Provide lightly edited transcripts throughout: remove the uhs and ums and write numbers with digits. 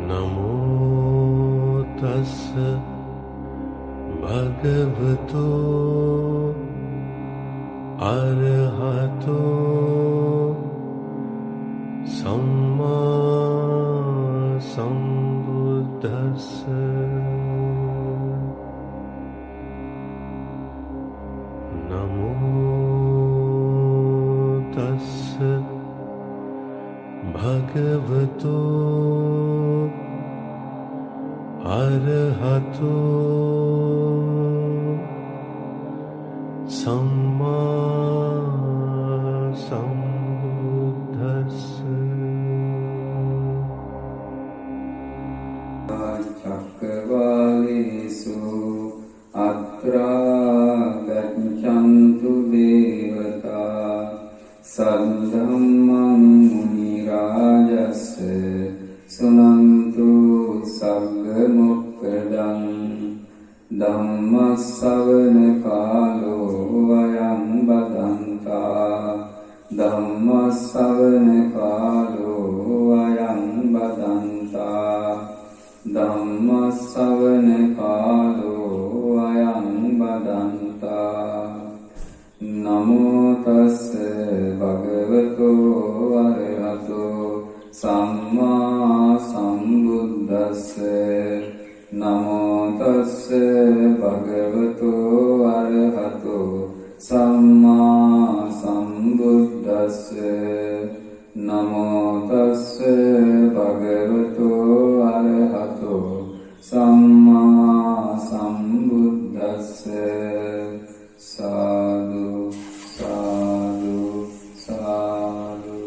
नमो तस् भगवतो अरहतो सम्मा सम्बुद्धस्स। नमो तस् भगवतो अरहतो सम्मा सम्बुद्धस्स। चक्रवालेषु अत्रा गच्छन्तु देवता सद्धम्मं मुनिराजस्य सुनन्तु सग्गमुक्तदं धम्मश्रवणकालो अयं बदन्ता धम्मश्रवणकालो अयं बदन्ता धम्मश्रवणकालो अयं बदन्ता। नमो तस् भगवतो अरहतो सम्मा सम्बुद्धस्स। नमो तस् भगवतो अरहतो सम्मा सम्बुद्धस्स। नमो तस् भगवतो अरहतो सम्मा सम्बुद्धस्स। साधु साधु साधु।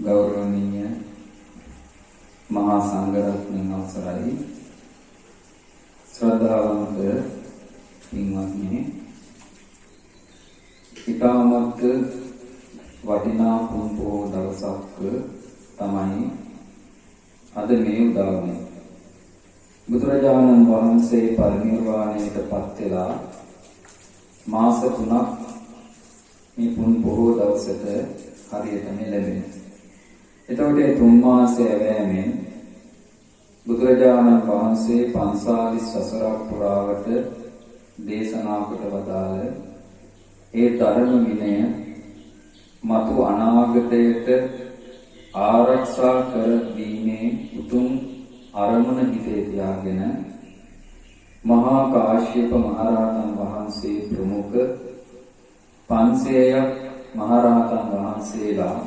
गौरवनीय महा संඝරත්නයන් අවසරයි ශ්‍රද්ධාවන්ත පින්වත්නි, ඉතාමත් වටිනා පුන්පෝ දවසක් තමයි අද මේ උදාවනේ. බුදුරජාණන් වහන්සේ පරිනිර්වාණයට පත් වෙලා මාස 3ක් මේ පුන්පෝ දවසට හරියටම ලැබෙනවා. එතකොට මේ 3 මාසයේ ඇවෑමෙන් බුදුරජාණන් වහන්සේ 45 වසරක් පුරාවට දේශනා කොට වදාළ ඒ ධර්ම විනය මතු අනාගතයට ආරක්ෂා කර දීමේ උතුම් අරමුණ හිතේ තියාගෙන මහා කාශ්‍යප මහරහතන් වහන්සේ ප්‍රමුඛ 500ක් මහරහතන් වහන්සේලා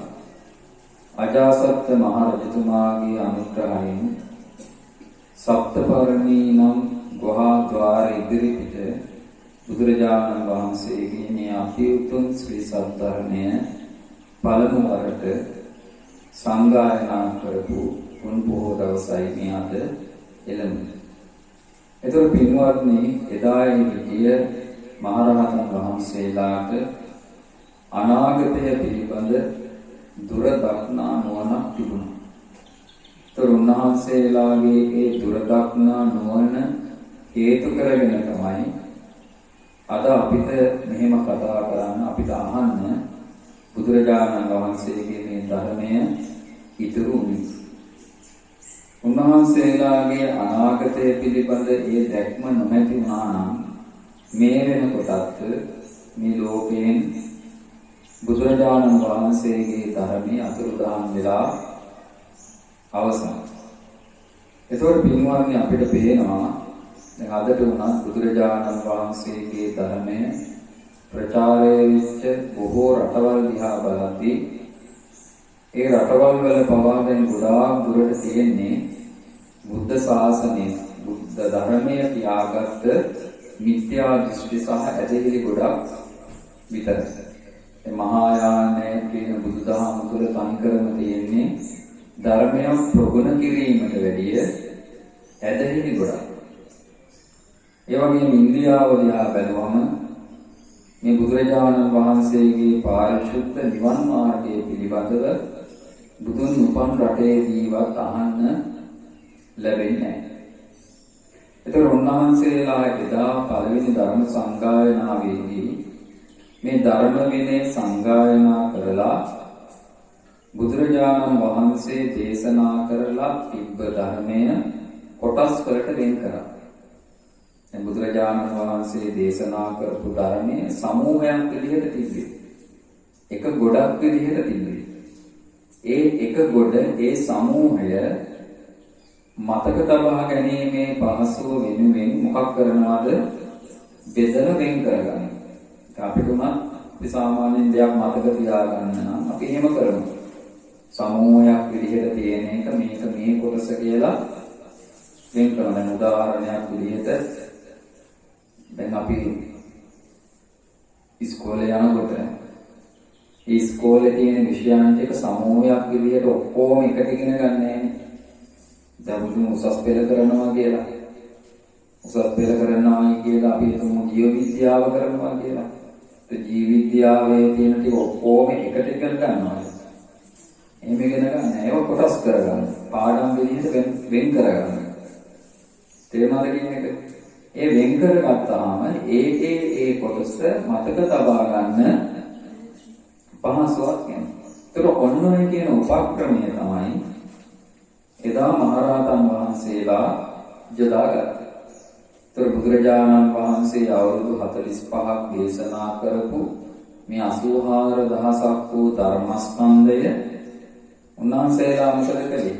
අජාසත් මහ රජතුමාගේ අනුග්‍රහයෙන් සප්තපර්ණී නම් ගුහා ద్వාර ඉදිරිපිට බුදුරජාණන් වහන්සේගේ මේ අති උතුම් ශ්‍රී සද්ධර්මය පළමු වරට සංගායනා කරපු පුන්පොහෝ දවසයි මේ අද එළඹෙන්නේ. ඒතර පින්වත්නි, එදා හිටිය මහරහතන් වහන්සේලාට අනාගතය පිළිබඳ දුර දක්නා නුවණක් තිබුණා. ඒතර උන්වහන්සේලාගේ ඒ දුර දක්නා නුවණ හේතු කරගෙන තමයි අද අපිට මෙහෙම කතා කරන්න, අපිට අහන්න බුදුරජාණන් වහන්සේගේ මේ ධර්මය ඉතුරු වුණේ. උන්වහන්සේලාගේ අනාගතය පිළිබඳ ඒ දැක්ම නොමැති වුණා නම් මේ වෙනකොටත් මේ ලෝකයෙන් බුදුරජාණන් වහන්සේගේ ධර්මයේ අතුරුදහන් වෙලා අවසන්. ඒතකොට පින්වත්නි, අපිට පේනවා දැන් අදට උනත් බුදුරජාණන් වහන්සේගේ ධර්මය ප්‍රචාරය වෙච්ච බොහෝ රටවල් දිහා බලද්දී ඒ රටවල් වල පවා දැන් ගොඩාක් දුරට තියෙන්නේ බුද්ධ ශාසනය, බුද්ධ ධර්මය තියාගත්ත මිත්‍යා දෘෂ්ටි සහ ඇදහිලි ගොඩක් විතරයි. ඒ මහායානයේ කියන බුදුදහම තුළ තනිකරම තියෙන්නේ ධර්මය ප්‍රගුණ කිරීමට වැඩිය ඇදහිලි ගොඩක්. ඒ වගේම ඉන්දියාව දිහා බැලුවම මේ බුදුරජාණන් වහන්සේගේ පාරිශුද්ධ නිවන් මාර්ගය පිළිබඳව බුදුන් උපන් රටේදීවත් අහන්න ලැබෙන්නේ නැහැ. ඒතර උන්වහන්සේලා එදා පළවෙනි ධර්ම සංගායනාවේදී මේ ධර්ම විනය සංගායනා කරලා බුදුරජාණන් වහන්සේ දේශනා කරලා තිබ්බ ධර්මය කොටස් වලට වෙන් කරා. දැන් බුදුරජාණන් වහන්සේ දේශනා කරපු ධර්මයේ සමූහයක් විදිහට තිබ්බේ. එක ගොඩක් විදිහට තිබ්බේ. ඒ එක ගොඩ ඒ සමූහය මතක තබා ගැනීමේ පහසුව වෙනුවෙන් මොකක් කරනවද? බෙදලා වෙන් කරගන්න. අපිට උනත් අපි සාමාන්‍යයෙන් දෙයක් මතක තියාගන්න නම් අපි එහෙම කරනවා. සමූහයක් විදිහට තියෙන එක මේක මේ කොටස කියලා වෙන් කරනවා. උදාහරණයක් විදිහට දැන් අපි ඉස්කෝලේ යනකොට ඉස්කෝලේ තියෙන විෂයන් ටික සමූහයක් විදිහට ඔක්කොම එකට ඉගෙන ගන්න නැහැ. දැන් මුලින්ම උසස් පෙළ කරනවා කියලා. උසස් පෙළ කරනවා කියලා අපි හිතමු ජීව විද්‍යාව කරනවා කියලා. ඒ ජීව විද්‍යාවේ තියෙන ටික ඔක්කොම එකට ඉගෙන ගන්නවා. එහෙම ඉගෙන ගන්න ඒව කොටස් කරගන්න. පාඩම් විදිහට වෙන් කරගන්න. තේරුණාද කියන එක? ඒ වෙන් කරගත්තාම ඒ කොටස මතක තබා ගන්න පහසුවක් වෙනවා. ඒක ඔන්න ඔය කියන උපක්‍රමය තමයි එදා මහරහතන් වහන්සේලා යොදාගත්තේ. ඒතර බුදුරජාණන් වහන්සේ අවුරුදු 45ක් දේශනා කරපු මේ 84000ක් වූ ධර්මස්කන්ධය උන්වහන්සේලා මොකද කළේ?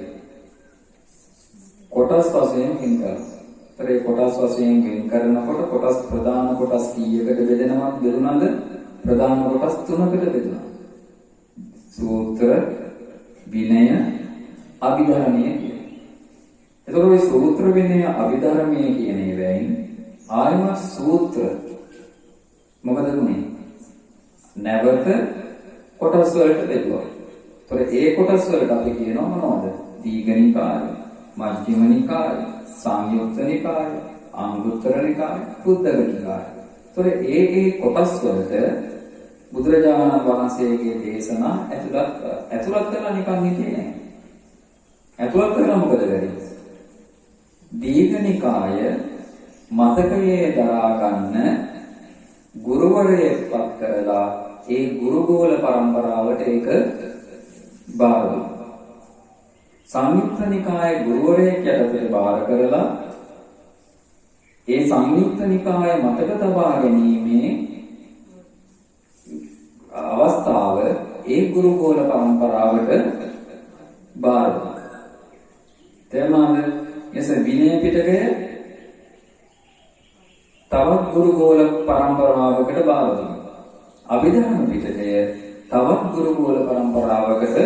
කොටස් වශයෙන් වෙන් කළා. ඒතර ඒ කොටස් වශයෙන් වෙන් කරනකොට කොටස් ප්‍රධාන කොටස් කීයකට බෙදෙනවද? බෙදුනද? ප්‍රධාන කොටස් 3කට බෙදුණා. සූත්‍ර, විනය, අභිධර්මය කියන. එතකොට මේ සූත්‍ර, විනය, අභිධර්මය කියන ඒවායින් ආයමත් සූත්‍ර මොකද දුන්නේ? නැවත කොටස් වලට බෙදුවා. ඒතකොට ඒ කොටස් වලට අපි කියනවා මොනවද? දීඝනිකාය, මජ්ක්‍ධිම නිකාය, සංයුක්ත නිකාය, අංගුත්තර නිකාය, කුද්දක නිකාය. ඒතකොට ඒ කොටස් වලට බුදුරජාණන් වහන්සේගේ දේශනා ඇතුළත් කරලා නිකන් හිටියේ නැහැ. ඇතුළත් කරලා මොකද වෙන්නේ? දීඝනිකාය මතකයේ දරා ගන්න ගුරුවරයෙක්පත් කරලා ඒ ගුරුගෝල පරම්පරාවට ඒක බාර දුන්නා. සංයුක්ත නිකාය ගුරුවරයෙක් යටතේ බාර කරලා ඒ සංයුක්ත නිකාය මතක තබා ගැනීමේ අවස්ථාව ඒ ගුරුගෝල පරම්පරාවට බාර දුන්නා. තේරුණාද? එස විනය පිටකය තවත් ගුරුගෝල පරම්පරාවකට බාර දුන්නා. අභිධර්ම පිටකය තවත් ගුරුගෝල පරම්පරාවකට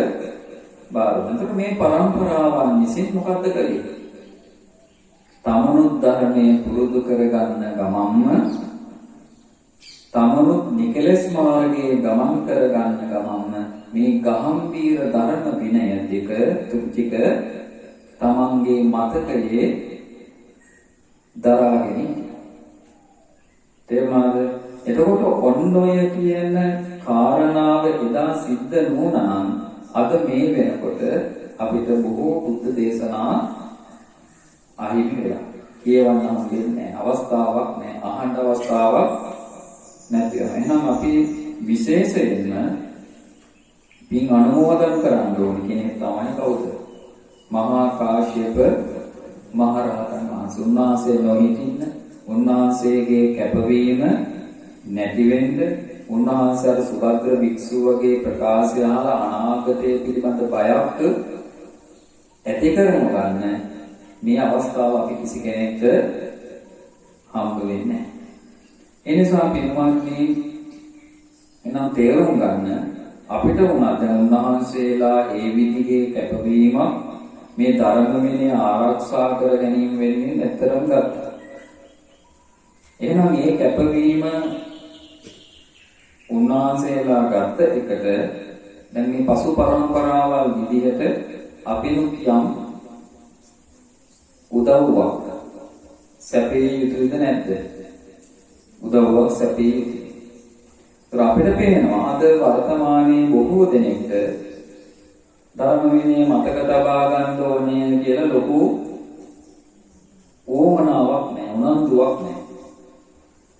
බාර දුන්නා. මේ පරම්පරාවන් විසින් මොකද්ද කළේ? තමනුත් ධර්මයේ පුරුදු කරගන්න ගමම්ම තමනුත් නිකලස් මාර්ගයේ ගමන් කරගන්න ගමම්ම මේ ගාම්භීර ධර්ම විනය දෙක තුච්චික තමන්ගේ මතකයේ දරාගෙන තේමාද? එතකොට ඔන්න ඔය කියන කාරණාව එදා සිද්ධ නොවුනනම් අද මේ වෙනකොට අපිට බොහෝ බුද්ධ දේශනා අහිමි වෙලා කියවන්න හම්බෙන්නේ නැහැ. අවස්ථාවක් නැහැ. අහන්න අවස්ථාවක් නැති වෙනවා. එහෙනම් අපි විශේෂයෙන්ම පින් අනුමෝදන් කරන්න ඕන කෙනෙක් තමයි කවුද? මහා කාශ්‍යප මහ රහතන් වහන්සේ. උන්වහන්සේ නොහිටින්න, උන්වහන්සේගේ කැපවීම නැති වෙන්න, උන්වහන්සේ අර සුභද්‍ර භික්ෂුවගේ ප්‍රකාශය අහලා අනාගතයේ පිළිබඳ බයක් ඇති කරනු ගන්න මේ අවස්ථාව අපි කිසි කෙනෙක්ට හම්බ වෙන්නේ නැහැ. ඒ නිසා පින්වත්නි, එනම් තේරුම් ගන්න අපිට උනා දැන් උන්වහන්සේලා ඒ විදිහේ කැපවීමක් මේ ධර්ම විනය ආරක්ෂා කර ගැනීම වෙනුවෙන් ඇත්තරම් ගත්තා. එහෙනම් මේ කැපවීම උන්වහන්සේලා ගත්ත එකට දැන් මේ පසු පරම්පරාවල් විදිහට අපිනුත් යම් උදව්වක් සැපේ යුතුද නැද්ද? උදව්වක් සැපේ යුතුයි. ඒත් අපිට පේනවා අද වර්තමානයේ බොහෝ දෙනෙක්ට ධර්ම විනය මතක තබා ගන්න ඕනේ කියලා ලොකු ඕමනාවක් නැහැ, උනන්දුවක් නැහැ.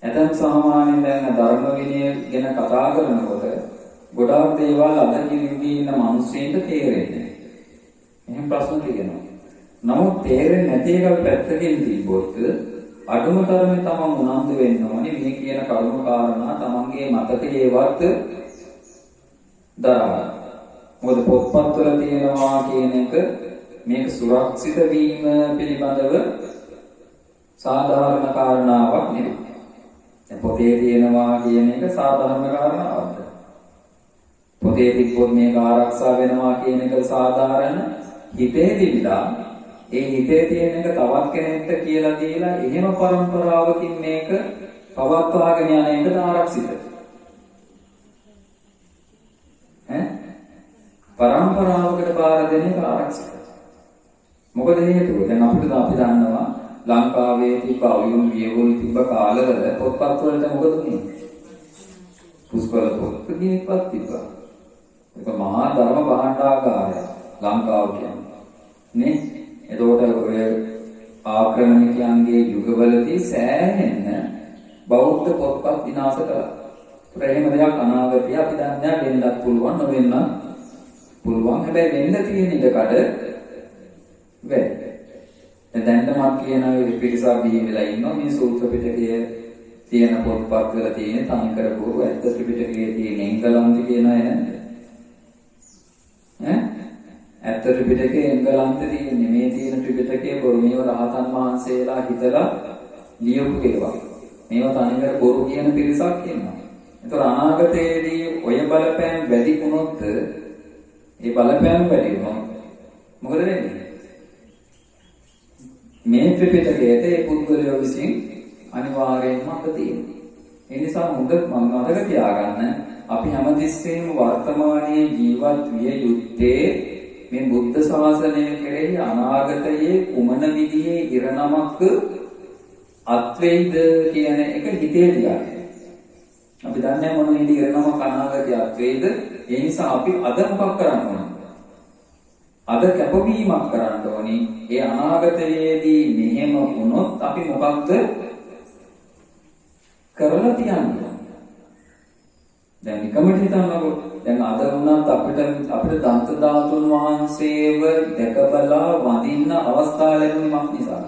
ඇතම් සාමාන්‍යයෙන් දැන් ධර්ම විනය ගැන කතා කරනකොට ගොඩාක් දේවල් අද ජීවිතේ ඉන්න මිනිස්සුන්ට තේරෙන්නේ නැහැ. එහෙම ප්‍රශ්න තියෙනවා. නමුත් තේරෙන්නේ නැති එක පැත්තකින් තිබ්බොත් අඩුම තරමේ තමන් උනන්දු වෙන්න ඕනේ මේ කියන කරුණු කාරණා තමන්ගේ මතකයේවත් දරා. මොකද පොත්පත්වල තියෙනවා කියන එක මේක සුරක්ෂිත වීම පිළිබඳව සාධාරණ කාරණාවක් නෙවෙයි. දැන් පොතේ තියෙනවා කියන එක සාධාරණ කාරණාවක්. පොතේ තිබ්බොත් මේක ආරක්ෂා වෙනවා කියන එක සාධාරණ. හිතේ තිබිලා ඒ හිතේ තියෙන එක තවත් කෙනෙක්ට කියලා දීලා එහෙම පරම්පරාවකින් මේක පවත්වාගෙන යන එකද ආරක්ෂිත. පරම්පරාවකට බාර දෙන එක ආරක්ෂිත. මොකද හේතුව දැන් අපි දන්නවා ලංකාවේ තිබ්බ අයුම් වියවුල් තිබ්බ කාලවල පොත්පත් වලට මොකද උනේ? පුස්කොළ පොත් කිනිපත් තිබ්බා. ඒක මහා ධර්ම භාණ්ඩාගාරය ලංකාව කියන්නේ. නේ? එතකොට ඔය ආක්‍රමණිකයන්ගේ යුගවලදී සෑහෙන බෞද්ධ පොත්පත් විනාශ කළා. ප්‍රේම දෙයක් අනාගතය අපි දන්නේ වෙන්නත් පුළුවන් නොවෙන්නත් පුළුවන්. හැබැයි වෙන්න තියෙන ඉඩකඩ වැඩි. දැන්ටමත් කියන පිරිසක් බිහි වෙලා ඉන්නවා මේ සූත්‍ර පිටකයේ තියෙන පොත්පත් වල තියෙන තනිකර බොරු ඇත්ත ත්‍රිපිටකයේ තියෙන එංගලන්ත කියන අය නේද? ඇත්ත ත්‍රිපිටකයේ එංගලන්ත තියෙන්නේ මේ තියෙන ත්‍රිපිටකයේ බොරු මේව රහතන් වහන්සේලා හිතලා ලියපු ඒවා. මේවා තනිකර බොරු කියන පිරිසක් ඉන්නවා. ඒතර අනාගතයේදී ඔය බලපෑම් වැඩි වුණොත් ඒ බලපෑම් වැඩි වුණොත් මොකද වෙන්නේ? මේ ත්‍රිපිටකයට ඒ පුද්ගලයෝ විසින් අනිවාර්යයෙන්ම අප තියෙනවා. ඒ නිසා මතක තියාගන්න අපි හැමතිස්සෙම වර්තමානයේ ජීවත් විය යුත්තේ මේ බුද්ධ ශාසනය කෙරෙහි අනාගතයේ කුමන විදිහේ ඉරණමක් අත්වේද කියන එක හිතේ තියාගන්න. අපි දන්නේ මොන විදිහේ ඉරණමක් අනාගතයේ අත්වේද? ඒ නිසා අපි අද මොකක් කරන්න ඕනද? අද කැපවීමක් කරන්න ඕනි. ඒ අනාගතයේදී මෙහෙම වුණොත් අපි මොකක්ද කරලා තියන්නේ? දැන් නිකමට හිතන්නකො. දැන් අද වුණත් අපිට දන්ත ධාතුන් වහන්සේව දැකබලා වඳින්න අවස්ථාව ලැබුණේ නිසා.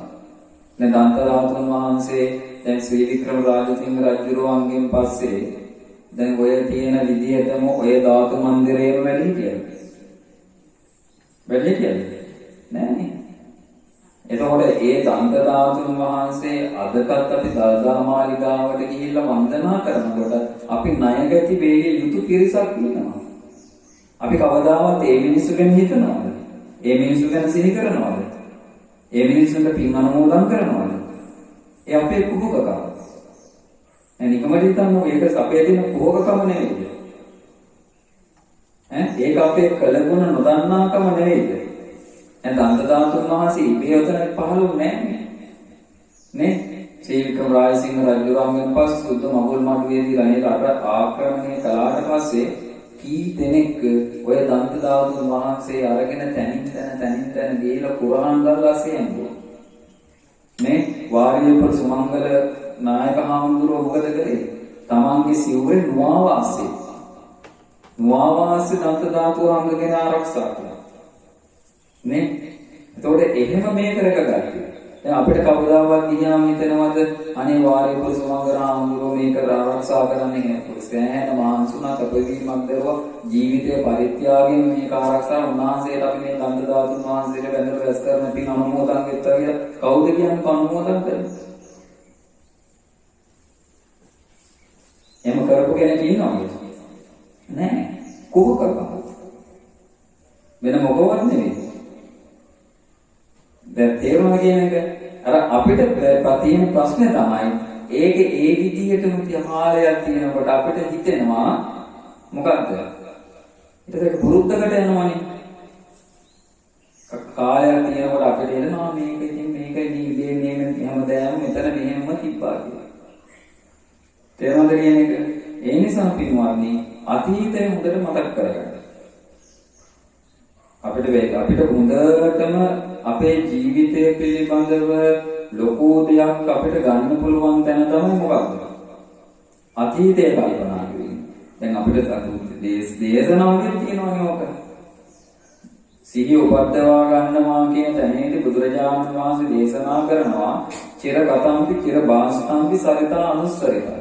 දැන් දන්ත ධාතුන් වහන්සේ දැන් ශ්‍රී වික්‍රම රාජසිංහ රජුරුවන්ගෙන් පස්සේ දැන් ඔය තියෙන විදිහටම ඔය ධාතු මන්දිරේම වැඩි හිටියද? වැඩි හිටියද? නෑනේ. එතකොට ඒ දන්ත ධාතුන් වහන්සේ අදටත් අපි දල්දා මාලිගාවට ගිහිල්ලා වන්දනා කරනකොට අපි ණයගැති වේලිය යුතු පිරිසක් ඉන්නවා. අපි කවදාවත් ඒ මිනිස්සු ගැන හිතනවද? ඒ මිනිස්සු ගැන සිහි කරනවද? ඒ මිනිස්සුන්ට පින් අනුමෝදන් කරනවද? ඒ අපේ කුහකකම. නිකමට හිතන්න ඒක අපේ දින කුහකකම නෙවෙයිද? ඒක අපේ කළගුණ නොදන්නාකම නෙවෙයිද? දැන් දන්ත ධාතුන් වහන්සේ ඉබේවතන පහළුන්නේ නැහැ නේ. ශ්‍රී වික්‍රම රාජසිංහ රජුරන්ගෙන් පස්සේ සුද්ධ මඟුල් මඩුවේදී රණේ රට ආක්‍රමණය කළාට පස්සේ කී දෙනෙක් ඔය දන්ත ධාතුන් වහන්සේ අරගෙන තනින් තැන ගිහිලා කුරහන් ගල්ලා සෙයන්දුවා නේ. වාරියපුර සුමංගල නායක හාමුදුරුවෝ මොකද කරේ? තමන්ගේ සිවුරේ නුවාවාසේ දන්ත ධාතුව හංගගෙන ආරක්ෂා කළා නේ. එතකොට එහෙම මේක රැකගත්තා. දැන් අපිට කවදාවත් ගියාම හිතනවද අනේ වාරියපුර සුමංගල හාමුදුරුවෝ මේක ආරක්ෂා කරන්න කියලා. සෑහෙන මහන්සුණා කපවීමක් දරුවා ජීවිතය පරිත්‍යාගයෙන් මේක ආරක්ෂා උන්වහන්සේට අපි මේ දන්ත ධාතුන් වහන්සේට බැඳලා රැස් කරන පින් අනුමෝදන් වෙත්තා කියලා කවුද කියන්නේ අනුමෝදන් කරන්නේ? එහෙම කරපු කෙනෙක් ඉන්නවද? නෑ. කුහකකම. වෙන මොකවත් නෙවෙයි. දැන් තේරුණා කියන එක අර අපිට තියෙන ප්‍රශ්නේ තමයි ඒක ඒ විදිහටම තියාලයක් තියෙනකොට අපිට හිතෙනවා මොකද්ද? ඊට පුරුද්දකට යනවනේ. කාලයක් තියෙනකොට අපිට එනවා මේක ඉතින් මේක ජීවිතේ හැමදාම මෙතන මෙහෙම තිබ්බා කියලා. තේරුණාද කියන එක? ඒ නිසා පින්වත්නි අතීතය හොඳට මතක් කරගන්න. අපිට හොඳටම අපේ ජීවිතය පිළිබඳව ලොකු දෙයක් අපිට ගන්න පුළුවන් තැන තමයි මොකක්ද? අතීතය කල්පනා කිරීම. දැන් අපිට දේශනාවෙන් තියෙනවනේ ඕක. සිහිය උපද්දවා ගන්නවා කියන තැනේදී බුදුරජාණන් වහන්සේ දේශනා කරනවා චිර කතම්පි චිර භාස්තම්පි සරිතා අනුස්සරිතා.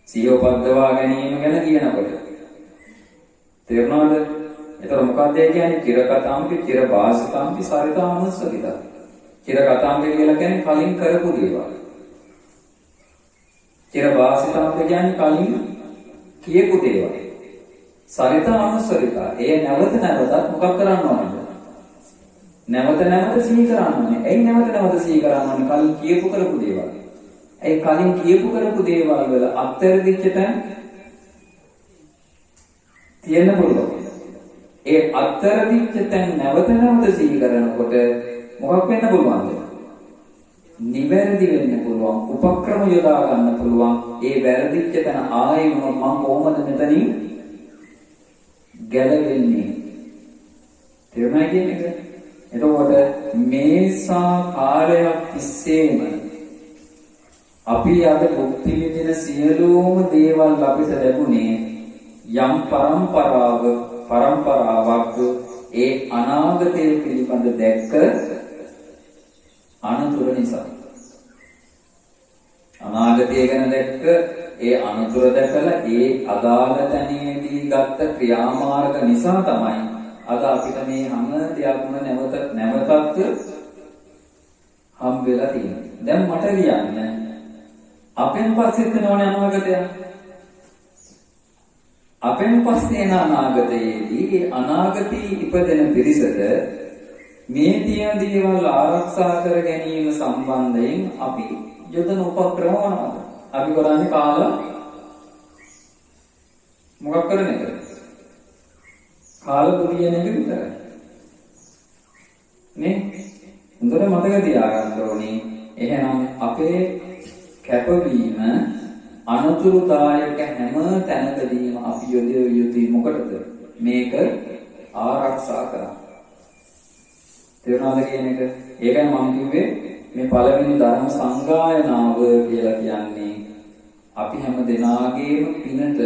සිහිය උපද්දවා ගැනීම ගැන කියනකොට තේරුණාද? ඒතර මොකක්ද කියන්නේ? චිර කතම්පි චිර භාස්තම්පි සරිතා අනුස්සරිතා. චිර කතම්පි කියලා කියන්නේ කලින් කරපු දේවල්. චිර භාස්තම්පි කියන්නේ කලින් කියපු දේවල්. සරිතා අනුස්සරිතා. ඒ නැවත නැවතත් මොකක් කරන්න ඕනද? නැවත නැවත සිහි කරන්න ඕනේ. ඇයි නැවත නැවත සිහි කරන්න ඕනේ? කලින් කියපු කරපු දේවල්. ඒ කලින් කියපු කරපු දේවල් වල අත්හැරදිච්ච තැන් තියෙන්න පුළුවන්. ඒ අත්හැරදිච්ච තැන් නැවත නැවත සිහි කරනකොට මොකක් වෙන්න පුළුවන්ද? නිවැරදි වෙන්න පුළුවන්. උපක්‍රම යොදා ගන්න පුළුවන්. ඒ වැරදිච්ච තැන ආයෙ මම කොහොමද මෙතනින් ගැලවෙන්නේ? තේරුණා කියන්නේ? එතකොට මේසා කාලයක් තිස්සේම අපි අද භුක්ති විඳින සියලුම දේවල් අපිට ලැබුණේ යම් පරම්පරාවක් ඒ අනාගතය පිළිබඳ දැක්ක අනතුර නිසා. අනාගතය ගැන දැක්ක ඒ අනතුර දැකලා ඒ අදාළ තැනේදී ගත්ත ක්‍රියාමාර්ග නිසා තමයි අද අපිට මේ හැම දෙයක්ම නැවතත් හම් වෙලා තියෙන්නේ. දැන් මට කියන්න අපෙන් පස්සේ එනවනේ අනාගතය. අපෙන් පස්සේ එන අනාගතයේදී ඒ අනාගතී ඉපදෙන පිරිසට මේ තියෙන දේවල් ආරක්ෂා කර ගැනීම සම්බන්ධයෙන් අපි යොදන උපක්‍රම මොනවද? අපි කරන්නේ කාලා මොකක් කරන එකද? කාලා පුදියන එක විතරයි. නේ? හොඳට මතක තියාගන්න ඕනේ. එහෙනම් අපේ කැපවීම අනතුරුදායක හැම තැනකදීම අපි යොදිය යුතුයි මොකටද? මේක ආරක්ෂා කරන්න. තේරුණාද කියන එක? ඒකයි මම කිව්වේ මේ පළවෙනි ධර්ම සංගායනාව කියලා කියන්නේ අපි හැම දෙනාගේම පිනට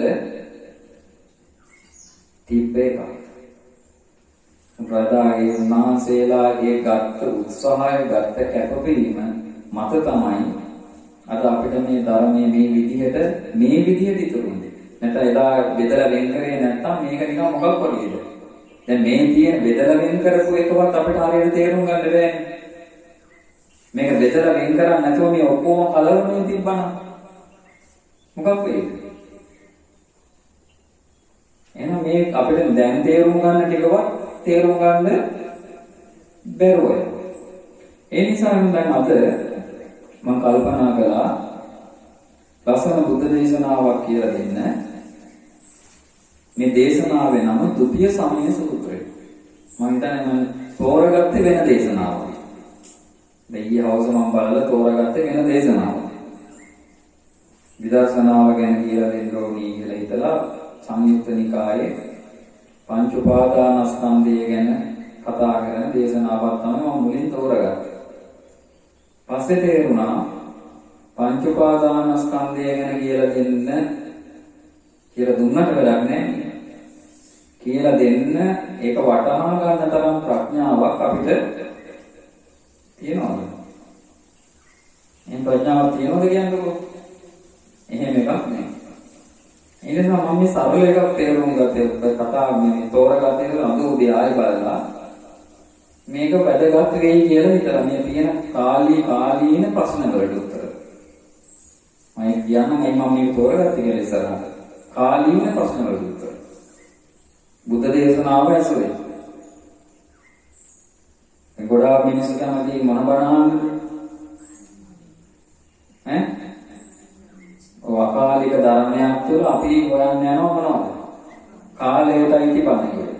තිබ්බ එකක්. රදාගේ උන්වහන්සේලාගේ ගත්ත උත්සාහය ගත්ත කැපවීම මත තමයි අද අපිට මේ ධර්මයේ මේ විදිහට ඉතුරුනේ. නැත්නම් එදා බෙදලා වෙන් කරේ නැත්නම් මේක නිකන් මොකක් වගේද? දැන් මේ තියෙන බෙදලා වෙන් කරපු එකවත් අපිට හරියට තේරුම් ගන්න බෑනේ. මේක බෙදලා වෙන් කරන්නේ නැතුව මේ ඔක්කොම කලවන්නේ තිබ්බනම් මොකක් වෙයිද? එහෙනම් මේ අපිට දැන් තේරුම් ගන්න ටිකවත් තේරුම් ගන්න බැරුව. ඒ නිසා දැන් අද මම කල්පනා කළා ලස්සන බුද්ධ දේශනාවක් කියලා දෙන්න. මේ දේශනාවේ නම ද්විතීය සමය සූත්‍රය. මම හිතන්නේ මම තෝරගත්තේ වෙන දේශනාවක්. දැන් ඊයේ හවස මම බලලා තෝරගත්තේ වෙන දේශනාවක්. විදර්ශනාව ගැන කියලා දෙන්න ඕනි කියලා හිතලා සංයුක්ත නිකායේ පංච උපාදානස්කන්ධය ගැන කතා කරන දේශනාවක් තමයි මම මුලින් තෝරගත්තේ. පස්සේ තේරුණා පංච උපාදානස්කන්ධය ගැන කියලා දෙන්න කියලා දුන්නට වැඩක් නැහැ. කියලා දෙන්න ඒක වටහා ගන්න තරම් ප්‍රඥාවක් අපිට තියෙනවද? එහෙනම් ප්‍රඥාවක් තියෙනවද කියන්නකෝ? එහෙම එකක් නැහැ. ඒ නිසා මම මේ සරල එකක් තේරුම් ගත්තේ කතා මේ තෝරගත්තේ අද උදේ ආයෙ බලලා මේක වැදගත් වෙයි කියලා හිතලා මේ තියෙන කාලීන ප්‍රශ්න වලට උත්තර. මම කියනවා මම මේ තෝරගත්තේ කියලා ඉස්සරහට. කාලීන ප්‍රශ්න වලට උත්තර. බුද්ධ දේශනාව ඇසුරේ. ගොඩාක් මිනිස්සු කැමති මොන බණාන්නද? අකාලික ධර්මයක් තුළ අපි හොයන්න යනවා මොනවද? කාලයටයි තිබන්නේ කියලා.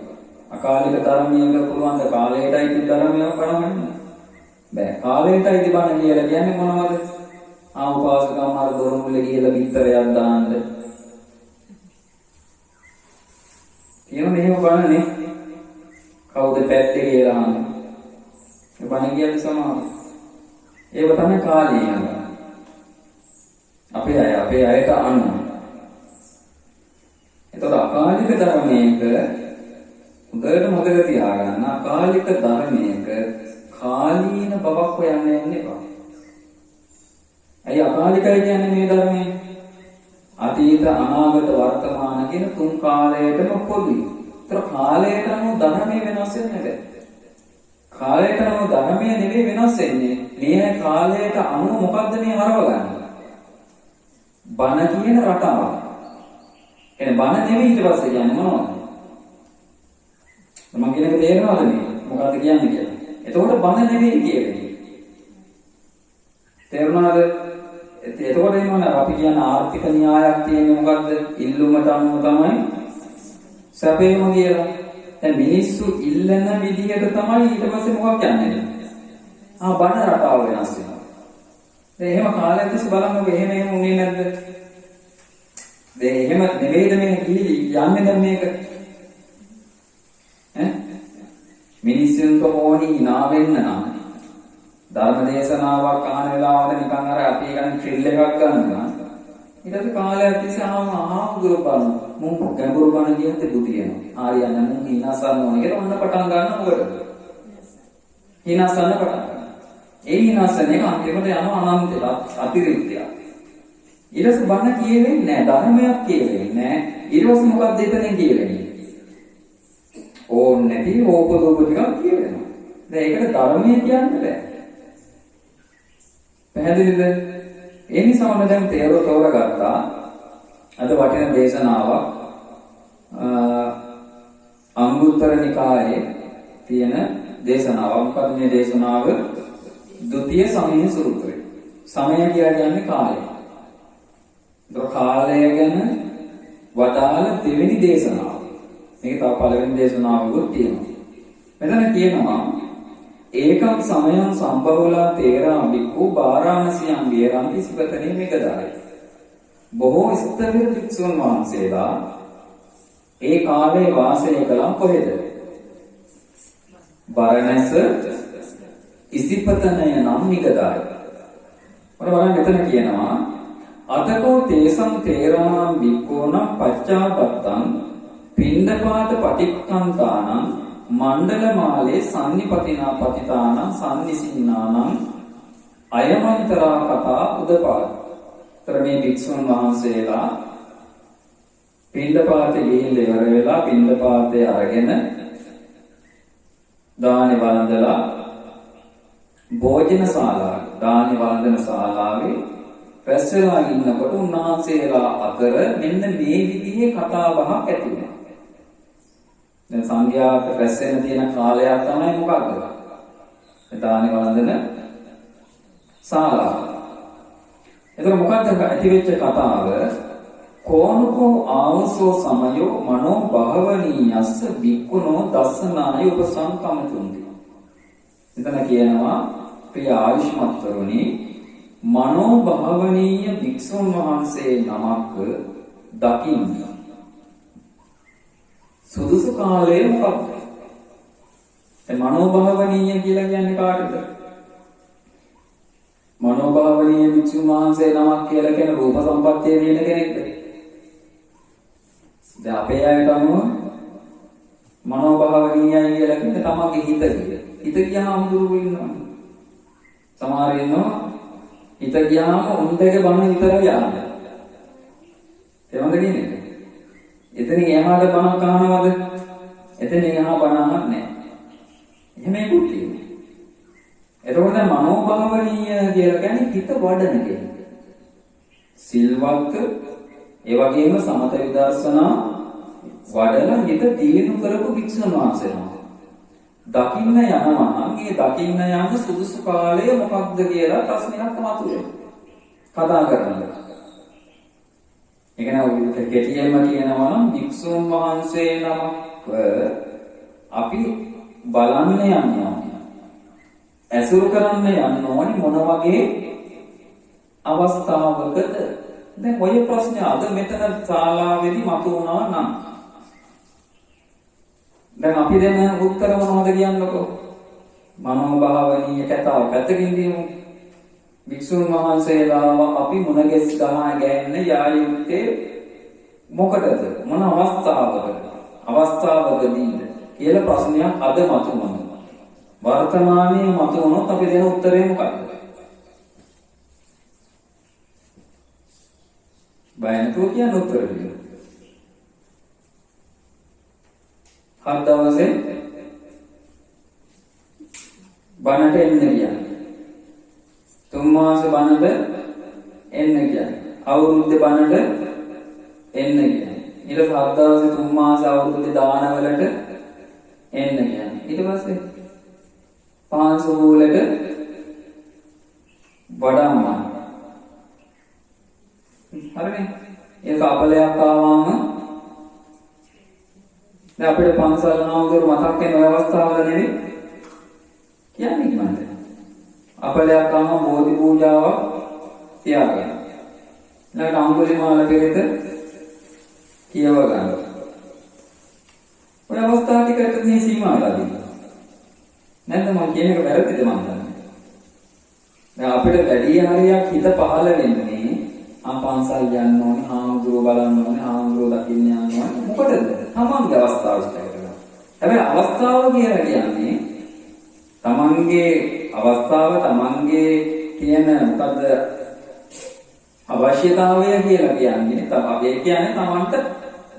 අකාලික ධර්මයක පුළුවන් ද කාලයටයි තිබ ධර්මයක් බලන්න බෑ. කාලයටයි තිබන්නේ කියලා කියන්නේ මොනවද? උපාසකම් අර දොර මුල්ලේ ගිහලා පිටරයක් දාන්න. කියනවා එහෙම බලන්නේ. කවුද පැත්තේ කියලා අහන්නේ. ඒ බණ කියන්නේ සමාන. ඒව තමයි කාලීන. අපේ අයට අනුව. එතකොට අකාලික ධර්මයක හොඳට මතක තියාගන්න අකාලික ධර්මයක කාලීන බවක් හොයන්න යන්න එපා. ඇයි අකාලිකයි කියන්නේ මේ ධර්මයේ? අතීත අනාගත වර්තමාන කියන තුන් කාලයටම පොදුයි. ඒතර කාලයට අනුව ධර්මයේ වෙනස් වෙන්නේ නැහැ. කාලයට අනුව ධර්මයේ නෙවෙයි වෙනස් වෙන්නේ. මේ කාලයට අනුව මොකද්ද මේ හරවගන්නේ? බණ කියන රටාව. එනේ බණ නෙවෙයි ඊට පස්සේ කියන්නේ මොනවද? මම කියන එක තේරෙනවද මේ? මොකද්ද කියන්නේ කියලා? එතකොට බණ නෙවෙයි කියන්නේ. තේරුණාද? එතකොට එනවනේ අපි කියන ආර්ථික න්‍යායක් තියෙන්නේ මොකද්ද? ඉල්ලුමට අනුව තමයි සැපේම කියලා. දැන් මිනිස්සු ඉල්ලන විදිහට තමයි ඊට පස්සේ මොකක් යන්නේ? බණ රටාව වෙනස් වෙනවා. දැන් එහෙම කාලයක් තිස්සේ බලන්නකො එහෙම උනේ නැද්ද? දැන් එහෙම නෙවෙයිද මේ කීලි යන්නේ දැන් මේක? මිනිස්සුන්ට ඕනි නා වෙන්න නම් ධර්ම දේශනාවක් අහන වෙලාවට නිකන් අර අපි ගන්න ට්‍රිල් එකක් ගන්නවා. ඊට පස්සේ කාලයක් තිස්සේ ආහුදුරු බලන මුන් ගැඹුරු බණ කියද්දි බුදියනවා. ආරියන්න මුන් හිනාසන්න ඕනේ කියලා ඔන්න පටන් ගන්න මොකද? හිනාසන්න පටන් ගන්න. ඒ හිනාසන එක අන්තිමට යනවා අනන්තයට අතිරික්තය. ඊට පස්සේ බණ කියෙන්නේ නැහැ, ධර්මයක් කියෙන්නේ නැහැ. ඊට පස්සේ මොකක්ද එතනින් කියෙන්නේ? ඕන් නැති ඕපදෝප ටිකක් කියවෙනවා. දැන් ඒකට ධර්මයේ කියන්න බෑ. පැහැදිලිද? ඒ නිසා මම දැන් තෝරගත්තා. අද වටින දේශනාවක් අංගුත්තර නිකායේ තියෙන දේශනාවක්. මොකද මේ දේශනාව ဒုတိ ය සමය සූත්‍රය. සමය කියන්නේ කාලය. ඒක කාලය ගැන වදාළ දෙවෙනි දේශනාව. මේක තව පළවෙනි දේශනාවකුත් තියෙනවා. මෙතන කියනවා ඒකම් සමයං සම්බවලා තේරා බික්කු බාරාණසියන් විරන්ති සිපතනේ මේකදායි. බොහෝ ස්ථවිර භික්ෂුන් වහන්සේලා ඒ කාලේ වාසය කළා කොහෙද? බරණැස ඉසිපතනය නම් නිගදායි. ඔන්න බලන්න මෙතන කියනවා අතකෝ තේසං තේරාණං බික්කෝණ පච්චාපත්තං පින්ඩපාත පටික්ඛන්තානං මණ්ඩලමාලේ සම්නිපතිනා පතිතානං සම්නිසින්නානං අයමන්තරා කතා උදපාද. තර මේ භික්ෂුන් වහන්සේලා පින්ඩපාතේ ගිහිල්ලා ඉවර වෙලා පින්ඩපාතේ අරගෙන දානි වළඳලා භෝජන ශාලාවේ දානි වළඳන ශාලාවේ රැස් වෙලා ඉන්නකොට උන්වහන්සේලා අතර මෙන්න මේ විදිහේ කතා බහක් ඇති වුණා. දැන් සංඝයාට රැස් වෙන තියෙන කාලයක් තමයි මොකක්ද? දානි වළඳන ශාලාව. එතකොට මොකක්ද ඇති වෙච්ච කතාව? කෝනකෝ ආවසෝ සමයෝ මනෝ භවනීයස්ස බික්කුණෝ දස්සනාය උපසංකමතුන්ති. එතන කියනවා ප්‍රිය ආයුෂ්මත්වරුනි මනෝ භවනීය භික්ෂුන් වහන්සේ නමක් දකින්න සුදුසු කාලය මොකක්ද? ඒ මනෝ භවනීය කියලා කියන්නේ කාටද? මනෝ භවනීය භික්ෂුන් වහන්සේ නමක් කියලා කියන රූප සම්පත්තිය තියෙන කෙනෙක්ද? දැන් අපේ අයට අනුව මනෝ භවනීයයි කියලා කියන්නේ තමන්ගේ හිත කියලා. හිත ගියාම දුරු වෙනවා. සමහර ඉන්නවා හිත ගියාම උන්දගේ බණ විතරයි ආන්නේ. තේරුම්ද කියන්නේ? එතනින් එහාට බණක් අහනවද? එතනින් එහා බණ අහන්නේ නැහැ. එහෙම ඒකුත් තියෙනවා. එතකොට මනෝභාවනීය කියලා කියන්නේ හිත වඩන කෙනෙක්. සිල්වත් ඒ වගේම සමත විදර්ශනා වඩලා හිත දියුණු කරපු භික්ෂුන් වහන්සේලා. දකින්න යනවා නම් මේ දකින්න යන සුදුසු කාලය මොකක්ද කියලා ප්‍රශ්නයක් මතුවේ. කතා කරනවා. ඒක නෝ කෙටියෙන්ම කියනවා නම් භික්ෂුන් වහන්සේ නමක් අපි බලන්න යනවා. ඇසුරු කරන්න යන්න ඕනි මොන වගේ අවස්ථාවකද? දැන් ඔය ප්‍රශ්නේ අද මෙතන ශාලාවේදී මතුවනවා නම් දැන් අපි දෙන උත්තර මොනවද කියන්නකෝ? මනෝභාවනීය කතාව පැත්තකින් දිනමු. භික්ෂුන් වහන්සේලාව අපි මුණගැස් ගහන ගෑන්න යා යුත්තේ මොකටද? මොන අවස්ථාවකදීද කියලා ප්‍රශ්නයක් අද මතුවනවා. වර්තමානයේ මතුවනොත් අපි දෙන උත්තරේ මොකක්ද? බයන්තෝ කියන උත්තරේ දෙන්න. හත් දවසේ බණට එන්න කියන්නේ. 3 මාස බණට එන්න කියන්නේ. අවුරුද්දේ බණට එන්න කියන්නේ. ඊට පස්සේ 7 දවසේ 3 මාස අවුරුද්දේ දානවලට එන්න කියන්නේ. ඊට පස්සේ පාන්සෝලට වඩාමන. හරිනේ. ඒක අපලයක් ආවම දැන් අපිට පන්සල් නාමදොර මතක් වෙන ඔය අවස්ථාවල නෙවෙයි කියන්නේ මන්ද. අපලයක් ආවම බෝධි පූජාවක් තියාගන්න. ඊළඟට අඟුලිමාල පෙරේත කියව ගන්න. ඔය අවස්ථා ටිකට මේ සීමාවලා දෙන්න. නැත්නම් මම කියන එක වැරදිද මම දන්නේ. දැන් අපිට වැඩි හරියක් හිත පහළ වෙන්නේ පන්සල් යන්න ඕනේ, හාමුදුරුවෝ බලන්න ඕනේ, හාමුදුරුවෝ දකින්න යන්න ඕනේ. මොකටද? තමන්ගේ අවස්ථාව ඉෂ්ට කරගන්න. හැබැයි අවස්ථාව කියලා කියන්නේ තමන්ගේ අවස්ථාව තමන්ගේ තියෙන මොකද්ද අවශ්‍යතාවය කියලා කියන්නේ තමයි තමන්ට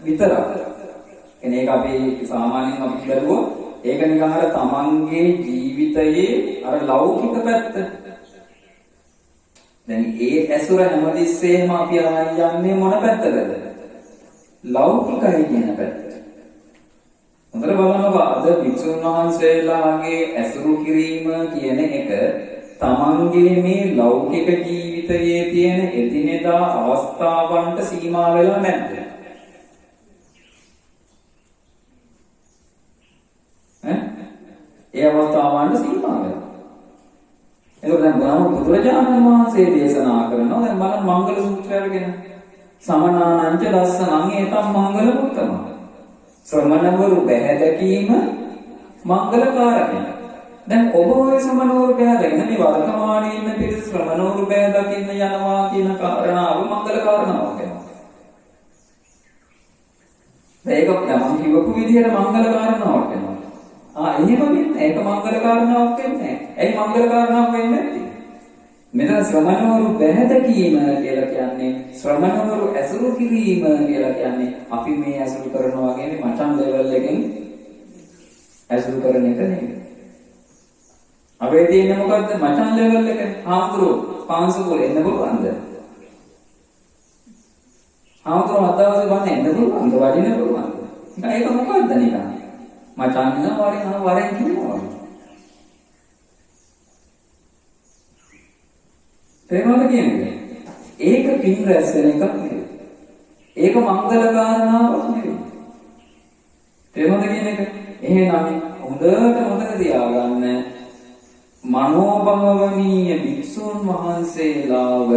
විතරක්. ඒක අපි සාමාන්‍යයෙන් අපි බැලුවොත් ඒක නිකන් අර තමන්ගේ ජීවිතයේ අර ලෞකික පැත්ත. දැන් ඒ ඇසුර හැමතිස්සෙම අපි යන්නේ මොන පැත්තටද? ලෞකිකයි කියන පැත්තට. හොඳට බලන්නකො අද භික්ෂුන් වහන්සේලාගේ ඇසුරු කිරීම කියන එක තමන්ගේ මේ ලෞකික ජීවිතයේ තියෙන එදිනෙදා අවස්ථාවන්ට සීමා වෙලා නැද්ද? ඒ අවස්ථාවන්ට සීමා වෙලා. ඒක දැන් බලමු බුදුරජාණන් වහන්සේ දේශනා කරනවා දැන් බලන්න මංගල සූත්‍රය අරගෙන සමනානංච ලස්සනං ඒතම් මංගල මුත්තම. ශ්‍රමණවරු බැහැ දැකීම මංගල කාරණය. දැන් ඔබ ඔය ශ්‍රමණවරු බැහැ දැකගෙන මේ වර්තමානයේ ඉන්න පිරිස ශ්‍රමණවරු බැහැ දකින්න යනවා කියන කාරණාව මංගල කාරණාවක් වෙනවා. මේක මම කියවපු විදිහට මංගල කාරණාවක් වෙනවා. එහෙම වෙන්නේ ඒක මංගල කාරණාවක් වෙන්නේ නැහැ. ඇයි මංගල කාරණාවක් වෙන්නේ නැත්තේ? මෙතන ශ්‍රමණවරු බැහැදකීම කියලා කියන්නේ ශ්‍රමණවරු ඇසුරු කිරීම කියලා කියන්නේ අපි මේ ඇසුරු කරනවා කියන්නේ මචං ලෙවල් එකෙන් ඇසුරු කරන එක නෙවෙයි. අපේ තියෙන්නේ මොකද්ද? මචං ලෙවල් එක. හාමුදුරුවෝ 500 එන්න පුළුවන්ද? හාමුදුරුවෝ අදවසේ වань එන්න පුළුවන්ද? වඩින්න පුළුවන්ද? ඒක මොකද්ද නිකන්? මචං නෝ වරෙන් කියනවා. තේරුණාද කියන්නේ? ඒක පින් රැස් වෙන එකක් නෙවෙයි. ඒක මංගල කාරණාවක් නෙවෙයි. තේරුණාද කියන එක? එහෙනම් හොඳට මතක තියාගන්න මනෝභාවනීය භික්ෂුන් වහන්සේලාව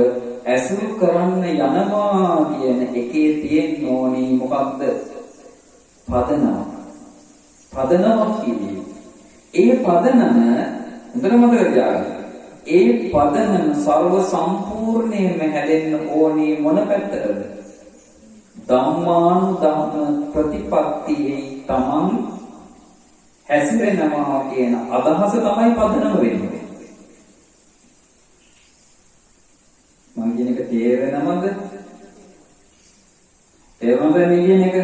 ඇසුරු කරන්න යනවා කියන එකේ තියෙන්න ඕනි මොකක්ද? පදනම. පදනමක් කියන්නේ. ඒ පදනම හොඳට මතක තියාගන්න. ඒ පදනම ਸਰව සම්පූර්ණයෙන්ම හැදෙන්න ඕනේ මොන පැත්තටද? ධම්මානුධම්ම ප්‍රතිපත්තියේ තමන් හැසිරෙනවා කියන අදහස තමයි පදනම වෙන්නේ. මම කියන එක තේරෙනවද? තේරුණාද මේ කියන එක?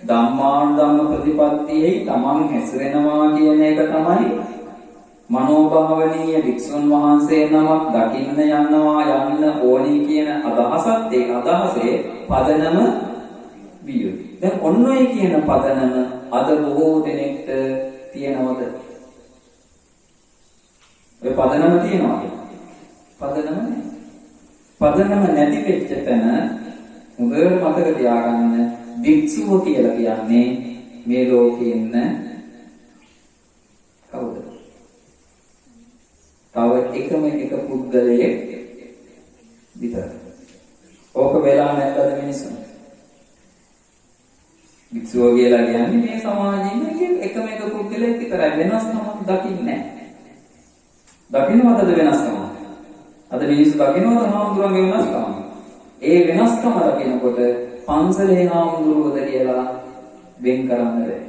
ධම්මානුධම්ම ප්‍රතිපත්තියේ තමන් හැසිරෙනවා කියන එක තමයි මනෝභාවනීය භික්ෂුන් වහන්සේ නමක් දකින්න යනවා යන්න ඕනි කියන අදහසත් ඒ අදහසේ පදනම විය. දැන් ඔන්න ඔය කියන පදනම අද බොහෝ දෙනෙක්ට තියෙනවද? ඔය පදනම තියෙනවද? පදනම නැහැ. පදනම නැති වෙච්ච තැන හොඳට මතක තියාගන්න භික්ෂුව කියලා කියන්නේ මේ ලෝකේ ඉන්න කවුද? තව එකම එක පුද්ගලයෙක් විතරයි. ඕක වෙලා නැත්නම් මිනිස්සු. භික්ෂුව කියලා කියන්නේ මේ සමාජයේ එකම එක පුද්ගලයෙක් විතරයි. වෙනස්කමක් දකින්නේ නැහැ. දකින්නවද වෙනස්කම? අද මිනිස්සු දකින්නවද හාමුදුරන්ගේ වෙනස්කම? ඒ වෙනස්කම දකිනකොට පන්සලේ හාමුදුරුවෝද කියලා වෙන් කරන්න බැහැ.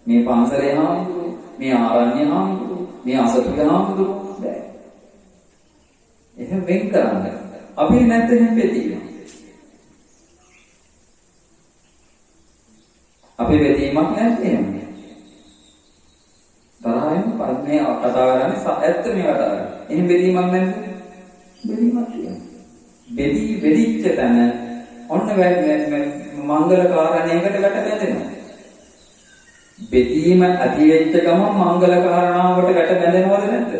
මේ පන්සලේ හාමුදුරුවෝ, මේ ආරණ්‍ය හාමුදුරුවෝ, මේ අසතුගේ හාමුදුරුවෝ බැහැ. එහෙම වෙන් කරන්න. අපි නැත්නම් එහෙම වෙතියි. අපි වෙදීමක් නැත්නම් තරහින් පරිණේ කතා කරන්නේ ඇත්ත මේ කතා කරන්නේ. එහෙම වෙදීමක් නැත්නම් වෙදීමක් කියන්නේ. වෙදිච්ච තැන ඔන්න මංගල කාරණයකට වැට බැඳෙනවා. වෙදීම ඇති වෙච්ච ගමන් මංගල කාරණාවකට වැට බැඳෙනවද නැද්ද?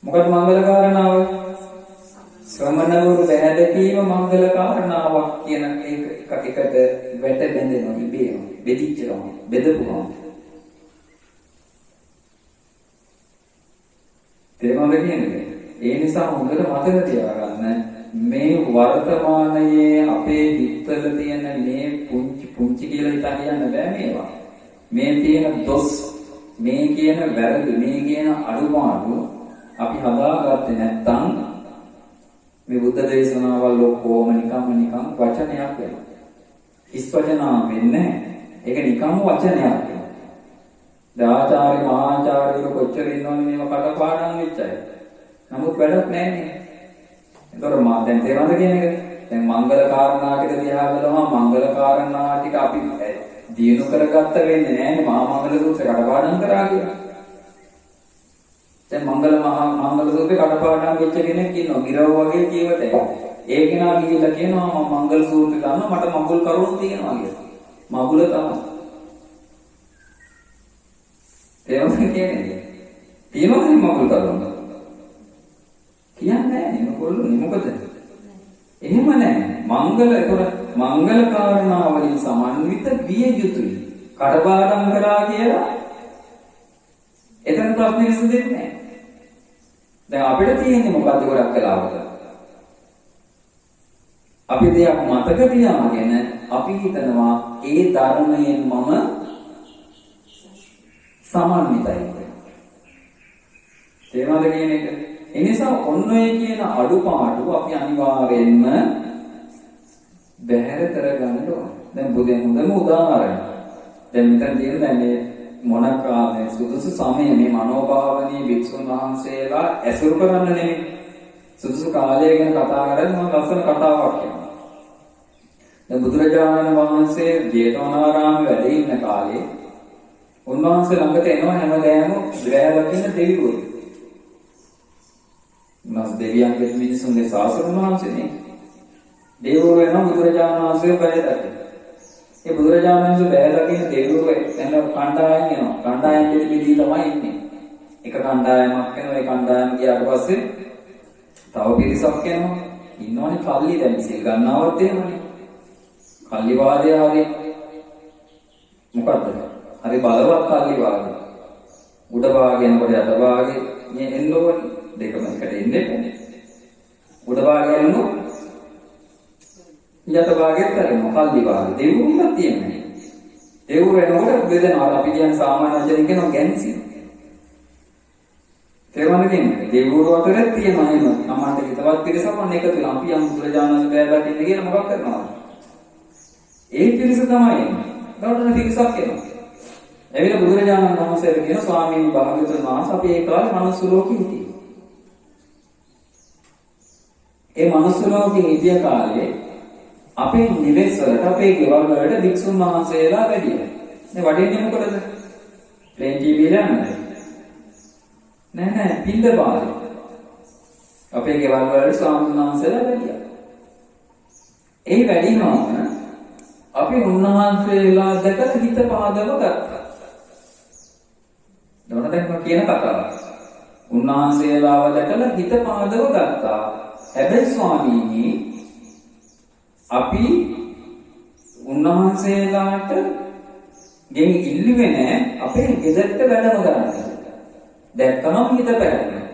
මොකද මංගල කාරණාව? ශ්‍රමණවරු බැහැදීම මංගල කාරණාවක් කියන එකට වැට බැඳෙනවා ඉබේම. වෙදිච්ච ගමන් බෙදපු ගමන්. තේරුණාද කියන්නේ? ඒ නිසා හොඳට මතක තියාගන්න මේ වර්තමානයේ අපේ හිතවල තියෙන මේ පුංචි කියලා හිතා කියන්න බෑ මේවා. මේ තියෙන දොස්, මේ කියන වැරදි, මේ කියන අඩුපාඩු අපි හදාගත්තේ නැත්නම් මේ බුද්ධ දේශනාවල් ඔක්කොම නිකම් වචනයක් වෙනවා. හිස් වචනා වෙන්නේ නැහැ. ඒක නිකම් වචනයක් වෙනවා. ආචාර්ය මහාචාර්යවරු කොච්චර ඉන්නවනේ මේව කටපාඩම් වෙච්ච අය. නමුත් වැඩක් නැහැ නේ. ඒතකොට මා දැන් තේරෙනවද කියන එක? දැන් මංගල කාරණා ටික දිහා බලනවා මංගල කාරණා ටික අපි දිනු කරගත්ත වෙන්නේ නැහැ නේ මහා මංගල සූත්‍රය කටපාඩම් කරා කියලා. දැන් මංගල සූත්‍රේ කටපාඩම් වෙච්ච කෙනෙක් ඉන්නවා. ගිරව වගේ ජීවිතයක්. ඒ කෙනා ගිහිල්ලා කියනවා මම මංගල සූත්‍රය දන්නවා මට මඟුල් කරුණු තියෙනවා කියලා. මඟුල තමයි. ඒවම කියන්නේ. තියෙනවද මඟුල් කරුණු? කියන්නේ නැහැ නේ මොකද? එහෙම නැහැ. මංගල කාරණා වලින් සමන්විත විය යුතුයි. කටපාඩම් කරා කියලා එතන ප්‍රශ්නේ විසඳෙන්නේ නැහැ. දැන් අපිට තියෙන්නේ මොකද්ද ගොඩක් වෙලාවට? අපි දෙයක් මතක තියාගෙන අපි හිතනවා ඒ ධර්මයෙන් මම සමන්විතයි කියලා. තේරුණාද කියන එක? එනිසා ඔන්න ඔය කියන අඩුපාඩු අපි අනිවාර්යෙන්ම බැහැර කරගන්න ඕනේ. දැන් බුදුන් උදාහරණ. දැන් මෙතන තියෙන දැන් මේ මොනකාමේ සුදුසු සමය මේ මනෝභාවනීය භික්ෂුන් වහන්සේලා ඇසුරු කරන්න නෙමෙයි. සුදුසු කාලය ගැන කතා කරද්දී මම ලස්සන කතාවක් කියනවා. දැන් බුදුරජාණන් වහන්සේ ජේතවනාරාමයේ වැඩ ඉන්න කාලේ උන්වහන්සේ ළඟට එනවා හැමදාම ද්වෑවකින් දෙවිවරු. උන්වහන්සේ දෙවියන්ගේ මිනිසුන්ගේ ශාසන වහන්සේනේ. දෙවිවරු වෙනවා බුදුරජාණන් වහන්සේ බැලදට. ඒ බුදුරජාණන් වහන්සේ බැලදකින් දෙවිවරු එන කණ්ඩායම් එනවා. කණ්ඩායම් දෙවිදී තමයි ඉන්නේ. එක කණ්ඩායමක් වෙනවා. ඒ කණ්ඩායම ගියාට පස්සේ තව පිරිසක් එනවා. ඉන්නවනේ කල්ලි දැන් සිල් ගන්නවත් එහෙමනේ. කල්ලි වාදය හරි මොකද්ද? හරි බලවත් කල්ලි වාදය. උඩ භාගයෙන් කොට යට භාගේ මේ එන්න ඕනේ. දෙකම එකට එන්නේ නැහැ. උඩ භාගයෙන් නෝ යට භාගෙත් කරනවා කල්ලි වාදය. දෙවුරුම තියෙන්නේ. දෙවුර වෙනකොට බෙදෙනවා. අපි කියන්නේ සාමාන්‍ය වචනෙන් කියනවා ගැන්සි. තේරුණාද කියන්නේ? දෙවුරු අතරේ තියෙනවා එහෙම. සමාන්ට හිතවත් පිරිසක් වань එකතු වෙලා අපි යම් බුදුරජාණන් වහන්සේලාට ඉන්න කියලා මොකක් කරනවද? ඒ පිරිස තමයි එන්නේ. ගෞරවන පිරිසක් එනවා. එවිට බුදුරජාණන් වහන්සේට කියන ස්වාමීන් වහන්සේ අපි ඒ කාලේ මනුස්ස ලෝකෙ හිටියේ. ඒ මනුස්ස ලෝකෙ හිටිය කාලේ අපේ නිවෙස් වලට අපේ ගෙවල් වලට වික්ෂුන් වහන්සේලා වැඩියා. මේ වඩින්නේ මොකටද? ප්ලේන් ජීවිතය යන්නේ. නෑ පින්ද පාරේ. අපේ ගෙවල් වල ස්වාමීන් වහන්සේලා වැඩියා. ඒ වැඩිනවම අපි උන්වහන්සේලා දැක හිත පාදව ගත්තා. දවන දැන් මම කියන කතාව. උන්වහන්සේලාව දැකලා හිත පාදව ගත්තා. හැබැයි ස්වාමීනි අපි උන්වහන්සේලාට ගෙන් ඉල්ලුවේ නෑ අපේ ගෙදරට වැඩම කරන්න. දැක්කම හිත පැහැරෙනවා.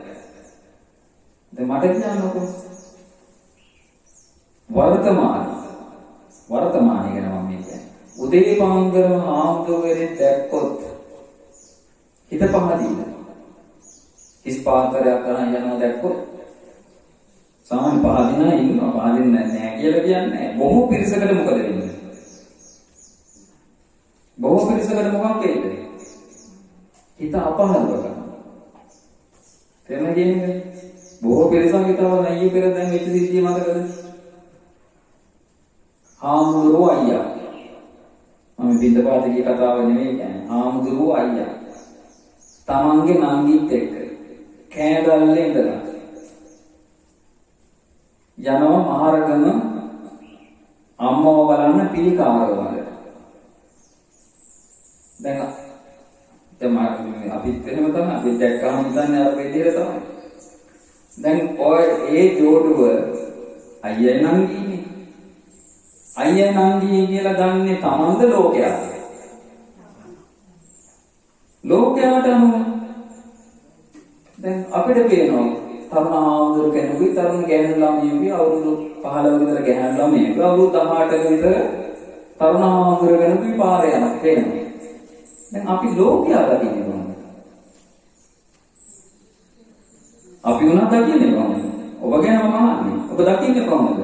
දැන් මට කියන්නකෝ වර්තමානය ගැන මම කියන්නේ. උදේ පාන්දරම ආම්දෝවරේ දැක්කොත් හිත පහදින්න. හිස් පාන්දරයක් කරන් යනවා දැක්කොත් සාමාන්‍ය පහදිනා ඉන්නවා පහදින්නේ නැහැ කියලා කියන්නේ බොහෝ පිරිසකට මොකද වෙන්නේ? බොහෝ පිරිසකට මොකක් වෙයිද? හිත අපහසු කරනවා. තේරුණාද? බොහෝ පිරිසක් හිතව නැయ్య පෙර දැන් වෙච්ච සිද්ධිය මතකද? හාමුදුරුවෝ අයියා. මම බින්දපාතේ කතාව නෙමෙයි කියන්නේ. හාමුදුරුවෝ අයියා. තමන්ගේ නංගිත් එක්ක කෑදල්ලේ ඉඳලා යනවා මහරගම අම්මව බලන්න පිළිකාරවල. දැන් අපිත් වෙනම තමයි අපි දැක්කම හිතන්නේ අර විදිහට තමයි. දැන් ඔය ඒ ජෝඩුව අයියා නංගිනේ. අයියා නංගි කියලා ගන්නේ තමන්ද ලෝකයාද? ලෝකයාට අනුව දැන් අපිට පේනවා තරුණ ආවුරුදු කෙනෙකුයි තරුණ ගැහැණු ළමයෙකුයි අවුරුදු 15 විතර ගැහැණු ළමයෙකුයි අවුරුදු 18ක විතර තරුණ ආවුරුදු කෙනෙකුයි පාරේ යනවා පේනවා. දැන් අපි ලෝකයා දකින්නේ කොහොමද? අපි උනා දකින්නේ කොහොමද? ඔබ ගැනම මහන්නේ. ඔබ දකින්නේ කොහොමද?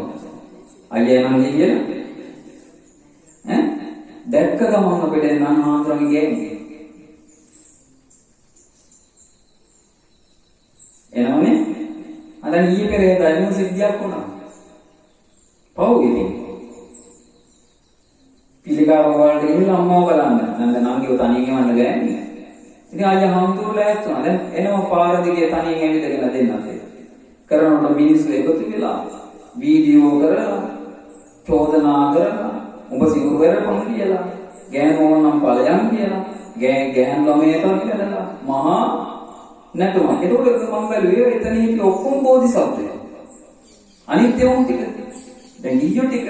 අයියා නම් කියලා ඈ දැක්ක ගමන් අපිට නම් ආන්දරගේ ගෑන්නේ. එනවනේ අද ඊයේ පෙරේ දැනුම සිද්ධියක් වුණා. පවුලේ පිළිකාර වලට ඉන්න අම්මව බලන්න. නන්ද නංගිව තනියෙන් යවන්න ගෑන්නේ. ඉතින් අයියා හම්තුරුලා ඇත්තුණා. දැන් එනවා පාර දිගේ තනියෙන් ඇවිදගෙන දෙන්නත්. කරනකොට මිනිස්සු එකතු වෙලා වීඩියෝ කරලා චෝදනා කරලා උඹ සිවුරු වෙරපන් කියලා ගෑනෝ නම් ඵලයන් කියලා ගෑන් ළමයට කියලා මහා නැතුණා. ඒක මම බැලුවේ එතන හිටිය ඔක්කොම බෝධිසත්වය. අනිත් ඒවා ටික. දැන් ගියෝ ටික.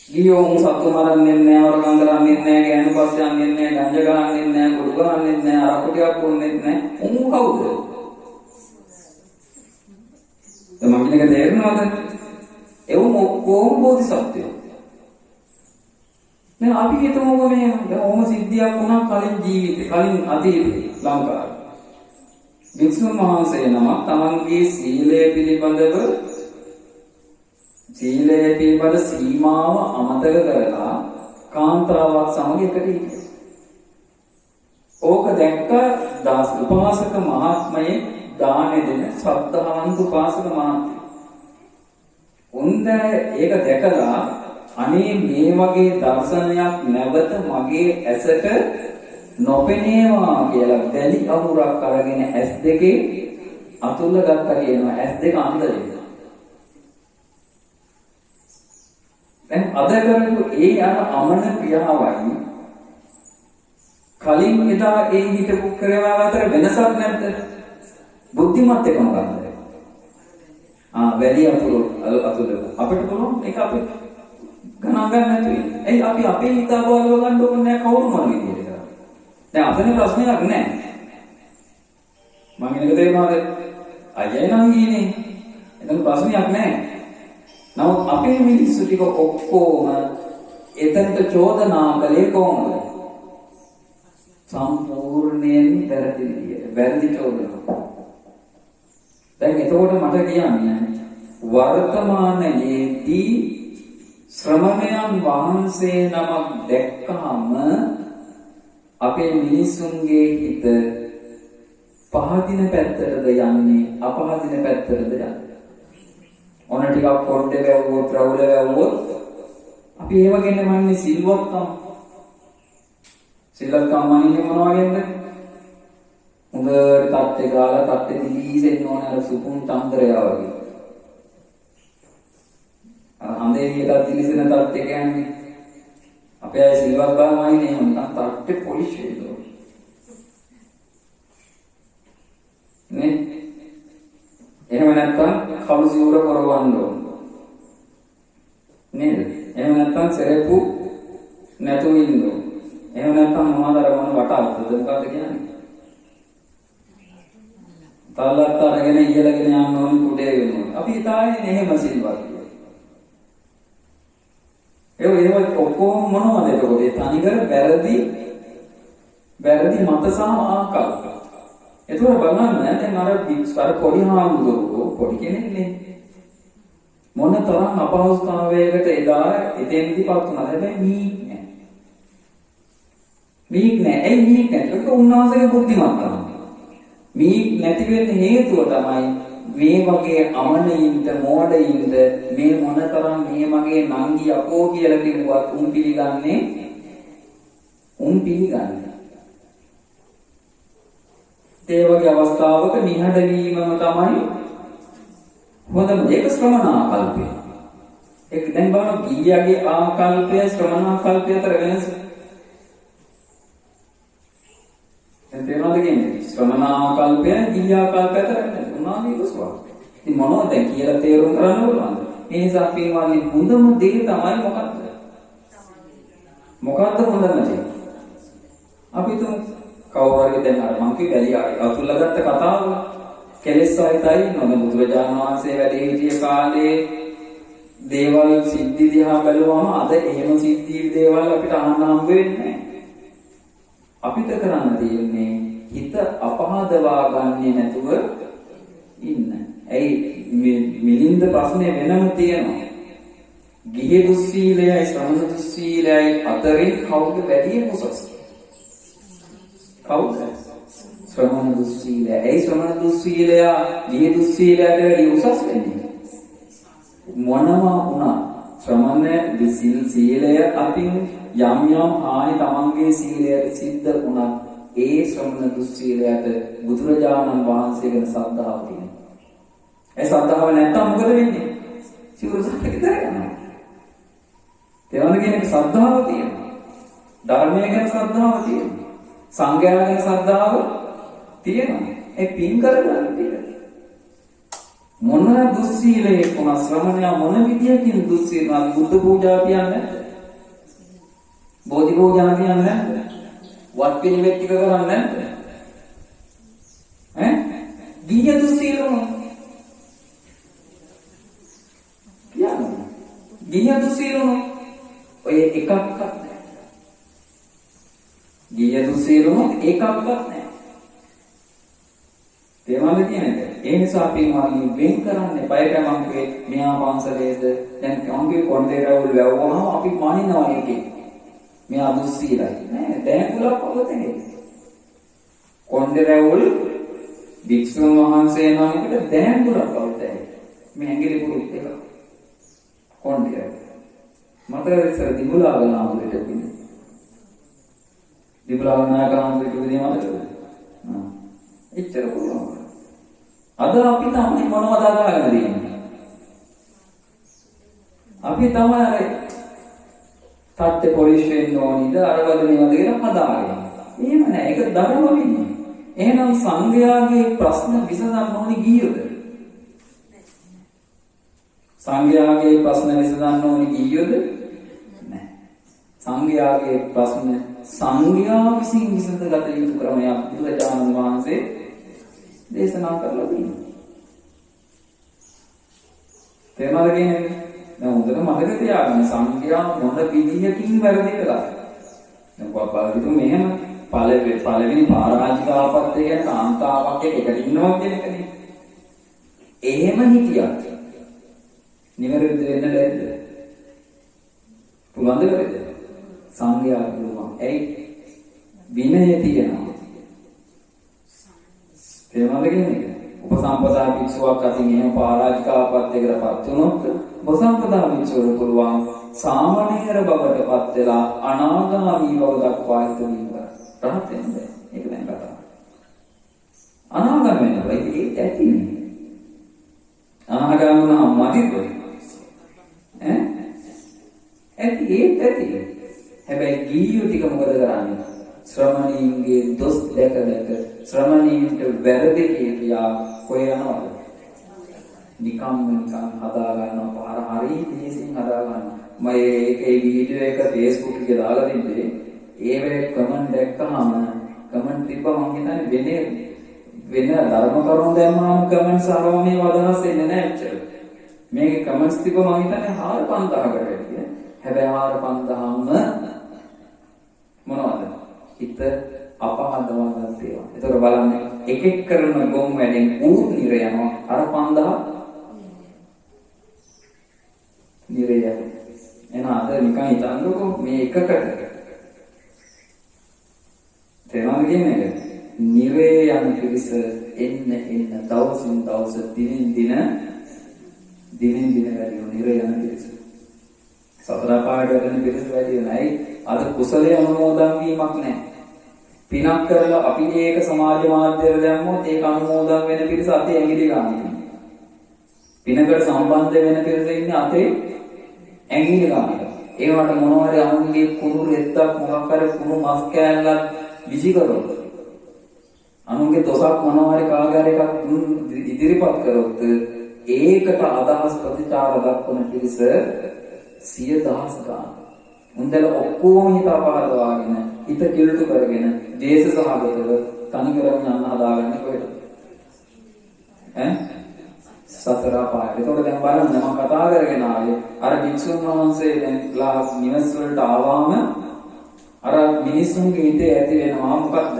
ගියෝ සත්තු මරන්නේ නැහැ, වරකම් කරන්නේ නැහැ, ගෑනු පස්සේ යන්නේ නැහැ, ගංජා ගහන්නේ නැහැ, කුඩු ගහන්නේ නැහැ, අරක්කු ටිකක් බොන්නේ නැහැ. උන් කවුද? දැන් මම කියනක තේරෙනවද? එවුන් ඔක්කොම බෝධිසත්වයෝ. දැන් අපි හිතමුකෝ මේ දැන් ඕම සිද්ධියක් වුණා කලින් ජීවිතේ, කලින් අතීතේ ලංකාවේ. වික්ෂුන් වහන්සේ නමක් තමන්ගේ සීලය පිළිබඳ සීමාව අමතක කරලා කාන්තාවක් සමග එකට හිටියා. ඕක දැක්ක දාස උපාසක මහත්මයේ දානෙ දෙන සද්ධාවන්ත උපාසක මහත්මයා. උන්ද ඒක දැකලා අනේ මේ වගේ දර්ශනයක් නැවත මගේ ඇසට නොපෙනේවා කියලා දැලි අහුරක් අරගෙන S2 අතුල්ල ගත්තා කියනවා. S2 අන්ධ වෙනවා. දැන් අද කරපු ඒ අමන ක්‍රියාවයි කලින් එදා ඒ හිටපු ක්‍රියාව අතර වෙනසක් නැද්ද? බුද්ධිමත් එක මොකක්ද? වැඩි අතුල්ල අපිට පුළුවන් ඒක අපි ගණන් ගන්න නැතුයි. එයි අපි අපේ හිතාවල ගන්න ඕනේ නැහැ කවුරු මොන විදියට. දැන් අපේ ප්‍රශ්නයක් නැහැ. මම ඉන්නක තේරෙනවද? අයයි නම් ගියේ. එතන ප්‍රශ්නයක් නැහැ. නමුත් අපේ මිනිස්සු ටික ඔක්කොම එතනට චෝදනා කළේ කොහොමද? සම්පූර්ණයෙන් වැරදි විදියට. වැරදි චෝදනා. දැන් එතකොට මට කියන්නේ වර්තමානයේදී ශ්‍රමණයන් වහන්සේ නමක් දැක්කහම අපේ මිනිසුන්ගේ හිත පහදින පැත්තටද යන්නේ අපහදින පැත්තටද යන්නේ? ඕන ටිකක් පොඩ්ඩේ වැවුවොත් රවුල වැවුවොත් අපි ඒව ගැන මන්නේ සිල්වත්කම්. සිල්වත්කම් මනින්නේ මොනවා වගේද? හොඳට තට්ටේ ගාලා තට්ටේ දිලිසෙන්න ඕන අර සුපුන් තන්ත්‍රය වගේ. අර හඳේ හිටත් දිලිසෙන තට්ටේ කියන්නේ අපේ අය සිල්වත් බාමයි නේ මොකක් තට්ටේ පොලිෂ් වෙනවා. නේ? එහෙම නැත්නම් කළු සිවුර කරවන්න ඕන. නේද? එහෙම නැත්නම් සෙරෙප්පු නැතුව ඉන්න ඕන. එහෙම නැත්නම් මොනවද අර මොන වටාවද මොකක්ද කියන්නේ? තල්ලත් අරගෙන ඉහළගෙන යන්න ඕන කුඩේ වෙනවා. අපි හිතාන්නේ එහෙම සිල්වත් කියලා. ඒක ඔක්කොම මොනවද එතකොට? ඒ තනිකර වැරදි මත සහ ආකල්ප. ඒතකොට බලන්න දැන් අර පොඩි හාමුදුරුවෝ පොඩි කෙනෙක්නේ. මොන තරම් අපහසුතාවයකට එදා එතෙන්දිපත් වුණාද? හැබැයි මීක් නෑ. ඇයි මීක් නෑ? ඒක උන්වහන්සේගේ බුද්ධිමත්කම. මීක් නැති වෙන්න හේතුව තමයි මේ වගේ අමනයින්ට මෝඩයින්ට මේ මොනතරම් මේ මගේ නංගි අපෝ කියලා කිව්වත් උන් පිළිගන්නේ. ඒ වගේ අවස්ථාවක නිහඬ වීමම තමයි හොඳම ඒක ශ්‍රමණාකල්පය. ඒක දැන් බලන්න ගිහියගේ ආකල්පය ශ්‍රමණාකල්පය අතර වෙනස. දැන් තේරෙනවද කියන්නේ? ශ්‍රමණාකල්පය ගිහියාකල්පය අතර වෙනස. උනාදී කොස්වා. ඉතින් මොනවද දැන් කියලා තේරුම් ගන්න පුළුවන්ද? මේ නිසා පින්වත්නි හොඳම දේ තමයි මොකක්ද? මොකක්ද හොඳම දේ? අපි තුන් කවුරු හරි දැන් අර මං කිව්ව බැලිය අතුල්ලාගත්ත කතාව කෙලෙස් සහිතයි නෝන බුදුරජාණන් වහන්සේ වැඩ සිටිය කාලේ දේවල් සිද්ධි දිහා බැලුවම අද එහෙම සිද්ධි දේවල් අපිට අහන්න හම්බ වෙන්නේ නැහැ. අපිට කරන්න තියෙන්නේ හිත අපහදවා ගන්නේ නැතුව ඉන්න. ඇයි මිලින්ද ප්‍රශ්නේ වෙනම තියෙනවා. ගිහි දුස්සීලයයි ශ්‍රමණ දුස්සීලයයි අතරින් කවුද වැඩි උසස්? කවුද? ශ්‍රමණ දුස්සීලය. ඒ ශ්‍රමණ දුස්සීලය ගිහි දුස්සීලයට වැඩි උසස් වෙන්නේ. මොනවා වුණා ශ්‍රමණ සීලය අතින් යම් හානි තමන්ගේ සීලයට සිද්ධ වුණා ඒ ශ්‍රමණ දුස්සීලයට බුදුරජාණන් වහන්සේ ගැන ශ්‍රද්ධාව තියෙනවා. ඒ ශ්‍රද්ධාව නැත්තම් මොකද වෙන්නේ? සිවුරු සැකේ කරගන්නවා. තේරුණාද කියන්නේ ශ්‍රද්ධාව තියෙනවා. ධර්මය ගැන ශ්‍රද්ධාව තියෙනවා. සංඝයා ගැන ශ්‍රද්ධාව තියෙනවා. ඒ පින් කරගන්න පිළිගන්න. මොන දුස්සීලයේ කොන ශ්‍රමණයා මොන විදියකින් දුස්සීලනවා බුද්ධ පූජා කියන්නේ නැද්ද? බෝධි පූජා කියන්නේ නැද්ද? වත් පිළිවෙත් ටික කරන්නේ නැද්ද? ගිය දුස්සීලම කියන්නේ. ගිය දුස්සීලම ඔය එකක්වත් නැහැ. ගිය දුස්සීලම එකක්වත් නැහැ. තේමාද කියන්නේ? ඒ නිසා අපි මාළි වෙන් කරන්නේ බයට මම කියේ මෙහා පන්සලේද දැන් කම්ගේ කොණ්ඩේ රවුල් වැවුවම අපි මානිනවා ඒකේ. මෙහා දුස්සීලයි නෑ දැන් කුලක් පොතේ. කොණ්ඩේ රවුල් වික්ෂුන් වහන්සේ නමකට දැන් කුලක් පොතේ. මේ ඇඟිලි පුරුත් එක. කොණ්ඩේ මතකද සර් දිමුලාගෙන ආමුලට පින්නේ. දිමුලාගෙන ආගාමුලට පින්නේ මතකද? එච්චර පුළුවන්. අද අපි තමයි මොනවද අදාගෙන දෙන්නේ? අපි තමයි තාත්තේ පොලිස් වෙන්න ඕනිද අරවල මේවද කියලා හදාගෙන. එහෙම නෑ ඒක ධර්ම විනය. එහෙනම් සංඝයාගේ ප්‍රශ්න විසඳන්න ඕනි ගියොද? සංඝයාගේ ප්‍රශ්න විසඳන්න ඕනි ගියොද? නෑ. සංඝයාගේ ප්‍රශ්න සංඝයා විසින් විසඳගත යුතු ක්‍රමයක් බුදුරජාණන් වහන්සේ දේශනා කරලා තියෙනවා. තේමාද කියන්නේ? දැන් හොඳට මතක තියාගන්න සංඛ්‍යා මොන විදියකින් වැරදි කළා. දැන් බලපිටු මෙහෙම පළවෙනි පරාජික ආපත්‍ය කියන කාන්තාවක් එකට ඉන්නවා කියන එකනේ. එහෙම හිටියත් නිවැරදි වෙන්න බැරිද? පුළුවන්ද බැරිද? සංඛ්‍යා පුළුවන්. ඇයි? විනය තියෙනවා. තේරුණාද කියන්නේ? උපසම්පදා භික්ෂුවක් අතින් එහෙම පරාජික ආපත්‍යයකටපත් වුණොත් උපසම්පදා භික්ෂුවට පුළුවන් සාමණේර බවටපත් වෙලා අනාගාමී බව දක්වා ඉදිරියට රහත් වෙන්න. ඒක දැන් කතාව. අනාගාමී වෙනවා ඒක ඇතිනේ. අනාගාමී වුණාම මදිද? ඇති. හැබැයි ගියු ටික මොකද කරන්නේ? ශ්‍රමණීන්ගේ දොස් දැක ශ්‍රමණීන්ට වැරදි කියලා කොහෙ යනවද? නිකම් හදා ගන්නවා පාර හරි දේශින් හදා ගන්නවා. මම ඒකේ වීඩියෝ එක Facebook එකේ දාලා තිබ්බේ. ඒවේ කමෙන්ට් දැක්කම කමෙන්ට් තිබ්බා මම හිතන්නේ වෙන ධර්ම කරුණු දැම්මාම කමෙන්ට්ස් ආවම මේ අදහස් එන්නේ නැහැ ඇත්තට. මේකේ කමෙන්ට්ස් තිබ්බා මම හිතන්නේ 4500කට වැඩිය. හැබැයි 4500ම මොනවද? හිත අපහදවාගත් ඒවා. ඒතර බලන්න එක එක කරන ගොම් වැඩෙන් ඌත් නිරය යනවා. අර 5000 නිරය යනවා. එහෙනම් අද නිකන් හිතන්නකෝ මේ එකකට තේරුම් ගන්නේ නිරය යන පිරිස එන්න දවසින් දවස දිනින් දින වැඩි වෙන නිරය යන පිරිස. සතර පාඩ වෙන පිරිස වැඩි වෙනයි. අද කුසලයේ අනුමෝදන් වීමක් නැහැ. පිනක් කරලා අපි ඒක සමාජ මාධ්‍යවල දැම්මොත් ඒක අනුමෝදන් වෙන පිරිස අතේ ඇඟිලි ගන්නවා. පිනකට සම්බන්ධ වෙන පිරිස ඉන්නේ අතේ ඇඟිලි ගන්නවා. ඒවට මොනවාරි අනුන්ගේ කුණු රෙද්දක් මොකක් හරි කුණු මස් කෑල්ලක් විසි කරොත් අනුන්ගේ දොසක් මොනවාරි කාගාර එකක් ඉදිරිපත් කරොත් ඒකට අදහස් ප්‍රතිචාර දක්වන පිරිස 100,000 ගන්න. උන්දල ඔක්කොම හිත අපහදවාගෙන හිත කිලුට කරගෙන දේශ සහගතව තනිකරම යන්න හදාගන්න කොහෙද? සතර පාය. ඒතකොට දැන් බලන්න මම කතා කරගෙන ආවේ අර භික්ෂුන් වහන්සේ දැන්ලා නිවස් වලට ආවම අර මිනිසුන්ගේ හිතේ ඇති වෙනවා මොකක්ද?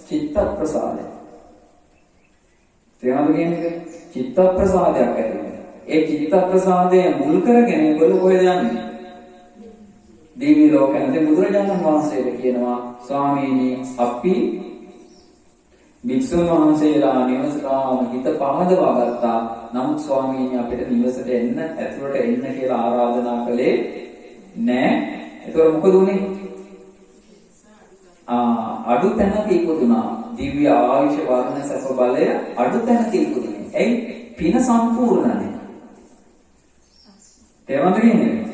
චිත්ත ප්‍රසාදය. තේරුම් ගන්නේ චිත්ත ප්‍රසාදයක් ඇති වෙනවා. ඒ චිත්ත ප්‍රසාදය මුල් කරගෙන ඒගොල්ලෝ කොහෙද යන්නේ? දිව්‍ය ලෝකයන්ට බුදුරජාණන් වහන්සේට කියනවා ස්වාමීනි අපි භික්ෂුන් වහන්සේලා නිවසටම හිත පහදවා ගත්තා. නමුත් ස්වාමීනි අපිට නිවසට එන්න ඇතුළට එන්න කියලා ආරාධනා කළේ නෑ. ඒතකොට මොකද උනේ? අඩු තැනක ඉපදුනා. දිව්‍ය ආයුෂ වර්ණ සැප බලය අඩු තැනක ඉපදුනේ. ඇයි? පින සම්පූර්ණ නැහැ. තේරුම් ගන්නේ?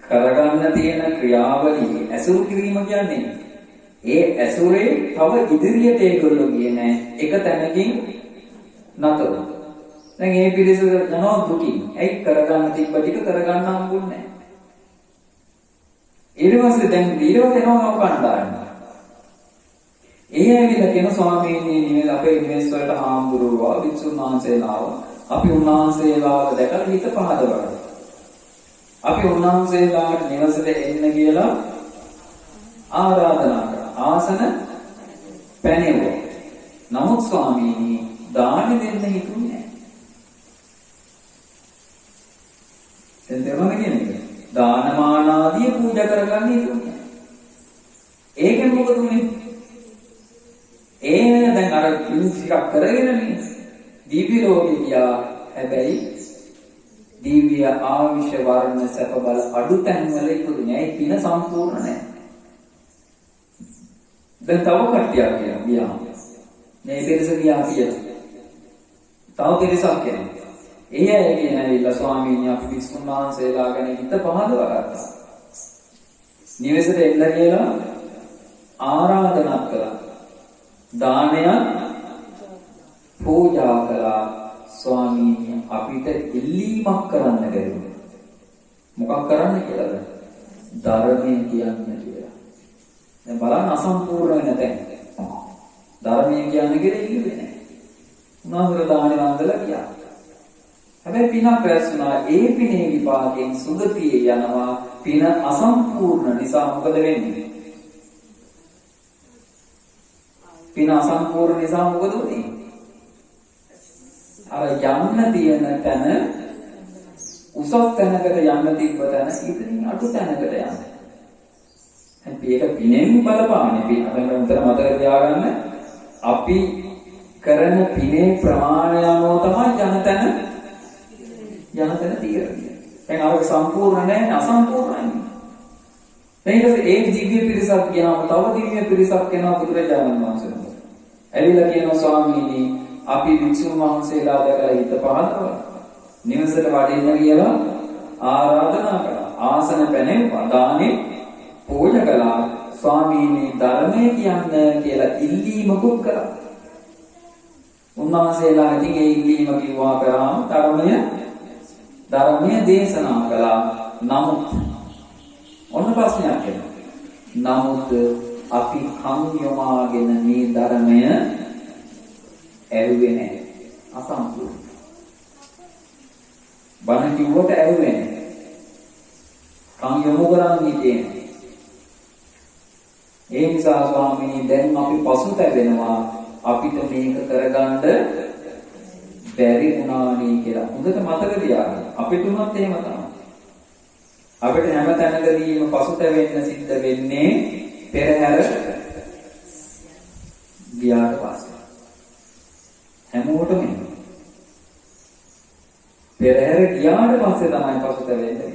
කරගන්න තියෙන ක්‍රියාවලිය ඇසුරු කිරීම කියන්නේ ඒ ඇසුරේ තව ඉදිරියට ඒගොල්ලෝ ගියේ නැහැ. එක තැනකින් නතර. දැන් මේ පිරිස යනවා දුකින්. ඇයි කරගන්න තිබ්බ ටික කරගන්න හම්බුන්නේ නැහැ. ඊට පස්සේ දැන් එනවා කණ්ඩායම. ඒ ඇවිල්ලා කියන ස්වාමීනි නිවෙල අපේ නිවෙස් වලට හාමුදුරුවෝ භික්ෂුන් වහන්සේලාව අපි උන්වහන්සේලාව දැකලා හිත පහදවනවා. අපි උන්වහන්සේලාට නිවසට එන්න කියලා ආරාධනා කරා. ආසන පැනෙවුවා. නමුත් ස්වාමීනි දාන දෙන්න හිතුන්නේ නැහැ. එතනම කියන්නේ දානමාන ආදී පූජා කරගන්න හිතුන්නේ. ඒකෙන් මොකද උනේ? දැන් අර ටිකක් කරගෙනනේ දිව්‍ය ලෝකේ ගියා. හැබැයි දිව්‍ය ආවිෂ වර්ණ සැප බල අඩු තැන් වල ඉපදුනේ. ඒ පින සම්පූර්ණ නැහැ. දැන් තව කට්ටියක් ගියා. මේ පිරිස ගියා කියලා. තව පිරිසක් කියනවා. ඒ අය කියනවිලා ස්වාමීනි අපි වික්ෂුන් වහන්සේලා ගැන හිත පහදවා ගත්තා. නිවෙසට එන්න කියලා ආරාධනා කළා. දානයක් පූජා කළා. ස්වාමීනි අපිට ඉල්ලීමක් කරන්න බැහැ. මොකක් කරන්න කියලාද? ධර්මයෙන් කියන්න කියලා. දැන් බලන්න අසම්පූර්ණ වෙන තැන. ධර්මයෙන් කියන්නේ කියලා ඉල්ලුවේ නැහැ. උනාසර දානේ වන්දලා ගියා. හැබැයි පිනක් රැස් වුණා. ඒ පිනේ විපාකයෙන් සුගතිය යනවා. පින අසම්පූර්ණ නිසා මොකද වෙන්නේ? පින අසම්පූර්ණ නිසා මොකද වෙන්නේ? අර යන්න තියෙන තැන උසස් තැනකට යන්න තිබ්බ තැන ඉතින් අඩු තැනකට යනවා. අපි ඒක පිනෙන් බලපාන්නේ. පින අපෙන් උතර මතක තියාගන්න. අපි කරන පිනේ ප්‍රමාණය අනුව තමයි යන තැන තීරණය. දැන් අර සම්පූර්ණ නැහැ අසම්පූර්ණයි. දැන් ඒ දිව්‍ය පිරිසක් කියනවා තව දිව්‍ය පිරිසක් කියනවා බුදුරජාණන් වහන්සේට. ඇවිල්ලා කියනවා ස්වාමීනි අපි වික්ෂුන් වහන්සේලා දැකලා හිත පහදවලා නිවසට වඩින්න කියලා ආරාධනා කළා. ආසන පැනෙව්වා. දානේ පූජා කළා. ස්වාමීනි ධර්මයේ කියන්න කියලා ඉල්ලීමකුත් කළා. උන්වහන්සේලා ඉතින් ඒ ඉල්ලීම කිව්වා කරාම ධර්මයේ දේශනා කළා. නමුත් ඔන්න ප්‍රශ්නයක් එනවා. නමුත් අපි කම් යොමාගෙන මේ ධර්මය ඇරුවේ නැහැ. අසම්පූර්ණ. බණ කිව්වට ඇරුවේ නැහැ. කම් යොමු කරන්නේ නැහැ. ඒ නිසා ස්වාමීනි දැන් අපි පසුතැවෙනවා අපිට මේක කරගන්න බැරි වුණානේ කියලා. හොඳට මතක තියාගන්න. අපිට උනත් එහෙම තමයි. අපිට හැම තැනකදීම පසුතැවෙන්න සිද්ධ වෙන්නේ පෙරහැර ගියාට පස්සේ. හැමෝටම පෙරහැර ගියාට පස්සේ තමයි පසුතැවෙන්නේ.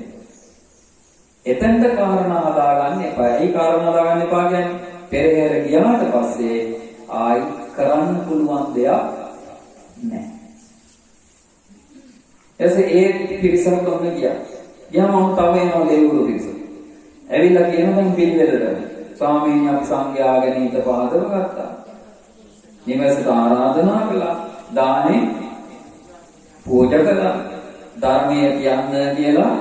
එතෙන්ට කාරණා හදාගන්න එපා. ඒ කාරණා හදාගන්න එපා කියන්නේ පෙරහැර ගියාට පස්සේ ආයි කරන්න පුළුවන් දෙයක් නැහැ. ඒ පිරිසක් ගන්න ගියා. ගියාම මම තව එනවා දේවුරු පිරිස. ඇවිල්ලා කියනවා දැන් පිළිවෙලට. ස්වාමීන් අපි සංඝයාගෙන ඊට පහදව ගත්තා. නිවසට ආරාධනා කළා. දානේ පූජා කළා. ධර්මයේ කියන්න කියලා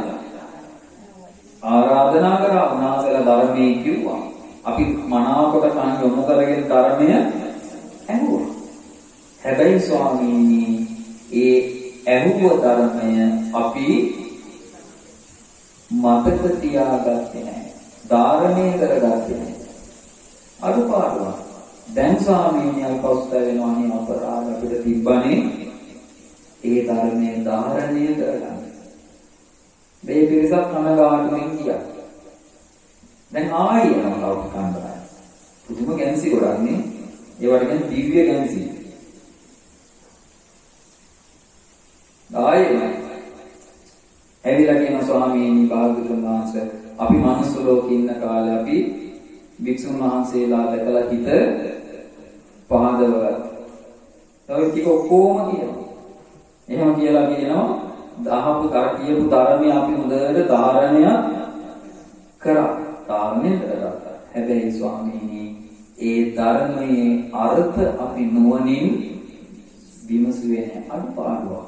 ආරාධනා කරා. උන්වහන්සේලා ධර්මයේ කිව්වා. අපි මනාවකට කන් යොමු කරගෙන ධර්මය ඇහුවා. හැබැයි ස්වාමීනි ඒ ඇහුව ධර්මය අපි මතක තියාගත්තේ නැහැ. ධාරණය කරගත්තේ නැහැ. අනුපාඩුවක්. දැන් ස්වාමීනි අපි පසුතැවෙනවා නේ අපරාධ අපිට තිබ්බනේ ඒ ධර්මයේ ධාරණය කරගන්න. මේ පිරිසක් කනගාටුවෙන් ගියා. දැන් ආයෙ යනවා ලෞකික කන්දරය. පුදුම ගැන්සි ගොඩක් නේ. ඒවට කියන්නේ දිව්‍ය ගැන්සි. ආයෙ ඇවිල්ලා කියන ස්වාමීනි භාග්‍යවතුන් වහන්සේ අපි මනුස්ස ලෝකේ ඉන්න කාලේ අපි වික්ෂුන් වහන්සේලා දැකලා හිත පහදවගත්තා. තව ටික ඔක්කොම කියනවා. එහෙම කියලා කියනවා දහපු කරතියපු ධර්මය අපි හොඳට ධාරණය කරා. ධාරණය කරගත්තා. හැබැයි ස්වාමීනි ඒ ධර්මයේ අර්ථ අපි නුවණින් විමසුවේ නැහැ. අනුපාඩුවක්.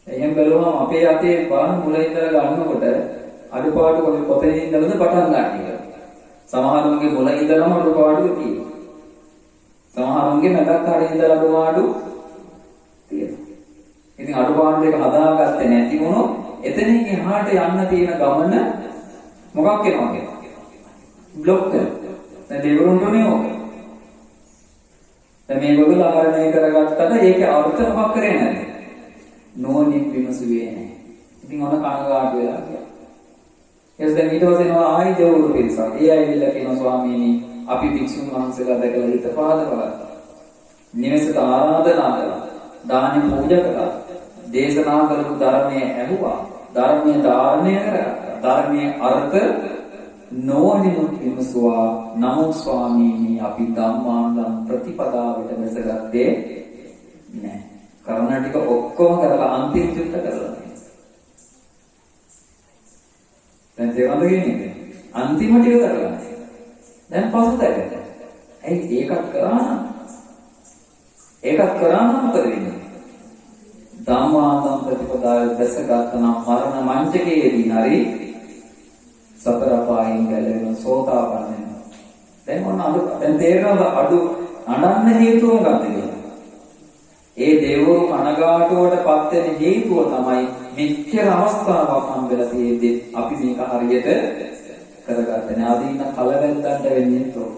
එහෙනම් බලුවම අපේ අතේ බලන මුල ඉඳලා ගන්නකොට අඩුපාඩු කොතනින් ඉඳලාද පටන් ගන්න කියලා. සමහරුන්ගේ මුල ඉඳලම අඩුපාඩු තියෙනවා. සමහරුන්ගේ මැදක් හරිය ඉඳලා අඩුපාඩු තියෙනවා. ඉතින් අඩුපාඩු දෙක හදාගත්තේ නැති වුණොත් එතනින් එහාට යන්න තියෙන ගමන මොකක් වෙනවද? બ્લોක් වෙනවා. දැන් දෙවරුන්ටනේ ඕක. දැන් මේගොල්ලෝ ආවරණය කරගත්තට ඒකේ අර්ථ මොකක් කරේ නැද්ද? නෝනින් විමසුවේ නැහැ. ඉතින් ඔන්න කනගාටු වෙලා ගියා. ඊට පස්සේ ආයි දෙවුරු පිරිසක්. ඒ අයවිල්ලා කියන ස්වාමීනි අපි වික්ෂුන් වහන්සේලා දැකලා හිත පහදවලා. නිවසට ආරාධනා කළා. දානි පූජා කළා. දේශනා කරපු ධර්මයේ ඇහුවා. ධර්මයේ ධාරණය කරා. ධර්මයේ අර්ථ නෝනින් විමසුවා. නමුත් ස්වාමීනි අපි ධම්මාන්තම් ප්‍රතිපදාවට බැසගත්තේ නැහැ. කරුණා ටික ඔක්කොම කරලා අන්තිම චුට්ට කරලා. දැන් තේරුණාද කියන්නේ? අන්තිම ටික කරලා. දැන් පසුතැවෙන්න. ඇයි ඒකත් කරා නම්? ඒකත් කරා නම් මොකද වෙන්නේ? ධම්මාන්තම් ප්‍රතිපදාවේ දැසගත්ත නම් මරණ මංචකයේදී හරි සතර අපායන් ගැලවෙන සෝතාපන්න වෙනවා. දැන් මොන දැන් තේරෙනවද අඩු අනන්න හේතුව මොකක්ද කියලා? ඒ දේවෝ කනගාටුවටපත් වෙන හේතුව තමයි මෙච්චර අවස්ථාවක් හම්බෙලා තියෙද්දි අපි මේක හරියට කරගත්තේ නැහැ. අද ඉන්න කලවැද්දන්ට වෙන්නේ තෝ.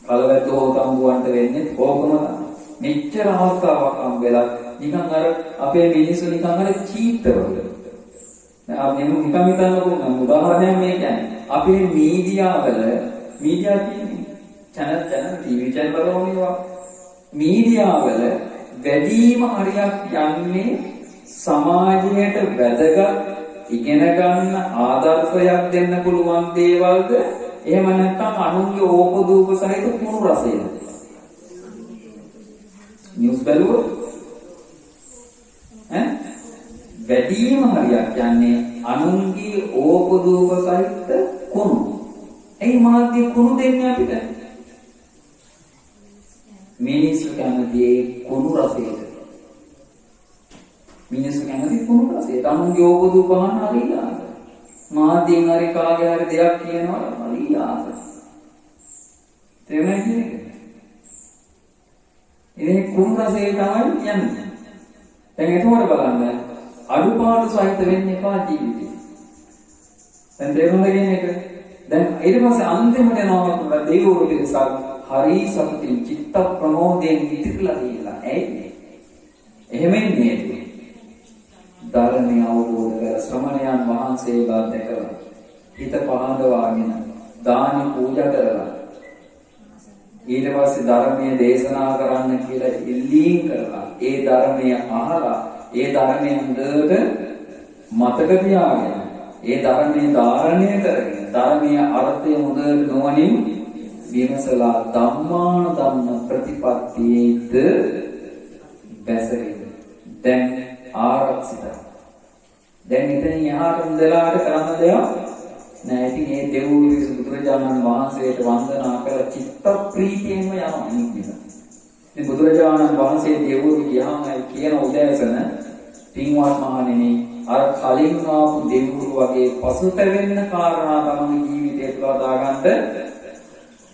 කලවැද්දෝ තම්බුවන්ට වෙන්නේ ඕකම තමයි. මෙච්චර අවස්ථාවක් හම්බෙලා නිකන් අර අපේ මිනිස්සු නිකන් අර චීත්තවල. දැන් අපි නිකන් හිතන්නකෝ උදාහරණයක් මේ කියන්නේ. අපේ මීඩියා කියන්නේ channel TV channel වලෝනිවා මීඩියා වල වැඩිම හරියක් යන්නේ සමාජයට වැදගත් ඉගෙන ගන්න ආදර්ශයක් දෙන්න පුළුවන් දේවල්ද එහෙම නැත්නම් අනුන්ගේ ඕපදූප සහිත කුණු රසයද? නිවුස් බලුවොත් වැඩිම හරියක් යන්නේ අනුන්ගේ ඕපදූප සහිත කුණු. ඒ මාධ්‍ය කුණු දෙන්නේ අපිට. මිනිස්සු කැමති කුණු රසයට. මිනිස්සු කැමති කුණු රසයට. අනුන්ගේ ඕපදූප ගන්න හරියට. මාධ්‍යෙන් හරි කාගේ හරි දෙයක් කියනවා හරියට. තේරුණා කියන්නේ? ඉතින් කුණු රසයේ තමයි යන්නේ. දැන් එතකොට බලන්න අඩුපාඩු සහිත වෙන්න එපා ජීවිතේ. දැන් තේරුණාද කියන්නේ ඒක? දැන් ඊට පස්සේ අන්තිමට යනවා දෙවිවරු පිරිසක් හරි සතුටින් චිත්ත ප්‍රමෝදයෙන් ඉතිරිලා ගියලා. ඇයි? එහෙම ඉන්නේ. ධර්මය අවබෝධ කර ශ්‍රමණයන් වහන්සේලා දැකලා හිත පහදවාගෙන දානි පූජා කරලා ඊට පස්සේ ධර්මයේ දේශනා කරන්න කියලා ඉල්ලීම් කරලා ඒ ධර්මය අහලා ඒ ධර්මයේ හොඳට මතක තියාගෙන ඒ ධර්මයේ ධාරණය කරගෙන ධර්මයේ අර්ථය හොඳට නොවනින් විමසලා ධම්මාන ධම්ම ප්‍රතිපත්තියේද බැසගෙන දැන් ආරක්ෂිතයි. දැන් ඉතින් එහාට ඉඳලාට කරන්න දෙයක් නෑ. ඉතින් මේ දෙව්විසු බුදුරජාණන් වහන්සේට වන්දනා කළ චිත්ත ප්‍රීතියෙන්ම යනවා නික්මිත. ඉතින් බුදුරජාණන් වහන්සේ දෙව්වරු ගියාම කියන උදෑසන පින්වත් මහණෙනි අර කලින් ආපු දෙව්වරු වගේ පසුතැවෙන්න කාරණා තමයි ජීවිතය තුළ දාගන්න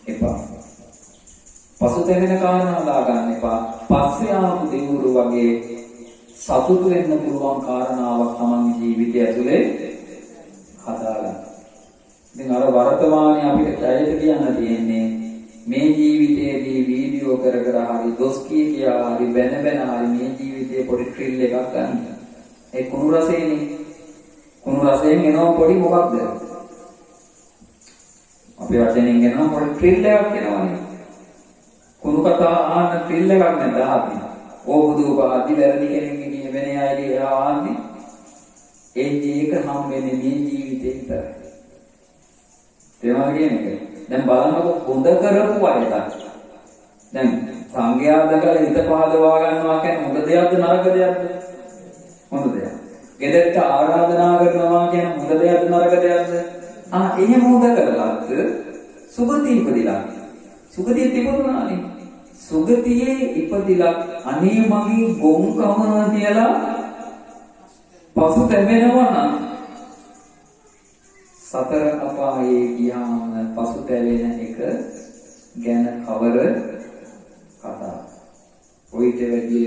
එපා. පසුතැවෙන කාරණා දාගන්න එපා. පස්සේ ආපු දෙව්වරු වගේ සතුටු වෙන්න පුළුවන් කාරණාවක් තමයි ජීවිතය ඇතුලේ හදාගන්න. ඉතින් අර වර්තමානයේ අපිට ජයයට කියන්න තියෙන්නේ මේ ජීවිතයේදී වීඩියෝ කර කර හරි දොස් කියා හරි බැන බැන හරි මේ ජීවිතේ පොඩි ට්‍රිල් එකක් ගන්න. ඒ කුණු රසේනේ. කුණු රසයෙන් එනවා පොඩි මොකක්ද? අපේ වචනෙන් එනවා පොඩි ට්‍රිල් එකක් එනවානේ. කුණු කතා ආන ට්‍රිල් එකක් නේද ආදී. ඕබුදු පාදි වැරදි කෙනෙක්ගේ කියන වෙන අයගේ ආන්නේ ඒ ජීක හම් වෙන්නේ මේ ජීවිතේ විතරයි. තේරුණාද කියන්නේ? දැන් බලන්නකො හොඳ කරපු අයට. දැන් සංඝයා දකලා හිත පහදවා ගන්නවා කියන්නේ හොඳ දෙයක්ද නරක දෙයක්ද? හොඳ දෙයක්. ගෙදරට ආරාධනා කරනවා කියන්නේ හොඳ දෙයක්ද නරක දෙයක්ද? එහෙම හොඳ කරලාත් සුගතිය ඉපදිලා. සුගතිය තිබුණානේ. සුගතියේ ඉපදිලා අනේ මගේ ගොංකම කියලා පසුතැවෙනවා නම් සතර අපායේ ගියාම පසුතැවෙන එක ගැන කවර කතා. ඔයිට වැඩි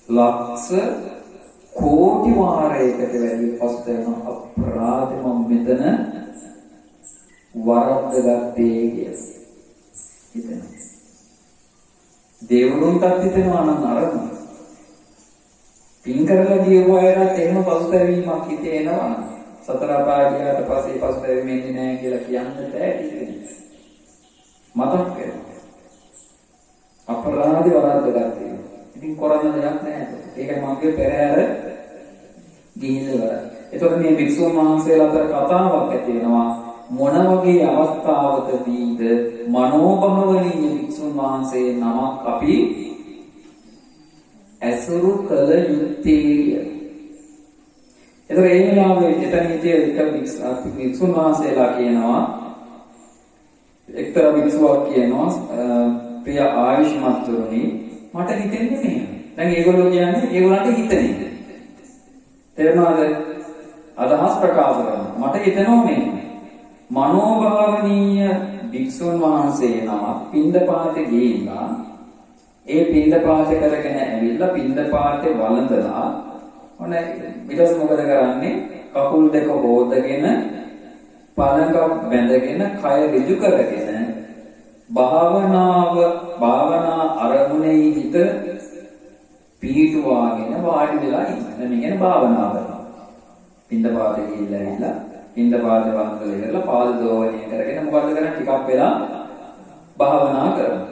ලක්ෂ කෝටි වාරයකට වැඩි පසුතැවෙන අපරාධ මම මෙතන වරද්දගත්තේ කියලා හිතෙනවා. දේවරුන්ටත් හිතෙනවා නම් අරම පින් කරලා ගියව අයරත් එහෙම පසුතැවීමක් හිතේ එනවා. සතර අපාය ගියාට පස්සේ පසුතැවීම එන්නේ නැහැ කියලා කියන්න බෑ කිසිදෙයක්. මතක් වෙනවා. අපරාධ වරද්දගත්තේ. ඉතින් කරන්න දෙයක් නැහැ. ඒකයි මගේ පෙරහැර ගිහින් ඉවරයි. එතකොට මේ වික්ෂුන් වහන්සේලා අතර කතාවක් ඇති වෙනවා. මොන වගේ අවස්ථාවකදීද මනෝභවනීය වික්ෂුන් වහන්සේ නමක් අපි ඇසුරු කළ යුත්තේ. එතකොට ඒ වෙලාවේ එතන හිටිය එක වික්ෂුන් වහන්සේලා කියනවා එක්තරා වික්ෂුවක් කියනවා ප්‍රිය ආයුෂ්මත්තුරුනි මට හිතෙන්නේ මෙහෙම. දැන් ඒගොල්ලෝ කියන්නේ ඒගොල්ලන්ට හිතෙන්නේ. තේරුණාද? අදහස් ප්‍රකාශ කරනවා. මට හිතෙනවා මෙහෙම. මනෝභාවනීය භික්ෂුන් වහන්සේ නමක් පින්දපාතේ ගිහිල්ලා ඒ පින්දපාතේ කරගෙන ඇවිල්ලා පින්දපාතේ වළඳලා ඔන්න ඊට පස්සේ මොකද කරන්නේ? කකුල් දෙක හොදගෙන පළඟ බැඳගෙන කය ඍජු කරගෙන භාවනා අරමුණේ හිත පීඩුවාගෙන වාඩි වෙලා ඉන්න. මේ කියන්නේ භාවනාව කරනවා. පින්දපාතේ ගිහිල්ලා ඇවිල්ලා පින්දපාත වන්දනය කරලා පාද දෝවණය කරගෙන මොකද කරන්නේ? ටිකක් වෙලා භාවනා කරනවා.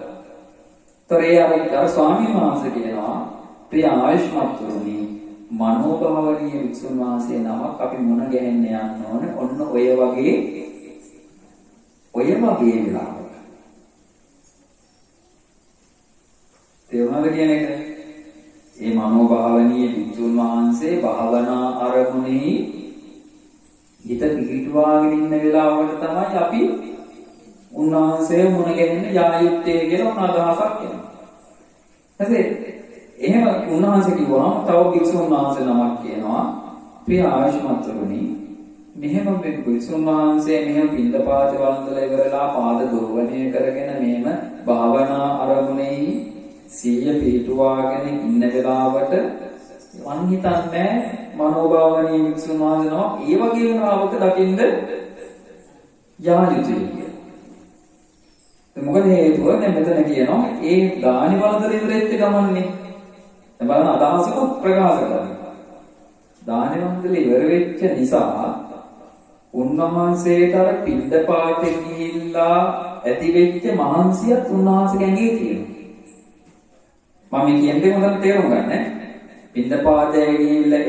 ඒතරේ අර ස්වාමීන් වහන්සේ කියනවා ප්‍රිය ආයුෂ්මත්තුරුනි මනෝභාවනීය වික්ෂුන් වහන්සේ නමක් අපි මුණ ගැහෙන්න යන්න ඕනේ. ඔන්න ඔය වගේ වෙලාවක. තේරුණාද කියන එක? මේ මනෝභාවනීය වික්ෂුන් වහන්සේ භාවනා අරමුණෙහි හිත පිහිටුවාගෙන ඉන්න වෙලාවට තමයි අපි උන්වහන්සේ මුණ ගැහෙන්න යා යුත්තේ කියලා අදහසක් එනවා. ඊට එහෙම උන්වහන්සේ කිව්වම තව භික්ෂුන් වහන්සේ නමක් කියනවා ප්‍රිය ආයුෂ්මත්තුරුනි මෙහෙම භික්ෂුන් වහන්සේ මෙහෙම පින්දපාත වන්දලා ඉවරලා පාද දෝවණය කරගෙන මෙහෙම භාවනා අරමුණෙහි සිහිය පිහිටුවාගෙන ඉන්න වෙලාවට මං හිතන්නේ මනෝභාවනීය වික්ෂුන් වහන්සේ නමක් ඒ වගේ වෙලාවක දකින්න යා යුතුයි කියලා. මොකද හේතුව දැන් මෙතන කියනවා ඒ දානි වලදර ඉවරෙච්ච ගමන්නේ. දැන් බලන්න අදහසක ප්‍රකාශ කරනවා. දානි වලදර ඉවර වෙච්ච නිසා උන්වහන්සේට අර පින්දපාතේ ගිහිල්ලා ඇති වෙච්ච මහන්සියත් උන්වහන්සේගේ ඇඟේ තියෙනවා. මම කියන්නේ මොකක්ද තේරුම් ගන්න. පින්දපාතේ ගිහිල්ලා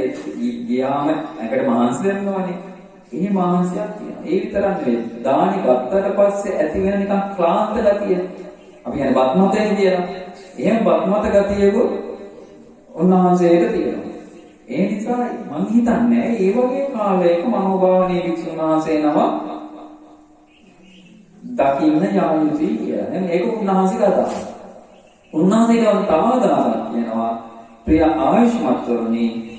ගියාම ඇඟට මහන්සි වෙනවනේ. ඒ මහන්සියක් තියෙනවා. ඒ විතරක් නෙවෙයි. දානි ගත්තට පස්සේ ඇති වෙන නිකන් ක්ලාන්ත ගතිය. අපි කියන්නේ බත්මතේ කියලා. එහෙම බත්මත ගතියක උන්වහන්සේට තියෙනවා. ඒ නිසා මම හිතන්නේ ඒ වගේ කාලයක මනෝභාවනීය වික්ෂුන් වහන්සේ නම දකින්න යා යුතුයි කියලා. දැන් ඒක උන්වහන්සේට අදාළයි. උන්වහන්සේට තව අදාළක් කියනවා. ප්‍රිය ආයුෂ්මත්වරුනි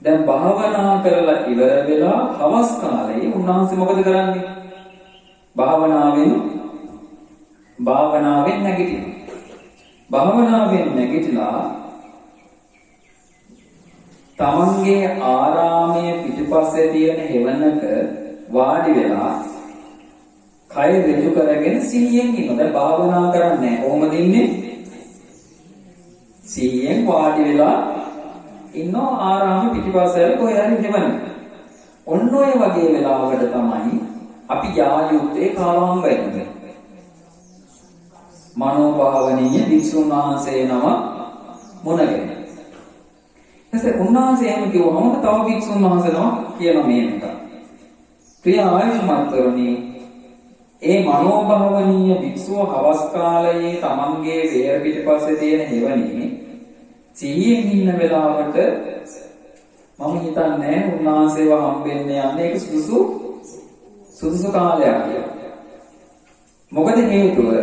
දැන් භාවනා කරලා ඉවර වෙලා හවස් කාලේ උන්වහන්සේ මොකද කරන්නේ? භාවනාවෙන් නැගිටිනවා. භාවනාවෙන් නැගිටලා තමන්ගේ ආරාමයේ පිටිපස්සේ තියෙන හෙවණක වාඩි වෙලා කය ඍජු කරගෙන සිහියෙන් ඉන්නවා. දැන් භාවනා කරන්නේ නැහැ. කොහොමද ඉන්නේ? සිහියෙන් වාඩි වෙලා ඉන්නවා ආරාම පිටිපස්සේ කොහේ හරි හෙවණක. ඔන්න ඔය වගේ වෙලාවකට තමයි අපි යා යුත්තේ කාලම් වෙන්නේ. මනෝභාවනීය වික්ෂුන් වහන්සේ නම මොනගෙන. එතකොට උන්වහන්සේ එහෙම කිව්වම තව වික්ෂුන් වහන්සේ නම කියන මේක. ප්‍රිය ආයුෂ්මත්වරුනි ඒ මනෝභාවනීය වික්ෂුව හවස් කාලයේ තමන්ගේ වේර පිටිපස්සේ තියෙන හෙවණේ සිහියෙන් ඉන්න වෙලාවට මම හිතන්නේ උන්වහන්සේව හම්බෙන්නේ යන්නේ ඒක සුදුසු කාලයක් කියලා. මොකද හේතුව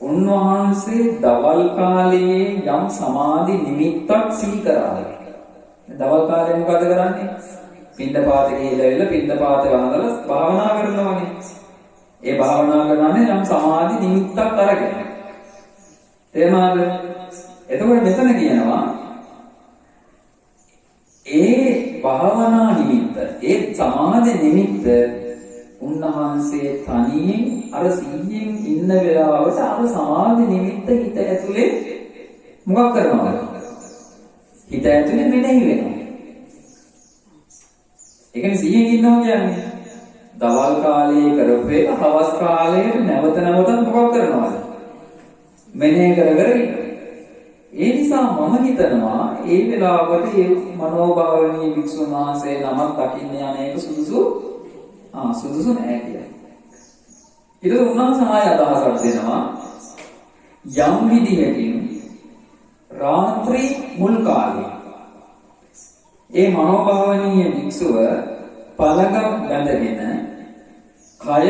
උන්වහන්සේ දවල් කාලයේ යම් සමාධි නිමිත්තක් සිහි කරාද. දවල් කාලේ මොකද කරන්නේ? පින්දපාතේ ගිහිල්ලා පින්දපාතේ වන්දලා භාවනා කරනවානේ. ඒ භාවනා කරන්නේ යම් සමාධි නිමිත්තක් අරගෙන. තේරුණාද? එතකොට මෙතන කියනවා ඒ භාවනා නිමිත්ත, ඒ සමාධි නිමිත්ත උන්වහන්සේ තනියෙන් අර සිහියෙන් ඉන්න වෙලාවට අර සමාධි නිමිත්ත හිත ඇතුලේ මොකක් කරනවද? හිත ඇතුලේ මෙනෙහි වෙනවා. ඒ කියන්නේ සිහියෙන් ඉන්නවා කියන්නේ දවල් කාලයේ කරපු එක හවස් කාලයේ නැවත මොකක් කරනවද? මෙනෙහි කර ඉන්නවා. ඒ නිසා මම හිතනවා ඒ වෙලාවට ඒ මනෝභාවනීය වික්ෂුන් වහන්සේ නමක් දකින්න යන එක සුදුසු නෑ කියලා. ඊට උන්වහන්සේ ආය අදහසක් දෙනවා යම් විදිහකින් රාත්‍රී මුල් කාලේ ඒ මනෝභාවනීය වික්ෂුව පළඟ බැඳගෙන කය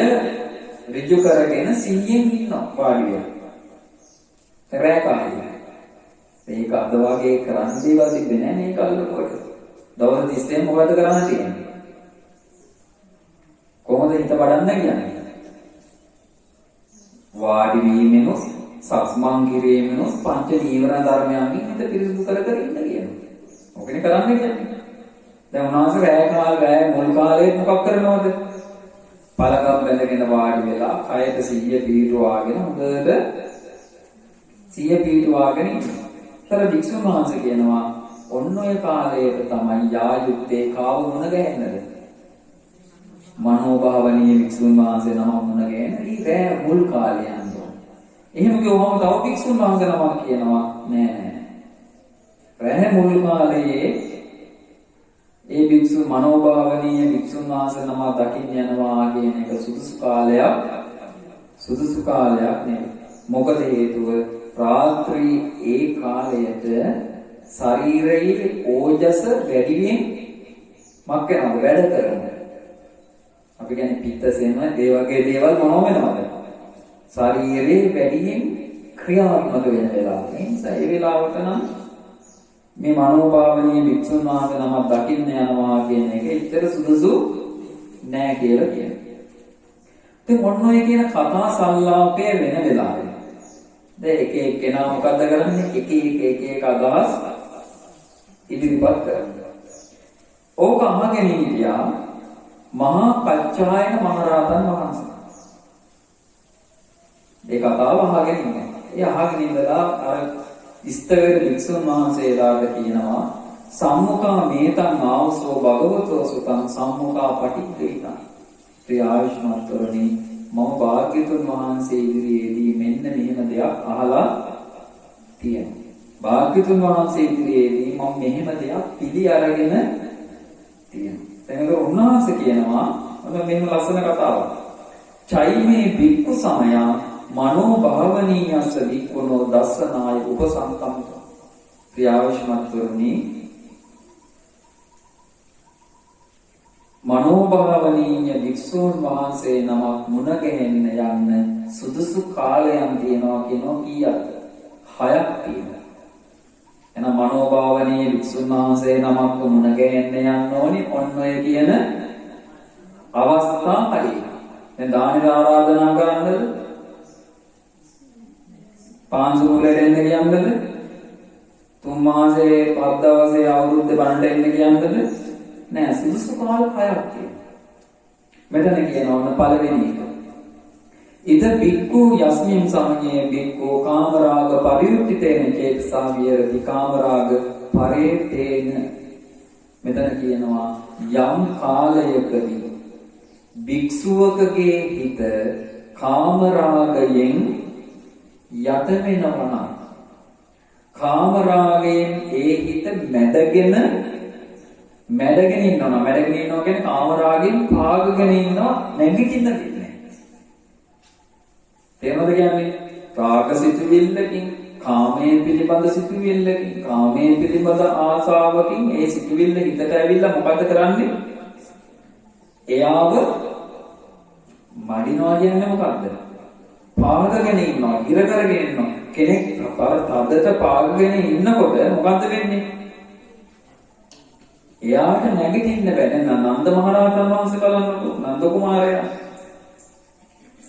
ඍජු කරගෙන සිහියෙන් ඉන්නවා වාඩි වෙලා. රැ කාලේ මේක අද වගේ කරන්න දේවල් තිබෙන්නේ නැහැ මේ කල්ලකොට. දවස් 30 මොකද කරන්න තියෙන්නේ? කොහොමද හිත වඩන්න කියන්නේ? වාඩි වීමෙනුත් සක්මන් කිරීමෙනුත් පංච නීවරණ ධර්මයන්ගෙන් හිත පිරිසුදු කර ඉන්න කියනවා. ඔකනේ කරන්න කියන්නේ. දැන් උන්වහන්සේ රැය මුල් කාලේ මොකක් කරනවද? පළඟක් බැඳගෙන වාඩි වෙලා කයට සිහිය පිහිටුවාගෙන හොඳට සිහිය පිහිටුවාගෙන ඉන්නවා. තර වික්ෂුන් වහන්සේ කියනවා ඔන්න ඔය කාලයට තමයි යා යුත්තේ කාව මුණ ගැහෙන්නද? මනෝභාවනීය වික්ෂුන් වහන්සේ නම මුණ ගැහෙන ඊ රැ මුල් කාලේ යනවා. එහෙම කිව්වම තව වික්ෂුන් වහන්සේ නමක් කියනවා නෑ. රැ මුල් කාලයේ ඒ වික්ෂු මනෝභාවනීය වික්ෂුන් වහන්සේ නම දකින්න යනවා කියන එක සුදුසු කාලයක් නෙවෙයි. මොකද හේතුව රාත්‍රී ඒ කාලයට ශරීරයේ ඕජස වැඩිවෙන් මක් වෙනවද වැඩ කරනවා. අපි කියන්නේ පිත්තසෙම ඒ වගේ දේවල් මොනව වෙනවද? ශරීරයේ වැඩියෙන් ක්‍රියාත්මක වෙන වෙලාව. ඒ නිසා ඒ වෙලාවට නම් මේ මනෝභාවනීය වික්ෂුන් වහන්සේ නමක් දකින්න යනවා කියන එක ඇත්තට සුදුසු නෑ කියලා කියනවා. ඉතින් මොන ඔය කියන කතා සංලාපය වෙන වෙලාවේ දැන් එක එක්කෙනා මොකද්ද කරන්නේ? එක අදහස් ඉදිරිපත් කරනවා. ඕක අහගෙන හිටියා මහා කච්චායන මහරහතන් වහන්සේ. ඒ කතාව අහගෙන ඉන්නේ. ඒ අහගෙන ඉඳලා අර ඉස්තවේර වික්ෂුන් වහන්සේලාට කියනවා සම්මුඛා මේතං ආවසෝ භගවතෝ සුතං සම්මුඛා පටිච්චේතං. ප්‍රිය ආයුෂ්මත්වරණි මම භාග්‍යතුන් වහන්සේ ඉදිරියේදී මෙන්න මෙහෙම දෙයක් අහලා තියෙනවා. භාග්‍යතුන් වහන්සේ ඉදිරියේදී මම මෙහෙම දෙයක් පිළි අරගෙන තියෙනවා. එතනක උන්වහන්සේ කියනවා මොන මෙහෙම ලස්සන කතාවක්. චෛමේ බික්ඛු සමයා මනෝ භාවනීයස්ස වික්ඛුනෝ දස්සනාය උපසංකම්ත. ප්‍රිය ආයුෂ්මත්වරණි මනෝභාවනීය වික්ෂුන් වහන්සේ නමක් මුණ ගැහෙන්න යන්න සුදුසු කාලයක් තියෙනවා කියනවා කීයක්ද? 6ක් තියෙනවා. එහෙනම් මනෝභාවනීය වික්ෂුන් වහන්සේ නමක් මුණ ගැහෙන්න යන්න ඕනි ඔන්න ඔය කියන අවස්ථා 6. දැන් දානෙට ආරාධනා කරන්නද? පාන්සුලෙට එන්න කියන්නද? 3 මාසේ 5 දවසේ අවුරුද්දේ බණ්ඩ එන්න කියන්නද? නෑ සුදුසු කාල 6ක් තියෙනවා. මෙතන කියනවා ඔන්න පළවෙනි එක. ඉද බික්ඛු යස්මින් සමඤ්ඤේ බික්ඛු කාමරාග පරියුක්තිතේන චේතසා විහෙරති කාමරාග පරේතේන. මෙතන කියනවා යම් කාලයකදී භික්ෂුවකගේ හිත කාමරාගයෙන් යට වෙනවා නම් කාමරාගයෙන් ඒ හිත මැඩගෙන ඉන්නවා. මැඩගෙන ඉන්නවා කියන්නේ කාමරාගයෙන් පාගගෙන ඉන්නවා නැගිටින්න දෙන්නේ. තේමද කියන්නේ? රාග සිතුවිල්ලකින්, කාමයේ පිළිබඳ සිතුවිල්ලකින්, කාමයේ පිළිබඳ ආසාවකින් ඒ සිතුවිල්ල හිතට ඇවිල්ලා මොකද කරන්නේ? එයාව මඩිනවා කියන්නේ මොකද්ද? පාගගෙන ඉන්නවා, ඉර කරගෙන ඉන්නවා. කෙනෙක් තදට පාගගෙන ඉන්නකොට මොකද්ද වෙන්නේ? එයාට නැගිටින්න බැහැ. නන්ද මහරහතන් වහන්සේ බලන්නකෝ නන්ද කුමාරයා.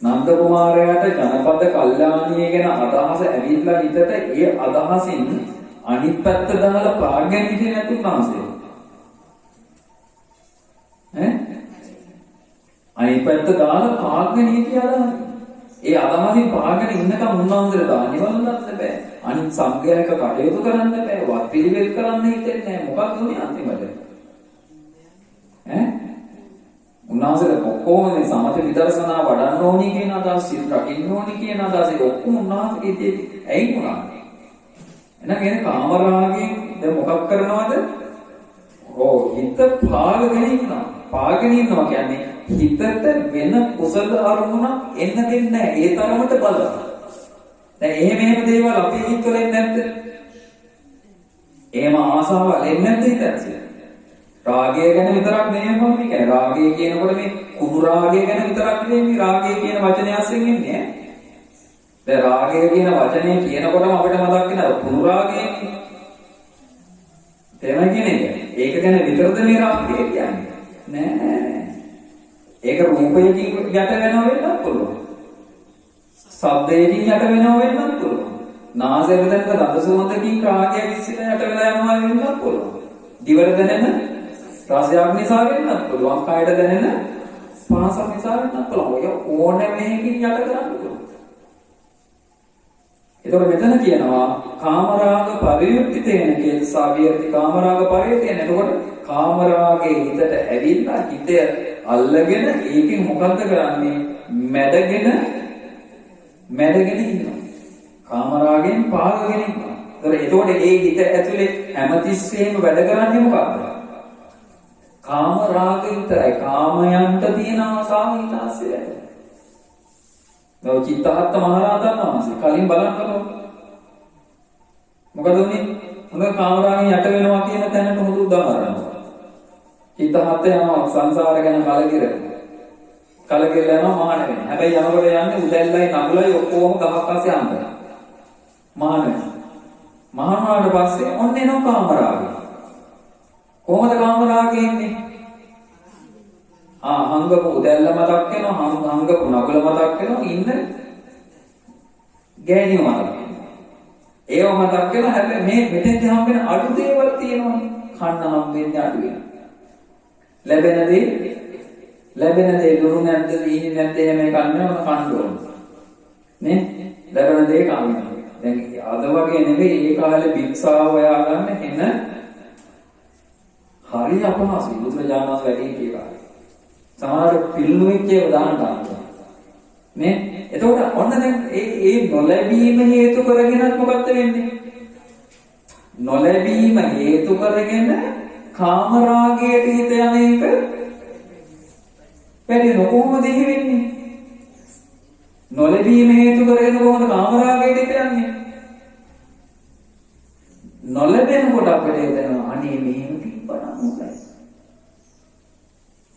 නන්ද කුමාරයාට ජනපද කල්යාණිය ගැන අදහස ඇවිල්ලා හිතට ඒ අදහසින් අනිත් පැත්ත දාලා පාගගෙන හිටියේ නැතුන් වහන්සේ. අනිත් පැත්ත දාලා පාගගෙන හිටියා. ඒ අදහසින් පාගගෙන ඉන්නකම් උන්වහන්සේට දානිවලන්නත් බෑ. අනිත් සංඝයාක කටයුතු කරන්න බෑ. වත් පිළිවෙත් කරන්න හිතෙන්නේ නැහැ. මොකක්ද උනේ අන්තිමට? උන්වහන්සේට ඔක්කොම මේ සමථ විදර්ශනා වඩන්න ඕනි කියන අදහස, සිල් රකින්න ඕනි කියන අදහස ඔක්කොම උන්වහන්සේගේ තියෙන්නේ. ඇයි මොනවා? එහෙනම් කියන්නේ කාමරාගයෙන් දැන් මොකක් කරනවද? හිත පාගගෙන ඉන්නවා. පාගගෙන ඉන්නවා කියන්නේ හිතට වෙන කුසල අරමුණක් එන්න දෙන්නේ නැහැ. ඒ තරමට බලනවා. දැන් එහෙම දේවල් අපේ හිතවල එන්නේ නැද්ද? එහෙම ආසාවල් එන්නේ නැද්ද හිතට? රාගය ගැන විතරක් නෙමෙයි මම කියන්නේ. රාගය කියනකොට මේ කුණු රාගය ගැන විතරක් නෙමෙයි රාගය කියන වචනය අස්සෙන් එන්නේ ඈ. දැන් රාගය කියන වචනේ කියනකොටම අපිට මතක් වෙනවා කුණු රාගය. තේරුම් කියන්නේ ඒක ගැන විතරද මේ රාගය කියන්නේ? නෑ. ඒක රූපයකින් යට වෙනව වෙන්නත් පුළුවන්. ශබ්දයකින් යට වෙනව වෙන්නත් පුළුවන්. නාසයෙන් දැනක ගඳ සුවඳකින් රාගය විශ්සින යට වෙලා යනවා වෙන්නත් පුළුවන්. දිවට දැනෙන රසයක් නිසා වෙන්නත් පුළුවන්. කයට දැනෙන පහසක් නිසා වෙන්නත් පුළුවන්. ඔය ඕනෑම එකකින් යට කරන්න පුළුවන්. ඒතකොට මෙතන කියනවා කාමරාග පරියුක්තිතේන කේතසා විහෙරති කාමරාග පරියුක්තිතේන. එතකොට කාමරාගේ හිතට ඇවිල්ලා හිත අල්ලගෙන ඒකෙන් මොකද්ද කරන්නේ? මැඩගෙන ඉන්නවා. කාමරාගෙන් පාගගෙන ඉන්නවා. එතකොට ඒ හිත ඇතුලේ හැමතිස්සෙම වැඩ කරන්නේ මොකක්ද? කාමරාගය විතරයි. කාමයන්ට තියෙන ආසාව ඊට ASCII වැඩ. දැන් චිත්තහත්ත මහරහතන් වහන්සේ කලින් බලන්නකො. මොකද උනේ? මොකද කාමරාගෙන් යට වෙනවා කියන තැනට මුළු උදාහරණයක්. චිත්තහත්ත යනවා සංසාර ගැන කලකිරලා යනවා මහාන වෙනවා. හැබැයි යනකොට යන්නේ උදැල්ලයි නගුලයි ඔක්කොම ගමක් අස්සේ අන්තර. මහාන වෙනවා. මහාන වුණාට පස්සේ ඔන්න එනවා කාමරාගය. කොහොමද කාමරාගය එන්නේ? හංගපු උදැල්ල මතක් වෙනවා, හංගපු නගුල මතක් වෙනවා, ඉන්න ගෑණිය මතක් වෙනවා. ඒව මතක් වෙනවා. හැබැයි මේ මෙතෙන්දී හම්බෙන අඩු දේවල් තියෙනවානේ. කන්න හම්බෙන්නේ අඩු වෙනවා. ලැබෙන දේ ලැබෙන දේ දුරු නැද්ද, දීනි නැද්ද එහෙම කන්නේ ඔන්න කන්න ඕන. නේ? ලැබෙන දේ කන්න. දැන් අද වගේ නෙවෙයි ඒ කාලේ භික්ෂාව හොයාගන්න එන හරි අපහසුයි. බුදුරජාණන් වහන්සේ වැඩි හිටිය කාලේ. සමහර පිළිනුවෙච්චේව දාන්න ගන්නවා. නේ? එතකොට ඔන්න දැන් ඒ නොලැබීම හේතු කරගෙනත් මොකක්ද වෙන්නේ? නොලැබීම හේතු කරගෙන කාමරාගයට හිත යන එක වැඩි කොහොමද එහෙ වෙන්නේ? නොලැබීම හේතු කරගෙන කොහොමද කාමරාගයට හිත යන්නේ? නොලැබෙනකොට අපිට හිතෙනවා අනේ මෙහෙම තිබ්බනම් මොකයි?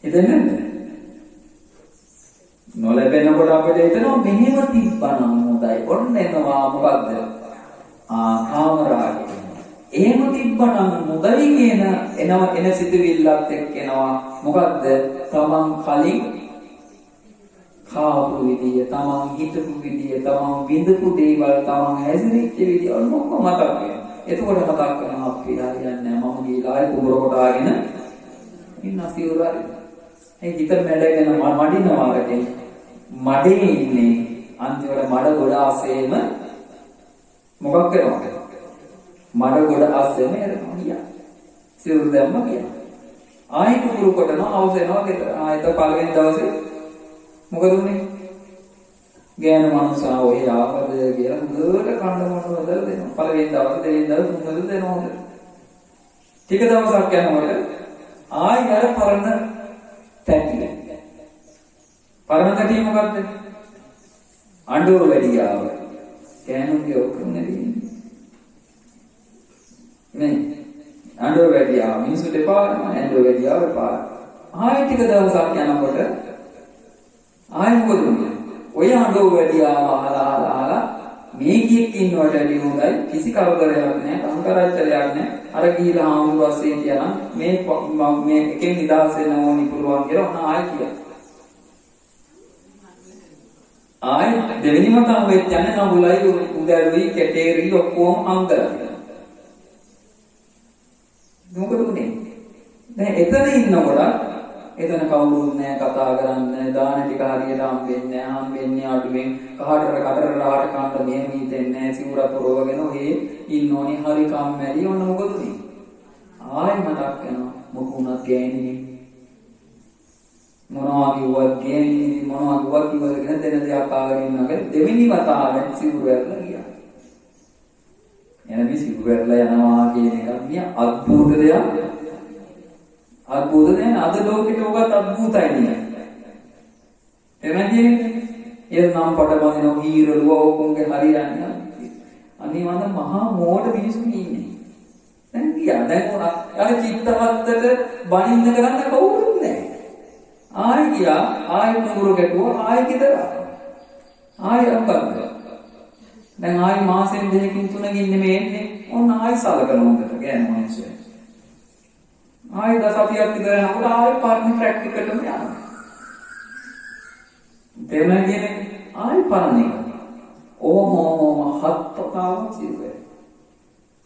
හිතන්නේ නැද්ද? නොලැබෙනකොට අපිට හිතෙනවා මෙහෙම තිබ්බනම් හොඳයි. ඔන්න එනවා මොකද්ද? කාමරාගය. එහෙම තිබ්බනම් හොඳයි කියන එන සිතුවිල්ලත් එක්ක එනවා මොකද්ද? තමන් කලින් කාපු විදිය, තමන් හිතපු විදිය, තමන් විඳපු දේවල්, තමන් හැසිරෙච්ච විදිය ඔන්න මතක් වෙනවා. එතකොට මතක් කරනවා අපි හරියන්නේ නැහැ. මම ගිහලා ආයේ කුඹර කොටාගෙන ඉන්න සිවුරයි. ඒ හිත මැඩගෙන මඩිනවා වගේ. මඩේ ඉන්නේ අන්තිමට මඩ ගොඩ ආසෙම මොකක් කරනවද? මඩ ගොඩ ආසෙම යනවා ගියා. සිවුර දැම්ම ගියා. ආයේ කුඹර කොටනවා අවසෙනවා ගෙදර. ආයෙත් පළවෙනි දවසේ මොකද උනේ? ගෑනු මනුස්සයා ඔය ආපද කියලා මුදවට කන්න මොනවද දෙනවා. පළවෙනි දවසේ දෙවෙනි දවසේ තුන්වෙනි දෙනවා. ටික දවසක් යනකොට ආයි අර පරණ තැටිය. පරණ තැටිය මොකද්ද? අඬුව වැඩි ආව. ගෑනුගේ ඔක්කොම නෙවෙයි. නේ අඬුව වැඩි ආව. මිනිස්සුට එපා අඬුව වැඩි ආව එපා. ආයි ටික දවසක් යනකොට ආයි මොකද උනේ? ඔය අඬුව වැඩි ආව අහලා මේ කීයක් ඉන්නවට වැඩි හොඳයි. කිසි කරදරයක් නැහැ. සංකරච්චලයක් නැහැ. අර ගිහිලා ආමුරු වශයෙන් කියනවා මේ එකෙන් නිදහස් වෙන්න ඕනි පුළුවන් කියලා ඔන්න ආයි කියනවා. ආයි දෙවෙනිම කම වෙච්ච යන නඹුලයි උදැල්ලුයි කැටේරි ඔක්කොම අංගලා. මොකද උනේ? දැන් එතන ඉන්නකොට එතන කවුරුත් නැහැ කතා කරන්න දාන ටික හරියට හම්බෙන්නේ නැහැ හම්බෙන්නේ අඩුවෙන් කහටර රහට කාණ්ඩ මෙහෙම හිතෙන්නේ නැහැ සිවුරත් රෝවගෙන ඔහේ ඉන්නෝනේ හරි කම්මැලි ඔන්න මොකද උනේ ආයෙ මතක් වෙනවා මොකුණක් ගෑණිනේ මොනවා කිව්වත් ගෑණිනේ මොනවා කිව්වත් ඉවරගෙන දෙන දෙයක් ආගෙන ඉන්නකල් දෙවෙනි වතාවෙන් සිවුර වැරලා ගියා එනදී සිවුර වැරලා යනවා කියන එක මිය අద్භූත දෙයක් අද්භූත දැන් අද ලෝකෙට ඔබත් අද්භූතයි නේ. එනදී ඒ නම් පඩබඳින හීරලුව ඕකුන්ගේ හරියන්නේ. අනිත් වන්ද මහා මෝඩ මිනිස්සු ඉන්නේ. දැන් ගියා. දැන් අර චිත්තවත්තට බණින්න කරන්න කවුරුත් නැහැ. ආයෙ ගියා. ආයෙ කුඹුර ගැටුවා. ආයෙ ගෙදර. ආයෙ අම්බද්ද. දැන් ආයෙ මාසෙන් දෙකකින් තුනකින් නෙමෙයි එන්නේ. ඔන්න ආයෙ සලකන හොඳට ගෑනු මිනිස්සු. ආයෙ දසපියක් විතර යනකොට ආයෙ පරණ ට්‍රැක් එකටම යනවා. දෙමළ කියන්නේ ආයෙ පරණ එක. ඕම හත්තාව සිදුවේ.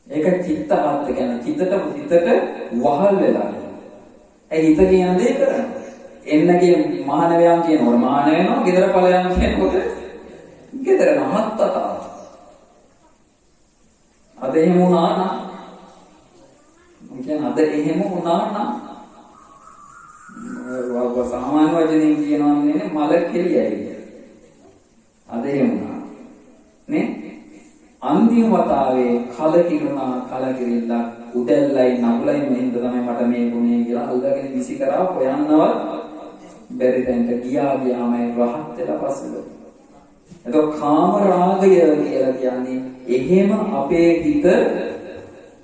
ඒක චිත්තවත් කියන්නේ චිතට වහල් වෙලා. ඒ හිත කියන දේ කරන්නේ. එන්නගේ මහානවයන් කියනකොට මහාන වෙනවා, ගෙදර ඵලයන් කියනකොට ගෙදර නහත්තාව. අද එහෙම වුණා නම් කියන්නේ අද එහෙම වුණා නම් සාමාන්‍ය වචනෙන් කියනවා නේ මල කෙලියයි. අද එහෙම වුණා. නේ? අන්තිම වතාවේ කලකිරිල්ල උදැල්ලයි නගුලයි මෙහෙන්ද තමයි මට මේ ගුණේ කියලා අල්ලගෙන විසි කරා හොයන්නවත් බැරි තැනට ගියාමයි රහත් වෙලා පස්සෙ. එතකොට කාම රාගය කියලා කියන්නේ එහෙම අපේ හිත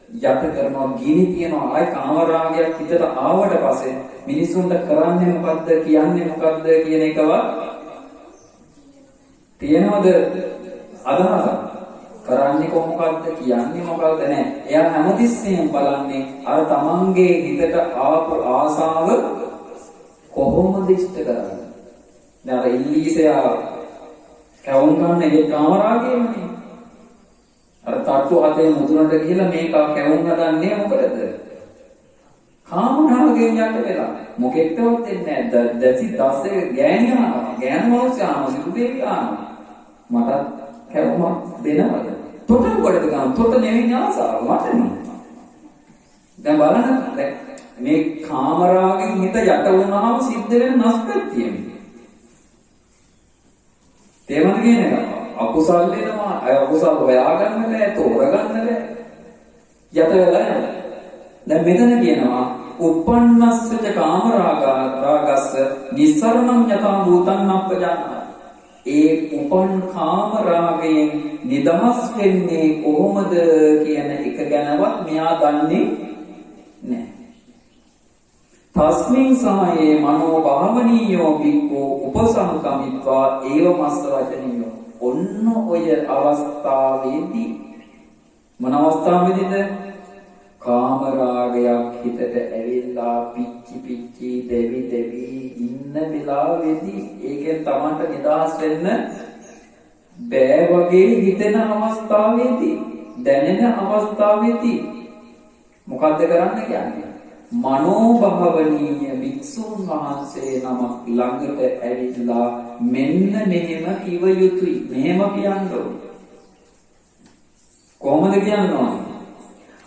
යට කරනවා ගිනි තියනවා ආයි කාම රාගයක් හිතට ආවට පස්සේ මිනිසුන්ට කරන්නේ මොකද්ද කියන්නේ මොකද්ද කියන එකවත් තියනවද අදහස කරන්නේ කොහොමද කියන්නේ මොකද්ද නැහැ එයා හැමතිස්සෙම බලන්නේ අර තමන්ගේ හිතට ආපු ආසාව කොහොමද ඉෂ්ට කරන්නේ දැන් අර ඉල්ලීසයා කවුන් ගන්න ඒ කාම රාගයනේ අර තට්ටු හතේ මුදුනට ගිහලා මේක කැවුම් හදන්නේ මොකටද? කාමරාගයෙන් යට වෙලා මොකෙක්ටවත් දෙන්නේ නැහැ. දැසි දැසේ ගෑණියා ගෑනුවෝසාම සිදු දෙවියන් මටත් කැවුමක් දෙනවද? තොට කොටද ගන්න තොට නෙවෙයි ආසාව මටනේ. දැන් බලන්න දැන් මේ කාමරාගෙන් හිත යට වුණාම සිද්ධ වෙන නැස්පැත්තියම. තේමද කියන එක අකුසල් වෙනවා අකුසල් හොයාගන්න බෑ තෝරගන්න බෑ යට වෙලා යනවා. දැන් මෙතන කියනවා uppannassaච කාමරාගස්ස නිස්සරණං යතා භූතං අප්පජානනා. ඒ උපන් කාමරාගයෙන් නිදහස් වෙන්නේ කොහොමද කියන එක ගැනවත් මෙයා දන්නේ නැහැ. තස්මින් සමයේ මනෝ භාවනීයෝ බික්ඛෝ උපසංකමිත්වා ඒව මස්ස වචනියෝ. ඔන්න ඔය අවස්ථාවේදී මොන අවස්ථාවේදීද? කාමරාගයක් හිතට ඇවිල්ලා පිච්චි දෙවි ඉන්න වෙලාවේදී ඒකෙන් Tamanට නිදහස් වෙන්න බෑ වගේ හිතෙන අවස්ථාවේදී දැනෙන අවස්ථාවේදී මොකද්ද කරන්න කියන්නේ? මනෝභාවනීය භික්ෂුන් වහන්සේ නමක් ළඟට ඇවිල්ලා මෙන්න මෙහෙම කිව යුතුයි. මෙහෙම කියන්න ඕනේ. කොහොමද කියනවා?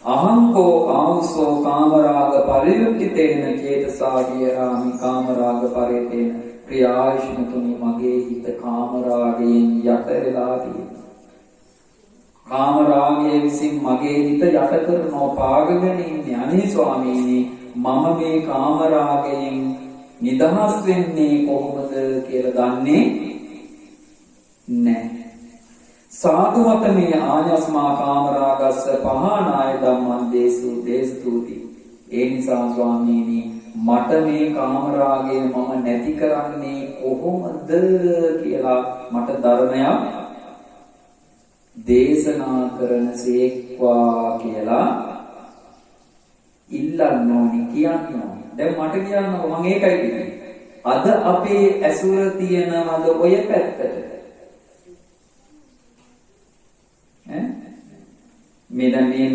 අහංකෝ ආවසෝ කාමරාග පරියුක්තිතේන චේතසා විහාමි කාමරාග පරිතේන ප්‍රියාවිෂ්ණුතුනි මගේ හිත කාමරාගයෙන් යට වෙලා තියෙනවා. කාමරාගයේ විසින් මගේ හිත යට කරනවා පාගගෙන ඉන්නේ. අනේ ස්වාමීනි මම මේ කාමරාගයෙන් නිදහස් වෙන්නේ කොහොමද කියලා දන්නේ නැහැ. සාධුවත මේ ආයස්මා කාමරාගස්ස පහනාය ධම්මං දේසුති. ඒ නිසා ස්වාමීනි මට මේ කාමරාගය මම නැති කරන්නේ කොහොමද කියලා මට ධර්මයක් දේශනා කරන සේක්වා කියලා ඉල්ලන්න ඕනි කියන්න ඕනි. දැන් මට කියන්නකො මම ඒකයි කියන්නේ. අද අපේ ඇසුර තියනවද ඔය පැත්තට?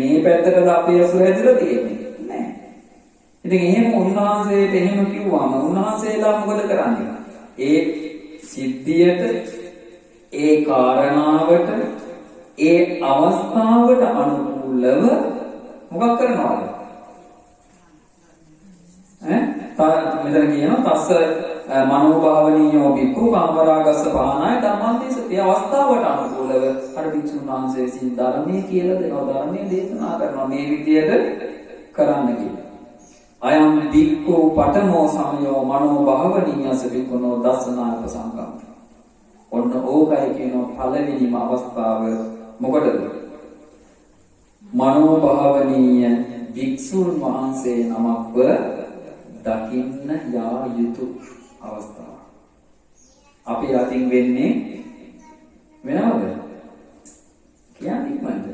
මේ පැත්තට අපේ ඇසුර හැදිලා තියෙන්නේ නෑ. ඉතින් එහෙම උන්වහන්සේට එහෙම කිව්වම උන්වහන්සේලා මොකද කරන්නේ? ඒ සිද්ධියට ඒ කාරණාවට ඒ අවස්ථාවට අනුකූලව මොකක් කරනවද? මෙතන කියනවා තස්ස මනෝභාවනීයෝ බික්ඛු කාමරාගස්ස පහනාය ධම්මං දේසති. අවස්ථාවට අනුකූලව අර භික්ෂුන් වහන්සේ විසින් ධර්මයේ කියලා දෙනවා. ධර්මයේ දේශනා කරනවා මේ විදියට කරන්න කියලා. අයම් බික්ඛු පඨමෝ සමයෝ මනෝභාවනීයස බික්ඛුනෝ දස්සනාප සංකම්. ඔන්න ඕකයි කියනවා පළවෙනිම අවස්ථාව. මොකටද? මනෝභාවනීය භික්ෂුන් වහන්සේ නමක්ව දකින්න යා යුතු අවස්ථාව. අපි අතින් වෙන්නේ වෙනවද? කියන්නේ ඉක්මනට.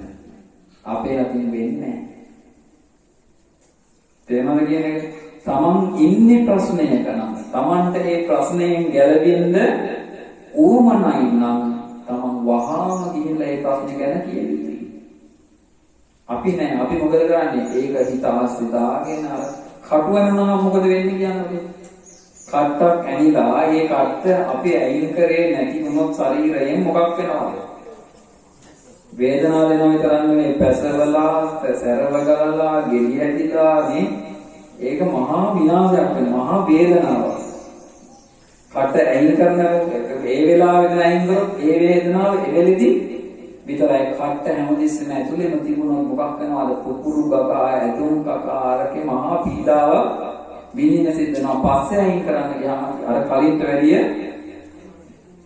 අපේ අතින් වෙන්නේ නැහැ. තේමද කියන්නේ? තමන් ඉන්නේ ප්‍රශ්නයක නම් තමන්ට ඒ ප්‍රශ්නයෙන් ගැලවෙන්න උවමනයි නම් තමන් වහාම ගිහිල්ලා ඒ ප්‍රශ්නේ ගැන කිය යුතුයි. අපි නෑ. අපි මොකද කරන්නේ? ඒක හිත ආස්තිදාගෙන අර කටුවනනවා මොකද වෙන්නේ කියන්නේ අපි? කට්ටක් ඇනිලා ඒ කට්ට අපි ඇයින් කරේ නැති වුණොත් ශරීරයෙන් මොකක් වෙනවද? වේදනාව වෙනවා විතරක් නෙවෙයි පැසවලා, සැරව ගලලා, ගෙඩි ඇදිලා නේ. ඒක මහා විනාශයක් වෙන මහා වේදනාවක්. කට්ට ඇයින් කරන ඒ වෙලාවෙදී ඇයින් කරොත් ඒ වේදනාව එවෙලෙදී විතරයි. කට්ට හැමදෙස්සෙම ඇතුළේම තිබුණොත් මොකක් වෙනවද? පුපුරු ගගා ඇතුම් කකා අරකේ මහා පීඩාවක් විඳින්න සිද්ධ වෙනවා. පස්සේ අයින් කරන්න ගියාම අර කලින්ට වැඩිය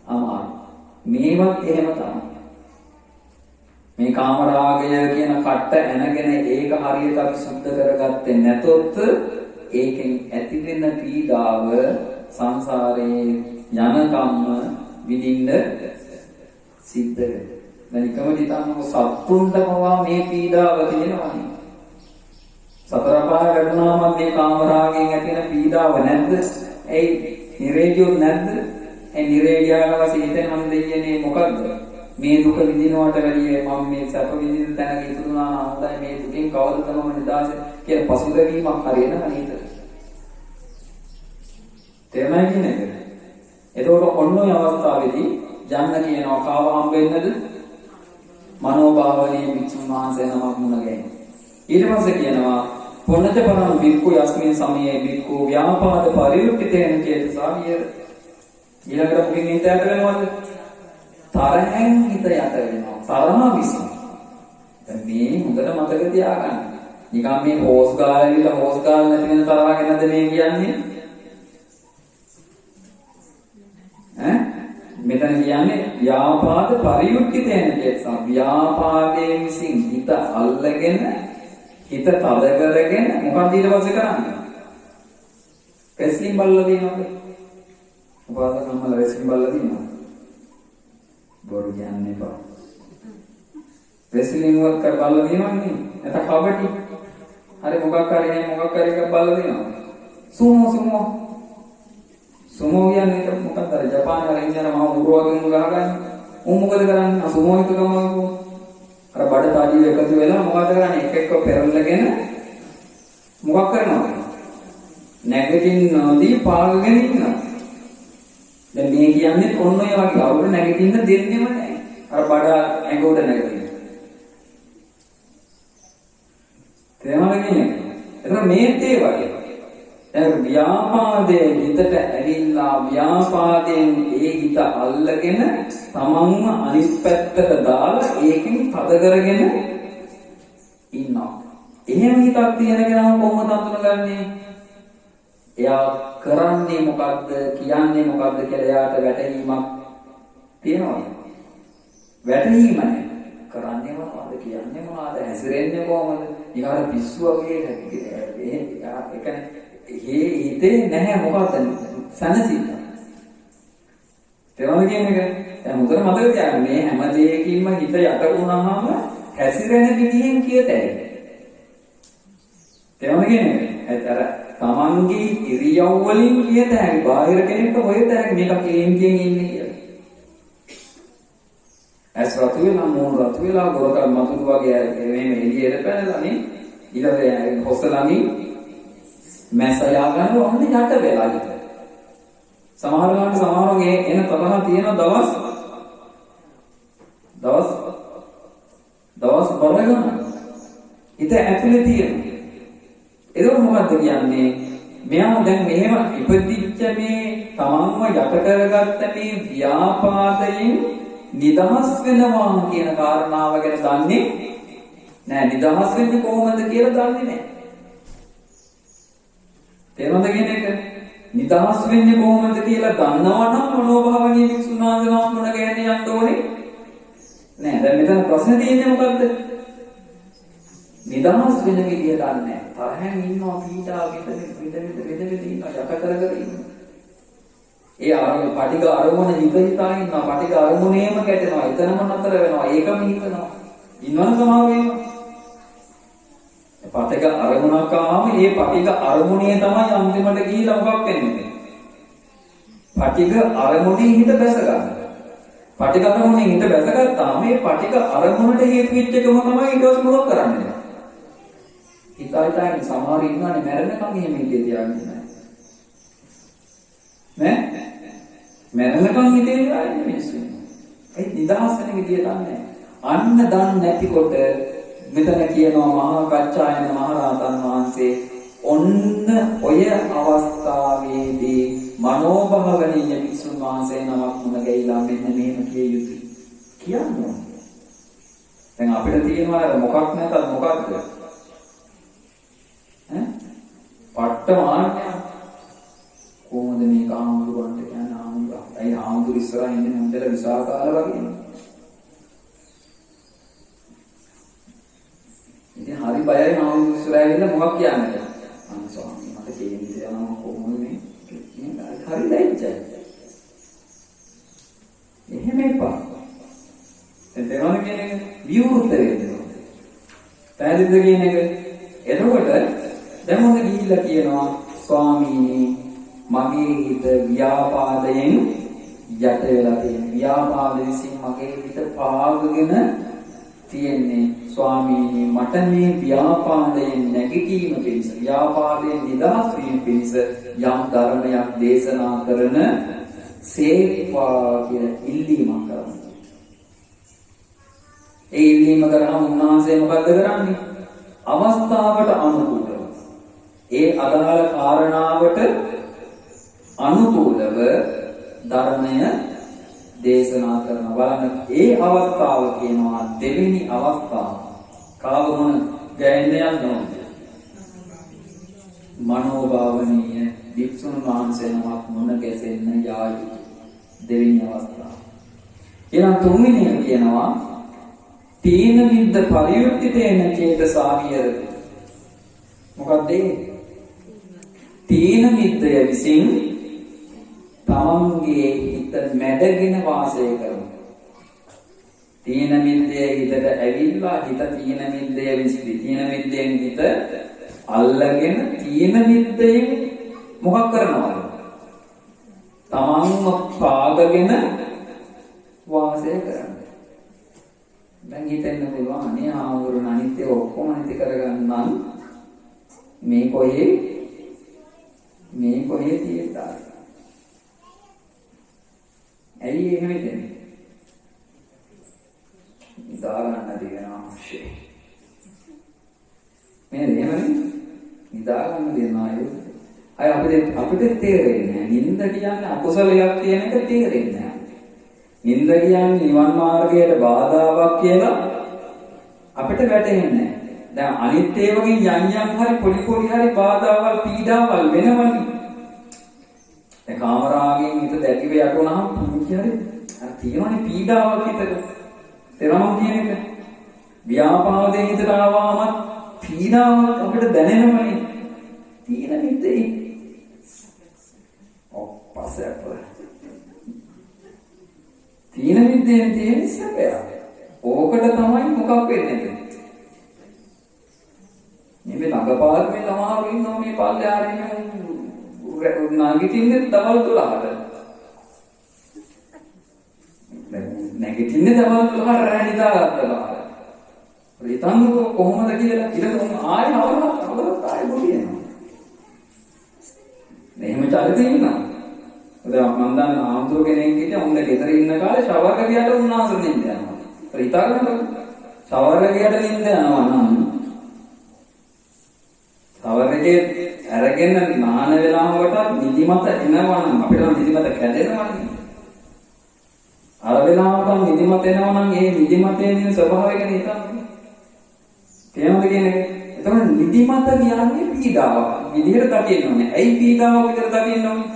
අමාරුයි. මේවත් එහෙම තමයි. මේ කාමරාගය කියන කට්ට ඇනගෙන ඒක හරියට අපි සුද්ධ කරගත්තේ නැතොත් ඒකෙන් ඇති වෙන පීඩාව සංසාරේ යනකම්ම විඳින්න සිද්ධ වෙනවා. දැන් හිතන්නකො සත්තුන්ටම මේ පීඩාව තියෙනවනේ. සතර පාය වැටුණාම මේ කාමරාගයෙන් ඇති වෙන පීඩාව නැද්ද? ඒ නිරේධියොත් නැද්ද? ඒ නිරේධියාව වශයෙන් හිතෙන හැම දෙයනේ මොකද්ද? මේ දුක විඳිනවට වැඩිය මම මේ සැප විඳින තැනක ඉතුරුනා නම් හොඳයි මේ දුකෙන් කවදද මම නිදහස් කියලා පසුතැවීමක් හරියන නේද? තේරුණා කියන්නේ? එතකොට ඔන්න ඔය අවස්ථාවේදී යන්න කියනවා කාව හම්බ වෙන්නද? මනෝභාවනීය භික්ෂුන් වහන්සේ නමක් මුණ ගැහෙන. ඊට පස්සේ කියනවා පොන්නත පරම භික්ඛු යස්මින් සමයේ භික්ඛු ව්‍යාපාද පරියුක්තිතේන චේතසා විහෙර. ඊළඟට මොකකින් හිත යට වෙනවද? තරහෙන් හිත යට වෙනවා. තරහ විසින්. දැන් මේ හොඳට මතක තියාගන්න. නිකන් මේ හොස් ගාලා හොස් ගාලා නැති වෙන තරහ ගැනද මේ කියන්නේ? මෙතන කියන්නේ ව්‍යාපාද පරියුක්තිතේන චේතසා. ව්‍යාපාදයෙන් විසින් හිත අල්ලගෙන හිත තද කරගෙන මොකක්ද ඊට පස්සේ කරන්නේ? රෙස්ලින් බල්ලා දිනනවද? උපාසක සම්මල රෙස්ලින් බල්ලා දිනනවද? බොරු කියන්නේ බා. රෙස්ලින් වර්ක් කර බල්ලා දිනවන්නේ. නැත්නම් කබඩි. හරි මොකක් හරි එකක් බල්ලා දිනනවා. සුමෝ කියන්නේ මොකක්ද අර ජපානයේ අර ඉන්න මම උරුවගෙන් ගහගන්නේ. උන් මොකද කරන්නේ? සුමෝ එක ගමනකෝ. අර බඩ තාඩිය එකතු වෙලා මොකද කරන්නේ? එක පෙරලගෙන මොකක් කරනවද? නැගිටින්නදී පාගගෙන ඉන්නවා. දැන් මේ කියන්නේ ඔන්න ඔය වගේ අවුල නැගිටින්න දෙන්නෙම නැහැ. අර බඩ ඇඟ උඩ නැගිටින්න. තේරුණාද කියන්නේ? එතන මේත් ඒ වගේ. දැන් ව්‍යාපාදයේ හිතට ඇවිල්ලා ව්‍යාපාදයෙන් ඒ හිත අල්ලගෙන තමන්ව අනිත් පැත්තට දාලා ඒකෙන් තද කරගෙන ඉන්නවා. එහෙම හිතක් තියෙන කෙනා කොහොමද අඳුනගන්නේ? එයා කරන්නේ මොකද්ද කියන්නේ මොකද්ද කියලා එයාට වැටහීමක් තියෙනවද? වැටහීම නැහැ. කරන්නේ මොනවද කියන්නේ මොනවද හැසිරෙන්නේ කොහොමද? ඊගාර පිස්සු වගේ හිතේ නැහැ මොකක්ද සනසිල්ල. තේරුණාද කියන්නේ? දැන් මුතර මතක තියාගන්න මේ හැම දෙයකින්ම හිත යට වුණාම හැසිරෙන විදිහෙන් කියතයි. තේරුණාද කියන්නේ? අර තමන්ගේ ඉරියව් වලින් කියතයි බාහිර කෙනෙක්ට හොයතයි මේක කේන්තියෙන් ඉන්නේ කියලා. ඇස් රතු වෙලා මෝන රතු වෙලා ගොරකල් මතුරු වගේ මේ එළියට පැනලා නේ ඊළඟ හොස්සලමින් මැස යා ගන්න ඔන්න යට වෙලා ඉත. සමහර වෙලාවට සමහරගේ එන තරහ තියෙන දවස් බර ගන්න. හිත ඇතුලේ තියෙන. ඒක මොකද්ද කියන්නේ? මෙයා දැන් මෙහෙම ඉපදිච්ච මේ තමන්ව යට කරගත්ත මේ ව්‍යාපාදයෙන් නිදහස් වෙනවා කියන කාරණාව ගැන දන්නේ නෑ. නිදහස් වෙන්නේ කොහොමද කියලා දන්නේ නෑ. තේරුණාද කියන එක? නිදහස් වෙන්නේ කොහොමද කියලා දන්නවා නම් මනෝභාවනීය භික්ෂුන් වහන්සේ නමක් මොන කියන්නේ යන්න ඕනේ නෑ. දැන් මෙතන ප්‍රශ්නේ තියෙන්නේ මොකද්ද? නිදහස් වෙන විදිය දන්නේ නෑ. තරහෙන් ඉන්නවා පීඩා විඳ ඉන්නවා යට කර ඉන්නවා. ඒ ආරම්භ පටික අරමුණ හිතා ඉන්නවා. පටික අරමුණේම කැටෙනවා. එතනම නතර වෙනවා. ඒකම හිතනවා. ඉන්නවන සමාව වෙනවා. පටික අරමුණක් ආවම ඒ පටික අරමුණේ තමයි අන්තිමට ගිහිලා මොකක් වෙන්නේ? පටික අරමුණේ හිත බැස ගන්න. පටික අරමුණේ හිත බැසගත්තාම මේ පටික අරමුණට හේතු වෙච්ච එකම තමයි ඊට පස්සේ මොකක් කරන්නේ? හිතයිතයි සමහර ඉන්නවනේ මැරෙනකම් එහෙම හිතේ තියාගෙන නෑ. මැරෙනකම් හිතේ තියාගෙන මිනිස්සු. ඒ නිදහස් වෙන විදිය දන්නේ. අන්න දන්නේ නැතිකොට මෙතන කියනවා මහා කච්චායන මහරහතන් වහන්සේ ඔන්න ඔය අවස්ථාවේදී මනෝභාවනීය භික්ෂුන් වහන්සේ නමක් මුණ ගැහිලා මෙන්න මේම කිය යුතුයි කියන්නේ. දැන් අපිට තියෙනවා මොකක් නැතත් මොකක්ද? පට්ට මාන්නය. කොහොමද මේ කාමුදුරන්ට කියන්නේ ආමුදුර? අයි ආමුදුර ඉස්සරහින් ඉන්නේ හොඳට විසාකාල වගේ. ඉතින් හරි බයයි ආමුදුර ඉස්සරහින් ඉන්න මොකක් කියන්නේ? අනේ ස්වාමී මට කියන්නේ යනවා කොහොමද මේ? හරි දැයිච්චයි. එහෙම එපා. එතනම කියන්නේ විවෘත වෙන්න. පැහැදිලිද කියන එක? එතකොට දැන් මොකද ගිහිල්ලා කියනවා ස්වාමීනි මගේ හිත ව්‍යාපාදයෙන් යට වෙලා තියෙන ව්‍යාපාද විසින් මගේ හිත පාගගෙන තියෙන්නේ ස්වාමීනි මට මේ ව්‍යාපාදයෙන් නැගිටීම පිණිස ව්‍යාපාදයෙන් නිදහස් වීම පිණිස යම් ධර්මයක් දේශනා කරන සේවා කියලා ඉල්ලීමක් කරනවා. ඒ ඉල්ලීම කරනවා උන්වහන්සේ මොකද්ද කරන්නේ? අවස්ථාවට අනුකූලව ඒ අදාළ කාරණාවට අනුකූලව ධර්මය දේශනා කරන බලන්න ඒ අවස්ථාව කියනවා දෙවෙනි අවස්ථාව. කාව මොන ගැයෙන්නේ යන්නෝද? මනෝභාවනීය වික්ෂුන් වහන්සේ නමක් මොන ගැසෙන්න යා යුතු දෙවෙනි අවස්ථාව. ඊළඟ තුන්වෙනි එක කියනවා තීන විද්ද පරියුක්තිතේන චේතසාවියරති. මොකක්ද ඒ? තීන විද්දය විසින් තමන්ගේ හිත මැඩගෙන වාසය කරනවා. තීන මිද්දේ හිතට ඇවිල්ලා හිත තීන මිද්දේ විසින් තීන මිද්දෙන් හිත අල්ලගෙන තීන මිද්දෙන් මොකක් කරනවද? තමන්ම පාගගෙන වාසය කරනවා. දැන් හිතෙන්න පුළුවන් අනේ ආවුරුණ අනිත්‍ය ඔක්කොම නැති කරගන්නම් මේ කොහේ තියෙද්දා. ඇයි එහෙම හිතන්නේ? නිදා ගන්න දෙන අවශ්‍යයි. මේ එහෙමනේ නිදා ගන්න දෙන අය අපිට තේරෙන්නේ නැහැ. නිින්ද කියන්නේ අකුසලයක් කියන එක තේරෙන්නේ නැහැ. නිින්ද කියන්නේ නිවන් මාර්ගයට බාධාවක් කියලා අපිට වැටහෙන්නේ නැහැ. දැන් අනිත් ඒවාගෙන් යම් හරි පොඩි හරි බාධාවල් පීඩාවල් වෙනවනේ. දැන් කාමරාගෙන් හිත දැකිව යටුනහම පුංචි හරි අර තියෙනවනේ පීඩාවක් හිතට. තේරෙනවද කියන එක? ව්‍යාපාදයෙන් හිතට ආවම පීඩාවක් අපිට දැනෙනවනේ. තීන මිද්දේ ඔප්පසප්ප තීන මිද්දෙන් තියෙන සැපය. ඕකට තමයි මොකක් වෙන්නේ? මේ ළඟපාරේ ළමාරු ඉන්නවා මේ පල්ලේ ආරෙන්න නැගිටින්නේ දවල් 12ට. නැගිටින්නේ දවල් 12ට රැ නිදාගත්තා. හිතන්නකො කොහොමද කියලා ඊට ආයෙ අවරත් ආයෙ බුදිනවා. එහෙම චරිතේ ඉන්නවා. දැන් මම දන්න ආම්තුරු කෙනෙක් හිටියා උන්ගේ ගෙදර ඉන්න කාලේ ෂවර් එක ගියට උන්වහන්සේ නින්ද යනවා. හිතාගන්නකො ෂවර් එක ගියට නින්ද යනවා නම් ෂවර් එකේ අරගෙන නාන වෙලාවකට නිදිමත එනවා නම් අපිට නිදිමත කැඩෙනවනේ. අර වෙලාවට නිදිමත එනවා නම් ඒ නිදිමතේ තියෙන ස්වභාවය ගැන හිතන්න. තේරුම්ද කියන්නේ? එතකොට නිදිමත කියන්නේ පීඩාවක්. විදිහට දකින්න ඕනේ. ඇයි පීඩාවක් විතර දකින්න ඕනේ?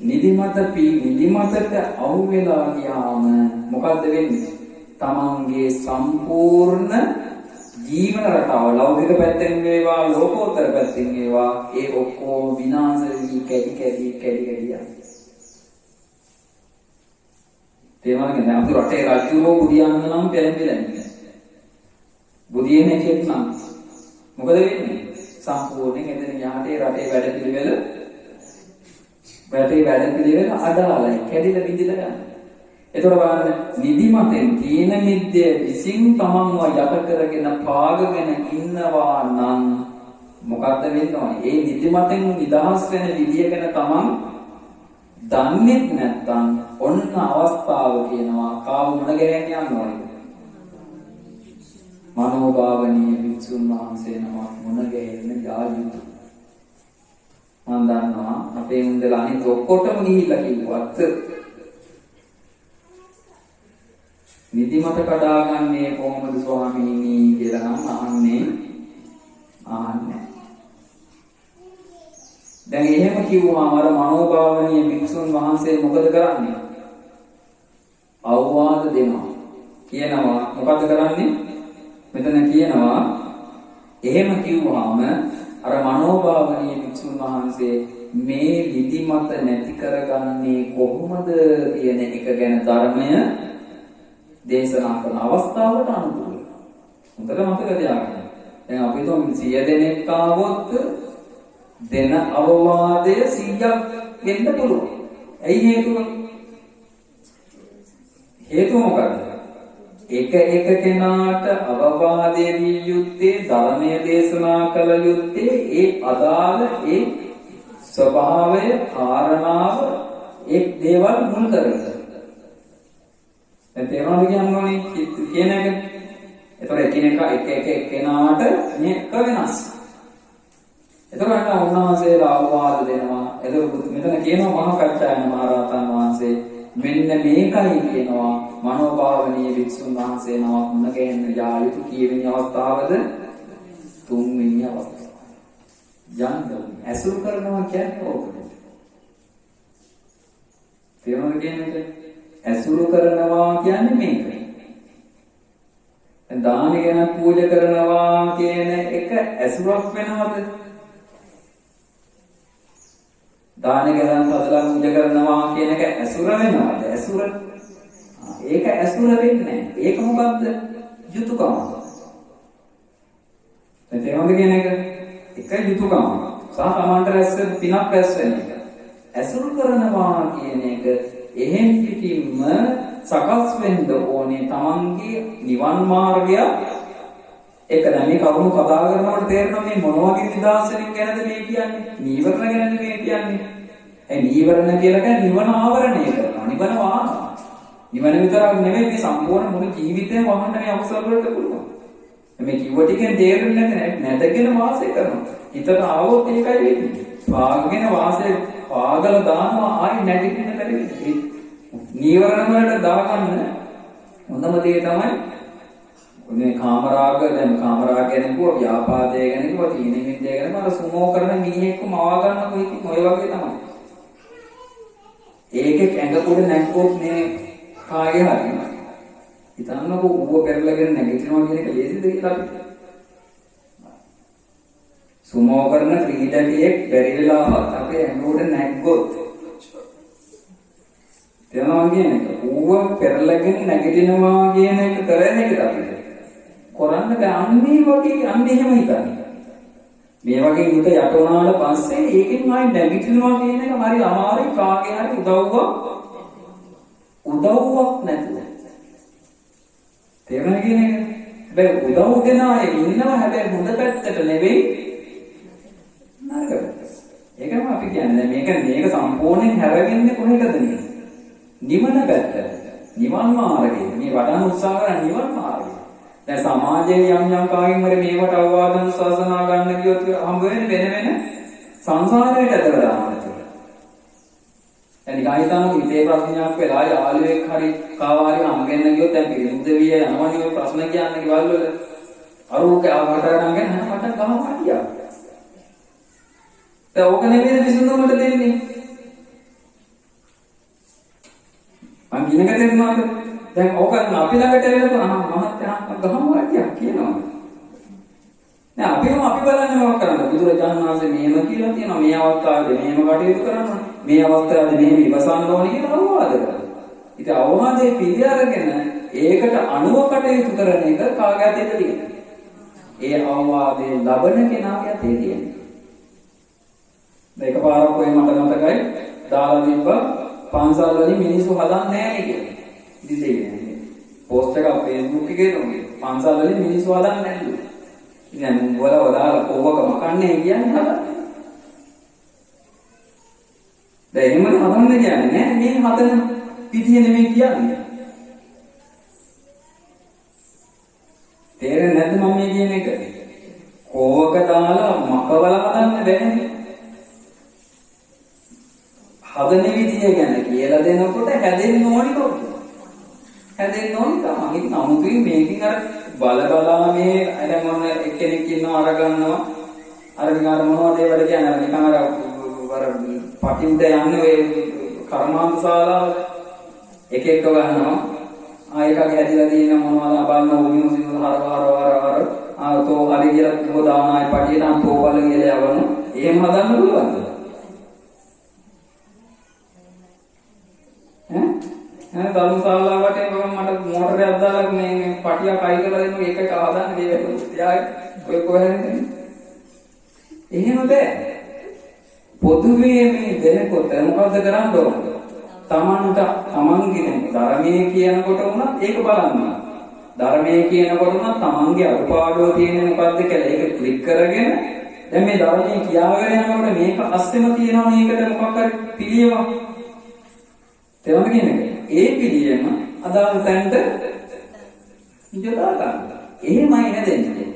නිදිමතට අවු වෙලා ගියාම මොකද්ද වෙන්නේ? තමන්ගේ සම්පූර්ණ ජීවන රටාව ලෞකික පැත්තෙන් වේවා ලෝකෝත්තර පැත්තෙන් වේවා ඒ ඔක්කොම විනාශ වී කැඩි යනවා. තේමාවනේ දැන් අපි රටේ රජුරෝ බුදියන්න නම් පෙරම්බිලා ඉන්නේ. බුදියන්නේ කෙනෙක් නම් මොකද වෙන්නේ? සම්පූර්ණයෙන් එතන යහටේ රටේ වැඩ පිළිවෙල අඩාලයි කැඩිලා බිඳිලා යනවා. ඒතර බලන්න නිදිමතෙන් තීන මිද්දේ විසින් තමන්ව යට කරගෙන පාගගෙන ඉන්නවා නම් මොකද්ද වෙන්නේ? ඒ නිදිමතෙන් නිදහස් වෙන විදිය ගැන තමන් දන්නේ නැත්නම් ඔන්න අවස්ථාව කියනවා කාව මොන ගෙරෙන් යන්න ඕනේ? මනෝභාවනීය වික්ෂුන් වහන්සේ නමක් මොන ගෙරෙන්න යා යුතු. මම දන්නවා අපේ උන්දලා අනිත් ඔක්කොටම ගිහිල්ලා කිව්වත් නිදිමත කඩාගන්නේ කොහොමද ස්වාමීනි කියලා නම් අහන්නේ. දැන් එහෙම කිව්වම අර මනෝභාවනීය භික්ෂුන් වහන්සේ මොකද කරන්නේ? අවවාද දෙනවා. කියනවා මොකද කරන්නේ? මෙතන කියනවා එහෙම කිව්වම අර මනෝභාවනීය භික්ෂුන් වහන්සේ මේ නිදිමත නැති කරගන්නේ කොහොමද කියන එක ගැන ධර්මය දේශනා කරන අවස්ථාවට අනුකූලව. හොඳට මතක තියාගන්න. දැන් අපි තුන් 100 දෙනෙක් ආවොත් දෙන අවවාදය 100ක් වෙන්න පුළුවන්. ඇයි හේතුව? හේතුව මොකද්ද? එක කෙනාට අවවාදයේ දී යුත්තේ ධර්මයේ දේශනා කළ යුත්තේ ඒ අදාළ ඒ ස්වභාවය කාරණාව ඒ දේවල් මුල් කරගෙන. දැන් තේරෙනවද කියන්නේ කියන එක? ඒතර එකිනෙකාට මේක වෙනස්. එතකොට උන්වහන්සේලා අවවාද දෙනවා. එතකොට මෙතන කියනවා මහා කච්චායන මහරහතන් වහන්සේ මෙන්න මේකයි කියනවා මනෝභාවනීය වික්ෂුන් වහන්සේ නමක් මුණගැහෙන්න යා යුතු කීවෙනි අවස්ථාවද? තුන්වෙනි අවස්ථාව. යන්න ඇසුරු කරනවා කියන්නේ ඕකද? තේරුණාද කියන්නේ? ඇසුරු කරනවා කියන්නේ මේකයි. දැන් දාන ගැන පූජා කරනවා කියන එක ඇසුරක් වෙනවද? දාන ගැන පදලා පූජා කරනවා කියන එක ඇසුර වෙනවද? ඇසුර. ඒක ඇසුර වෙන්නේ නැහැ. ඒක මොකද්ද? යුතුයකම. දැන් තේරුණාද කියන එක? එක යුතුයකම. සහ සමාන්තර ඇස්ස පිනක් ඇස් වෙන එක. ඇසුරු කරනවා කියන එක එහෙන් පිටින්ම සකස් වෙන්න ඕනේ තමන්ගේ නිවන් මාර්ගය. ඒක දැන් මේ කරුණු කතා කරනකොට තේරෙනවා මේ මොන වගේ නිදාසනින් ගැනද මේ කියන්නේ? නීවරණ ගැනද මේ කියන්නේ? ඒ නීවරණ කියලා කියන්නේ නිවන ආවරණය කරනවා. නිවන වහනවා. නිවන විතරක් නෙමෙයි මේ සම්පූර්ණ මුළු ජීවිතේම වහන්න මේ අවසර වලට පුළුවන්. මේ කිව්ව ටිකෙන් තේරෙන්නේ නැතගෙන වාසය කරනවා. හිතට ආවොත් ඒකයි වෙන්නේ. පාගගෙන වාසය පාගල දානවා ආයි නැගිටින්න බැරි වෙන්නේ. නීවරණ වලට දාගන්න හොඳම දේ තමයි මේ කාමරාග. දැන් කාමරාග ගැන කිව්වා, ව්‍යාපාදය ගැන කිව්වා, තීන මිද්දය ගැන අර සුමෝ කරන මිනිහෙක්ව මවා ගන්න කොයි වගේ තමයි. ඒකේ ඇඟ නැක්කොත් මේ කාගේ හරි හිතන්නකෝ ඌව පෙරලගෙන නැගිටිනවා කියන එක ලේසිද කියලා අපිට. සුමෝ කරන ක්‍රීඩකයෙක් බැරි වෙලාවත් අපේ ඇඟ නැග්ගොත් තේරෙනවා කියන එක. ඌව පෙරලගෙන නැගිටිනවා කියන එක කරන්නේ නේද අපිට? කරන්න බෑ. අන්නේ වගේ අන්නේ එහෙම හිතන්නේ. මේ වගේ හිත යට වුණාට පස්සේ ඒකෙන් ආයි නැගිටිනවා කියන එක හරි අමාරුයි. කාගේ හරි උදව්වක් නැතුව. තේරෙනවා කියන එක. හැබැයි උදව් දෙන අය ඉන්නවා. හැබැයි හොඳ පැත්තට නෙවෙයි නරක පැත්තට. ඒකම අපි කියන්නේ මේක සම්පූර්ණයෙන් හැරෙන්නේ කොහෙටද නේ? නිවන පැත්තට. නිවන් මාර්ගය. මේ වඩන උත්සාහ කරන නිවන් මාර්ගය. දැන් සමාජයේ යම් කාගෙන් හරි මේවට අවවාදන ශාසනා ගන්න ගියොත් හම්බ වෙන සංසාරයට ඇදලා දානවා. දැන් ගායිතාම හිතේ ප්‍රශ්නයක් වෙලා යාළුවෙක් හරි කාවාරි හම්බෙන්න ගියොත් දැන් පිළිමුද විය යනවනේ ඔය ප්‍රශ්න කියන්නේ කිවල් වල. අරෝක ආවට නංගෙන මට ගහම හටියා. දැන් ඕක නෙමෙයි විසඳුමට දෙන්නේ. මං ගිනක දෙන්නාද? දැන් ඕක අපි ළඟට එනකොට මහත්තයා ගහම හටියා කියනවා. දැන් අපි බලන්නේ මොකක් කරන්නද? බුදුරජාණන් වහන්සේ මෙහෙම කියලා තියෙනවා. මේ අවස්ථාවේදී මෙහෙම කටයුතු කරන්න. මේ අවස්ථාවේදී මෙහෙම ඉවසන්න ඕනේ කියලා අවවාද කරනවා. ඉතින් අවවාදයේ පිළි අරගෙන ඒකට අනුව කටයුතු කරන එක කාගේ අතේද තියෙන්නේ? ඒ අවවාදයේ ලබන කෙනාගේ අතේ තියෙන්නේ. මේකපාරක් ඔය මට මතකයි දාලා තිබ්බ පන්සල් වලින් මිනිස්සු හදන්නේ නැහැ කියලා. ඉතින් දෙන්නේ. පෝස්ට් එකක් Facebook එකේ දුන්නේ. පන්සල් වලින් මිනිස්සු හදන්නේ නැද්ද? ඉතින් වල කොවක මකන්නේ කියන්නේ හදන්නේ. දැන් එහෙම හදන්න කියන්නේ නෑ. මේ හදන පිටිය නෙමෙයි කියන්නේ. තේරෙන්නේ නැද්ද මම මේ කියන එක? කොවක දාලා මකවල හදන්න බැහැ. හදන විදිය ගැන කියලා දෙනකොට හැදෙන්න ඕනි කොහොමද? හැදෙන්න ඕනි තමයි. ඉතින් අමුතුයි මේකෙන් අර බලා මේ අර මොන එක්කෙනෙක් ඉන්නව අර ගන්නවා. අර නිකාර මොනවද ඒවට කියන්නේ? අර නිකන් අර පටි උඩ යන්නේ ඔය කර්මාන්ත ශාලාවල එක ගන්නවා. ආයකගේ හැදිලා තියෙන මොනවද බලන උමිනු සිදු හර තෝ හරි කියලා කිව්ව දාන ආය පටියට අන්තෝ බල කියලා යවන. එහෙම හදන්න පුළුවන්ද? දළු ශාලාවට මට මෝටරයක් දාලා මේ පටියක් අයි කරලා දෙන්න එක හදන්න ගියා ඔය කොහෙන්ද? එහෙම බෑ. පොදුවේ මේ දෙනකොට මොකද්ද කරන්න ඕනද? තමන්ගේ ධර්මයේ කියනකොට උනත් ඒක බලන්න. ධර්මයේ කියනකොට උනත් තමන්ගේ අඩුපාඩුව තියෙන්නේ මොකද්ද කියලා ඒක ක්ලික් කරගෙන දැන් මේ ධර්මයේ කියාගෙන යනකොට මේක අස්සෙම තියෙනවා මේකට මොකක් හරි පිළියමක්. තේරුම් ගන්නේ. ඒ පිළියම අදාළ තැනට යොදා ගන්න. එහෙමයි හැදෙන්නේ.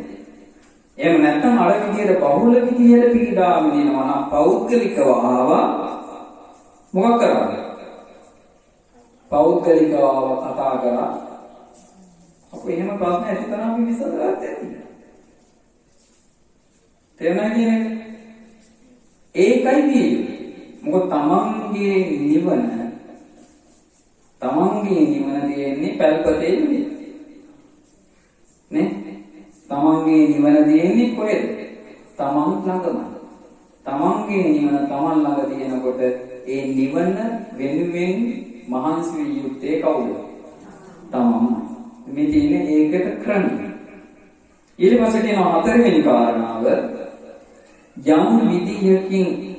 එහෙම නැත්නම් අර විදියට බහුල විදියට පීඩාව වෙනවා නම් පෞද්ගලිකව ආවා මොකක් කරන්නේ? පෞද්ගලිකව කතා කරා අපු එහෙම ප්‍රශ්න ඇති තරම් විසඳගත්ත ඇති. තේරුණානේ? ඒකයි කියන්නේ. මොකද තමන්ගේ නිවන තියෙන්නේ පැල්පතේ නෙවෙයි. නේ? තමන්ගේ නිවන තියෙන්නේ කොහෙද? තමන් ළඟම. තමන්ගේ නිවන තමන් ළඟ තියෙනකොට ඒ නිවන වෙනුවෙන් මහන්සි විය යුත්තේ කවුද? තමන්. මේ තියෙන්නේ ඒකට ක්‍රම. ඊට පස්සේ තියෙනවා හතරවෙනි කාරණාව යම් විදියකින්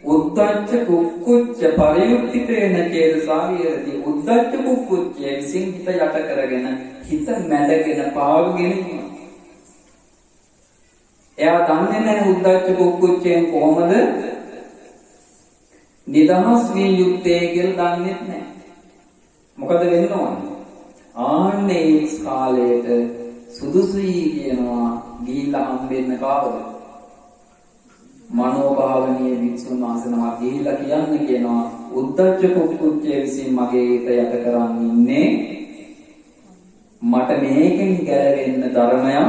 උද්දච්ච කුක්කුච්ච පරියුක්තිතේන චේතසාවියති උද්දච්ච කුක්කුච්ච විසින් හිත යට කරගෙන හිත මැඩගෙන පාවගෙන ඉන්නවා. එයා දන්නේ නැහැ උද්දච්ච කුක්කුච්චෙන් කොහොමද නිදහස් විය යුත්තේ කියලා දන්නේ නැහැ. මොකද වෙන්න ඕනේ? ආන්නේ කාලයට සුදුසුයි කියනවා ගිහිල්ලා හම්බෙන්න කාවද? මනෝභාවනීය වික්ෂුන් වහන්සේනමක් ගිහිල්ලා කියන්නේ කියනවා උද්දච්ච කුක්කුච්චය විසින් මගේ හිත යට කරන් ඉන්නේ මට මේකෙන් ගැලවෙන්න ධර්මයක්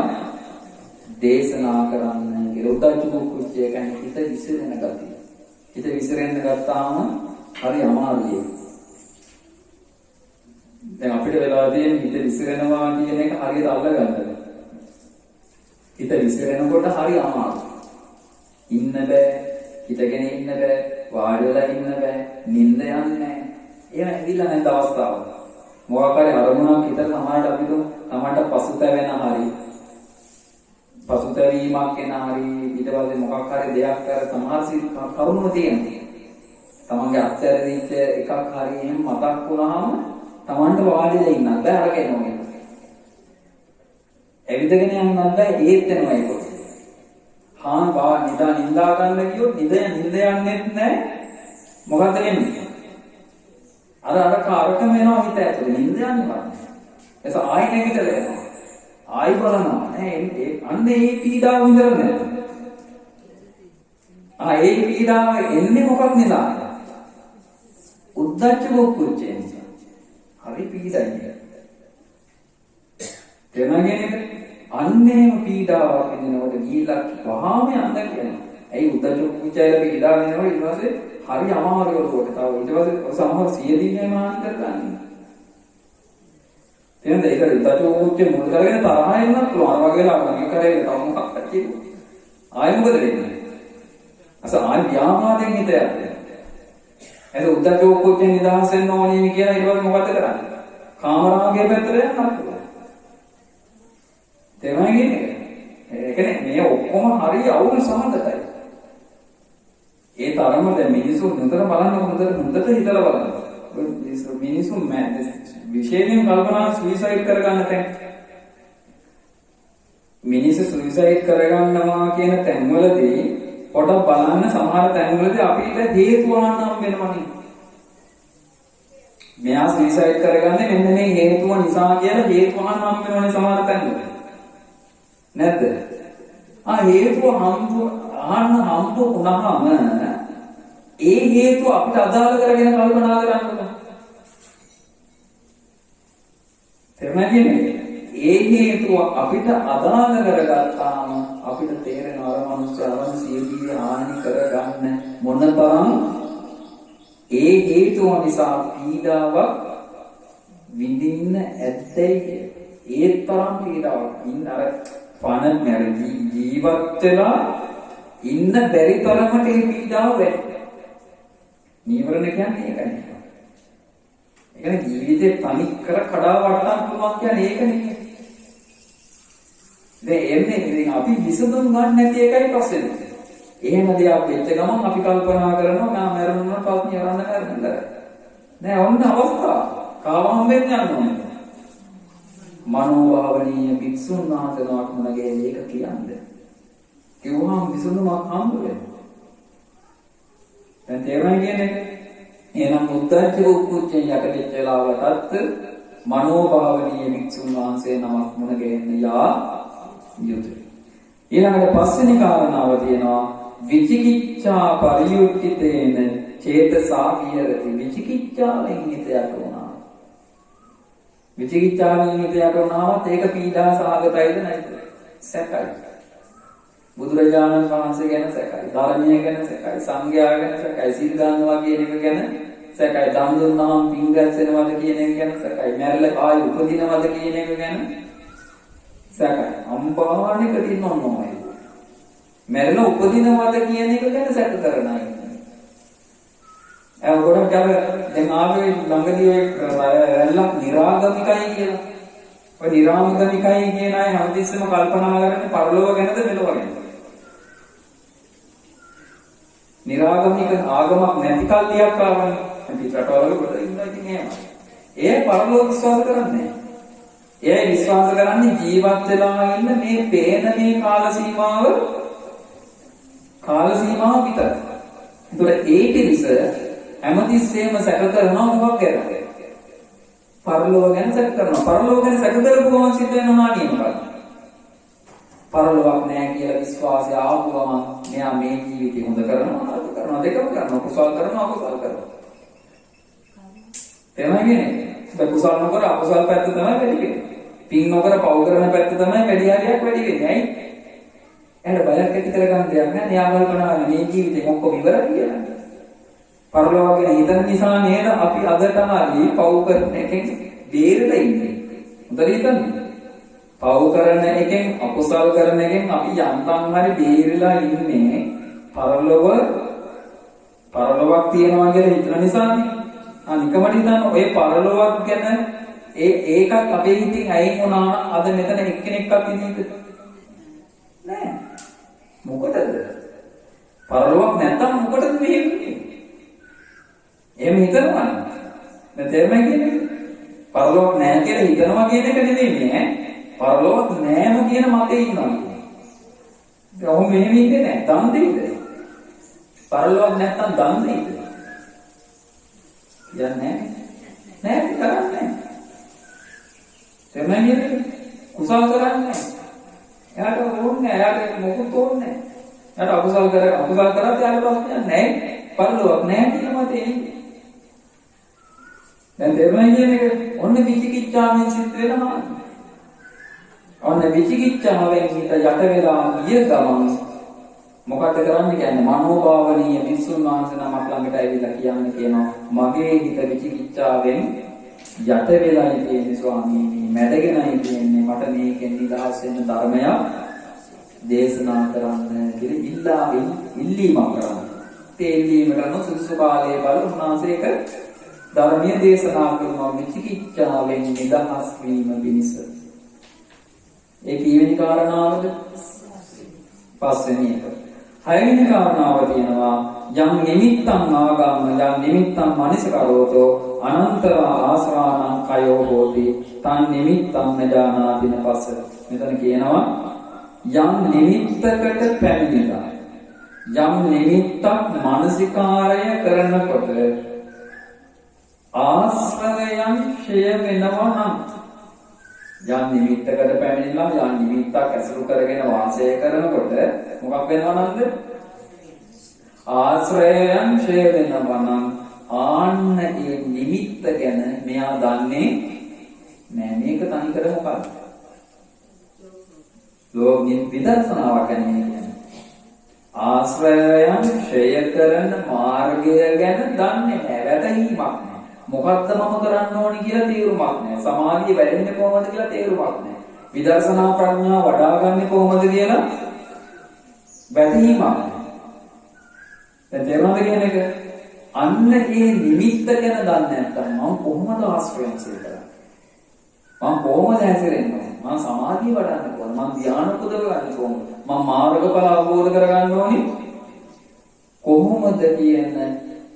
දේශනා කරන්න කියලා. උද්දච්ච කුක්කුච්චය කියන්නේ හිත විසිරෙන ගතිය. හිත විසිරෙන්න ගත්තාම හරි අමාරුයි. දැන් අපිට වෙලා තියෙන හිත විසිරෙනවා කියන එක හරියට අල්ලගන්න. හිත විසිරෙනකොට හරි අමාරුයි. ඉන්න බෑ, හිතගෙන ඉන්න බෑ, වාඩි වෙලා ඉන්න බෑ, නිින්ද යන්නේ නැහැ. ඒව ඇවිල්ලා නැති අවස්ථාවක්. මොකක් හරි අරමුණක් හිතට සමාජයට අපිට තමන්ට පසුතැවෙන හරි පසුතැවීමක් එන හරි ඊට පස්සේ මොකක් හරි දෙයක් කර සමහර කරුණු තියෙනවා. තමන්ගේ අත්හැරෙච්ච එකක් හරි එහෙම මතක් වුණාම තමන්ට වාඩිලා ඉන්නත් බෑ අරගෙන ඕනේ. ඇවිදගෙන යන්නත් බෑ ඒත් වෙනවා ඒක. හාන් බා නිදා ගන්න කියොත් නිද යන්නෙත් නැහැ. මොකද්ද වෙන්නේ? අර කාරකම වෙනවා හිත ඇතුලේ නිද යන්නේ නැහැ. එස ආයි නැගිටලා යනවා. ආයි බලනවා. අන්න ඒ පීඩාව විඳින්නේ නැහැ. ඒ පීඩාව එන්නේ මොකක් නිසාද? උද්දච්ච කුක්කුච්චය නිසා. හරි පීඩයි. තේරුණානේ? අන්නේම පීඩාවක් විඳිනකොට ගිහිල්ලා වහාම යන්න කියනවා. ඇයි උද්දච්ච කුක්කුච්චය පීඩාව වෙනකොට ඊට පස්සේ හරි අමාරුවකට තව ඊට පස්සේ සමහර 100 දිනේ මාන කරගන්න. එහෙනම් ඒක උද්දච්ච කුක්කුච්චය මුල් කරගෙන තරහ එන්නත් පුළුවන්. අර වගේ ලාම මේ කරේ තව මොකක්ද කියන්නේ. ආයෙ මොකද වෙන්නේ? ආයෙ ව්‍යාපාදයෙන් හිත යන්නේ. එහෙනම් උද්දච්ච කුක්කුච්චෙන් නිදහස් වෙන්න ඕනේ කියලා ඊට පස්සේ මොකද කරන්නේ? කාමරාගයේ පැත්තට යන්නත් පුළුවන්. තේරුණාද? ඒ කියන්නේ මේ ඔක්කොම හරි අවුල් සමගතයි. ඒ තරම දැන් මිනිස්සු නිතර බලන්න හොඳට හිතලා බලන්න. මිනිස්සු විශේෂයෙන් කල්පනා සුයිසයිඩ් කරගන්න තැන්. මිනිස්සු සුයිසයිඩ් කරගන්නවා කියන තැන්වලදී පොඩක් බලන්න සමහර තැන්වලදී අපිට හේතු වහන්න වෙනවනේ. මෙයා සුයිසයිඩ් කරගන්නේ මෙන්න මේ හේතුව නිසා කියලා හේතු වහන්න වෙනවනේ සමහර තැන්වලදී. නැද්ද? හේතුව හම්බ වුණාම ඒ හේතුව අපිට අදාළ කරගෙන කල්පනා කරන්න ඕන. තේරුණාද? ඒ හේතුව අපිට අදාළ කරගත්තාම අපිට තේරෙනවා අර මනුස්සයවන් සියදිවි හානි කරගන්න මොනතරම් ඒ හේතුව නිසා පීඩාවක් විඳින්න ඇත්තයි. ඒ තරම් පීඩාවක් ඉන්න අර පණ නැරි ජීවත් වෙලා ඉන්න බැරි තරමට ඒ පීඩාව වැඩි. නීවරණ කියන්නේ ඒකයි. ඒ කියන්නේ ජීවිතේ තනි කර කඩා වටන්න පුළුවන් කියන්නේ ඒක නෙමෙයි. දැන් එන්නේ ඉතින් අපි විසඳුම් ගන්න නැති එකයි ප්‍රශ්නේ. එහෙම දෙයක් වෙච්ච ගමන් අපි කල්පනා කරනවා මම මරණුන පස්සේ යරන්න කරන්න. නෑ ඔන්න අවස්ථාව. කාව හම්බෙන්නේ යන්නේ. මනෝභාවනීය භික්ෂුන් වහන්සේනමක් මොනගේ ඒක කියන්නේ. කිව්වහම විසඳුමක් හම්බ වෙනවා. දැන් තේරුණා කියන්නේ එහෙනම් උද්දච්ච කුච්චෙන් යටවෙච්ච වෙලාවටත් මනෝභාවනීය භික්ෂුන් වහන්සේ නමක් මුණ ගැහෙන්න යා යුතුයි. ඊළඟට පස්වෙනි කාරණාව තියෙනවා විචිකිච්ඡා පරියුක්තිතේන චේතසා විහෙරති. විචිකිච්ඡාවෙන් හිත යට වුණා. විචිකිච්ඡාවෙන් හිත යට වුණාවත් ඒක පීඩා සහගතයිද නැද්ද? සැකයි. බුදුරජාණන් වහන්සේ ගැන සැකයි, ධර්මය ගැන සැකයි, සංඝයා ගැන සැකයි, සීල් ගන්නවා කියන එක ගැන සැකයි, දන් දුන්නාම පින් රැස් වෙනවද කියන එක ගැන සැකයි, මැරෙලා ආයෙ උපදිනවද කියන එක ගැන සැකයි. අම්පාණික දිනනෝමයි. මැරෙලා උපදිනවද කියන එක ගැන සැක කරන අය. ඒ ගොඩක් අර දැන් ආවේ ළඟදී ඔය රැල්ලක් निराගමිකයි කියලා. ඔය निराගමිකයි කියන අය හැමතිස්සෙම කල්පනා කරන්නේ පරලෝක ගැනද මෙලොව ගැනද? निराගමික ආගමක් නැති කල්ලියක් ආවනේ. අපි රටවල කොට ඉන්නවා ඉතින් එහෙම. ඒ පරලෝක විශ්වාස කරන්නේ. ඒ විශ්වාස කරන්නේ ජීවත් වෙලා ඉන්න මේ පේන මේ කාල සීමාව විතරයි. ඒතකොට ඒ පිරිස හැමතිස්සෙම සැක කරනවා මොකක් ගැනද? පරලෝක ගැන සැක කරනවා. පරලෝක ගැන සැක කරපු ගමන් සිද්ධ වෙනවා නානිය මොකක්ද? පරලෝකයක් නැහැ කියලා විශ්වාසය ආපු ගමන් මෙයා මේ ජීවිතේ හොඳ කරනවා, නරක කරනවා, දෙකම කරනවා, කුසල් කරනවා, අකුසල් කරනවා. තේරුණානේ? ඒ කුසල් නොකර අකුසල් පැත්ත තමයි වැඩි වෙන්නේ. පින් නොකර පව් කරන පැත්ත තමයි වැඩි හරියක් වැඩි වෙන්නේ. ඇයි? එහෙනම් බයක් ඇති කරගන්න දෙයක් නැහැ. න්යාය කල්පනා කරන මේ ජීවිතේ ඔක්කොම ඉවරයි කියලා. පරලෝක ගැන හිතන නිසා නේද අපි අදට හරි පව් කරන එකෙන් බේරලා ඉන්නේ. හොඳට හිතන්න. පව් කරන එකෙන් අකුසල් කරන එකෙන් අපි යන්තම් හරි බේරලා ඉන්නේ පරලොවක් තියනවා කියලා හිතන නිසානේ. අනිකමට හිතන්න ඔය පරලොවක් ගැන ඒකත් අපේ හිතින් අයින් වුණා නම් අද මෙතන එක්කෙනෙක්වත් ඉඳීද? නෑ. මොකටද? පරලොවක් නැත්තම් මොකටද මේ ඉන්නේ? එහෙම හිතනවා නේද? දැන් තේරුණා කියන්නේ පරලොවක් නැහැ කියලා හිතනවා කියන එක නෙමෙයි ඈ. පරලොවක් නැහැම කියන මතේ ඉන්නවා කියන්නේ. ඒක ඔහොම මෙහෙම ඉන්නේ නැහැ. දන් දෙයිද? පරලොවක් නැත්තම් දන් දෙයිද? යන්නේ නැහැ. කරන්නේ. තේරුණා කියන්නේ කුසල් කරන්නේ. එයාට ඕනේ නැහැ. එයාට මොකුත් ඕනේ නැහැ. එයාට අකුසල් කරත් එයාට ප්‍රශ්නයක් නැහැ. පරලොවක් නැහැ කියන මතේ ඉන්නේ. දැන් තේරුණා කියන්නේ ඔන්න විචිකිච්ඡාවෙන් සිද්ධ වෙනවා. ඔන්න විචිකිච්ඡාවෙන් හිත යට වෙලා ගිය ගමන් මොකද කරන්නේ කියන්නේ මනෝභාවනීය විසුන් වහන්සේ නමක් ළඟට ඇවිල්ලා කියනවා මගේ හිත විචිකිච්ඡාවෙන් යට වෙලා ඉන්නේ ස්වාමීනි මැදගෙනයි කියන්නේ මට මේකෙන් නිදහස් වෙන්න ධර්මයක් දේශනා කරන්න කියලා ඉල්ලීමක් කරනවා. ඒ ඉල්ලීමට සුසු කාලයේ බල උන්වහන්සේක ධර්මීය දේශනා කරනවා විචිකිච්ඡාවෙන් නිදහස් වීම පිණිස. ඒ කීවෙනි කාරණාවද? පස්වෙනි එක. හයවෙනි කාරණාව තියෙනවා යම් නිමිත්තං ආගම්ම යම් නිමිත්තං මනසකරෝතෝ අනන්තර ආසවානං කයෝ හෝති තන් නිමිත්තං නජානාතින පස්ස. මෙතන කියනවා යම් නිමිත්තකට පැමිණිලා යම් නිමිත්තක් මානසිකාරය කරනකොට ආශ්‍රවයන් ක්ෂය වෙනවා නම් යම් නිමිත්තකට පැමිණිලා යම් නිමිත්තක් ඇසුරු කරගෙන වාසය කරනකොට මොකක් වෙනවා නන්ද? ආශ්‍රයයන් ක්ෂය වෙනවා නම් ආන්න ඒ නිමිත්ත ගැන මෙයා දන්නේ නෑ. මේක තනිකර මොකක්ද? ලෝකෙ විදර්ශනාවක් කියන්නේ. ආශ්‍රයයන් ක්ෂය කරන මාර්ගය ගැන දන්නේ නෑ. වැටහීමක් නෑ. මොකක්ද මම කරන්න ඕනි කියලා තේරුමක් නැහැ. සමාධිය වැඩෙන්නේ කොහොමද කියලා තේරුමක් නැහැ. විදර්ශනා ප්‍රඥාව වඩාගන්නේ කොහොමද කියලා වැටහීමක් නැහැ. දැන් තේරුණාද කියන එක? අන්න ඒ නිමිත්ත ගැන දන්නේ නැත්නම් මම කොහොමද ආශ්‍රයයන් සිල් කරන්නේ? මම කොහොමද හැසිරෙන්නේ? මම සමාධිය වඩන්න කොහොමද? මම ධ්‍යාන පුදව ගන්න කොහොමද? මම මාර්ගඵල අවබෝධ කරගන්න ඕනි කොහොමද කියන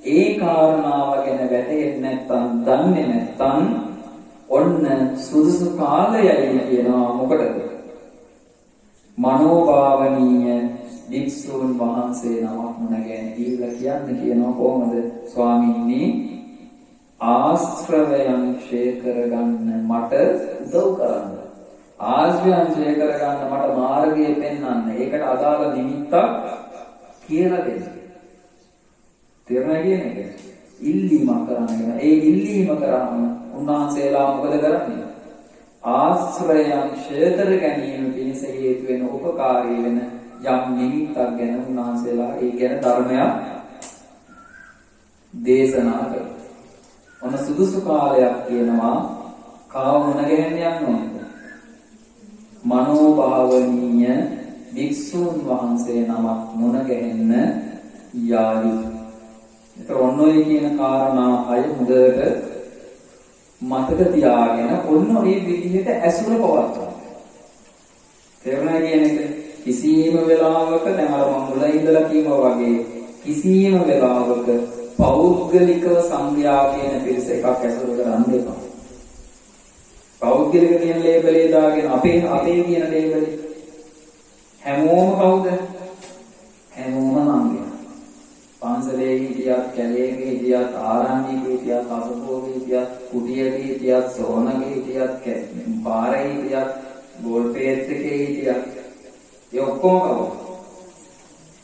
ඒ කාරණාව ගැන වැටහෙන්නේ නැත්නම් දන්නේ නැත්නම් ඔන්න සුදුසු කාලයයි කියනවා මොකටද? මනෝභාවනීය වික්ෂුන් වහන්සේ නමක් මුණගැහෙන දීලා කියන්නේ කියනවා කොහොමද? ස්වාමීනි ආශ්‍රවයන් ක්ෂය කරගන්න මට උදව් කරන්න. ආශ්‍රවයන් ක්ෂය කරගන්න මට මාර්ගය පෙන්වන්න. ඒකට අදාළ නිමිත්තක් කියලා දෙන්න. තේරුණා කියන්නේ? ඉල්ලීමක් කරන්න. ඒ ඉල්ලීම කරාම උන්වහන්සේලා මොකද කරන්නේ? ආශ්‍රයයන් ක්ෂය කර ගැනීම පිණිස හේතු වෙන උපකාරී වෙන යම් නිමිත්තක් ගැන උන්වහන්සේලා ඒ ගැන ධර්මයක් දේශනා කරනවා. ඔන්න සුදුසු කාලයක් කියනවා කාව මුණ ගැහෙන්න යන්න ඕනද? මනෝභාවනීය වික්ෂුන් වහන්සේ නමක් මුණ ගැහෙන්න යාවි. ඒතර ඔන්න ඔය කියන කාරණා හය මුදට මතක තියාගෙන ඔන්න ඔය විදිහට ඇසුර පවත්වන්න. තේරුණා කියන එක? කිසියම් වෙලාවක දැන් අර මම මුල ඉඳලා කියනවා වගේ කිසියම් වෙලාවක පෞද්ගලිකව සංඥා කියන පිරිස එකක් ඇසුර කරන්න එපා. පෞද්ගලික කියන ලේබලේ දාගෙන අපේ කියන ලේබලේ හැමෝම කවුද? හැමෝම නංගියා. පන්සලේ හිටියත්, කැලේ හිටියත්, ආරණ්‍යයේ හිටියත්, අසපුවේ හිටියත්, කුටියේ හිටියත්, සෝනගේ හිටියත්, පාරේ හිටියත්, ගෝල්පේත් එකේ හිටියත්, ඒ ඔක්කොම කවුද?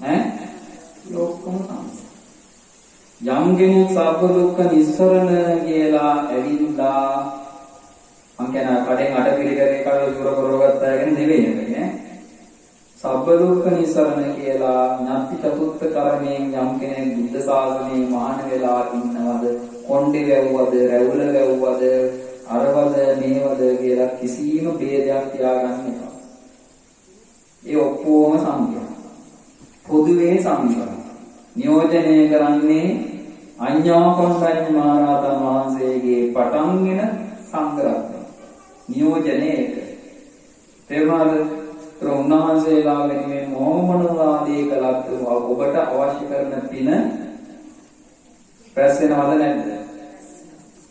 ඒ ඔක්කොම තමයි. යම් කෙනෙක් සබ්බ දුක්ඛ නිස්සරණ කියලා ඇවිල්ලා මං කියන කඩෙන් අඩ පිළිගන්නේ කඩ දුර කරවගත්තා කියන නෙවෙයි නේ. සබ්බ දුක්ඛ නිස්සරණ කියලා ඥාති චතුත්ථ කර්මයෙන් යම් කෙනෙක් බුද්ධ ශාසනයේ මහාන වෙලා ඉන්නවද, කොණ්ඩේ වැව්වද, රැවුල වැව්වද, අරවද මේවද කියලා කිසිම ભેදයක් තියාගන්න එපා. ඒ ඔක්කොම සංඛ්‍යා. පොදුවේ සංඛ්‍යා. නියෝජනය කරන්නේ අඤ්ඤා කොණ්ඩඤ්ඤ මහරහතන් වහන්සේගේ පටන්ගෙන සංග්‍රහය. නියෝජනයේක. තේරුණාද? උන්වහන්සේලා වෙනුවෙන් මොහොමනවාදී කළත් ඔබට අවශ්‍ය කරන පින රැස් වෙනවද නැද්ද?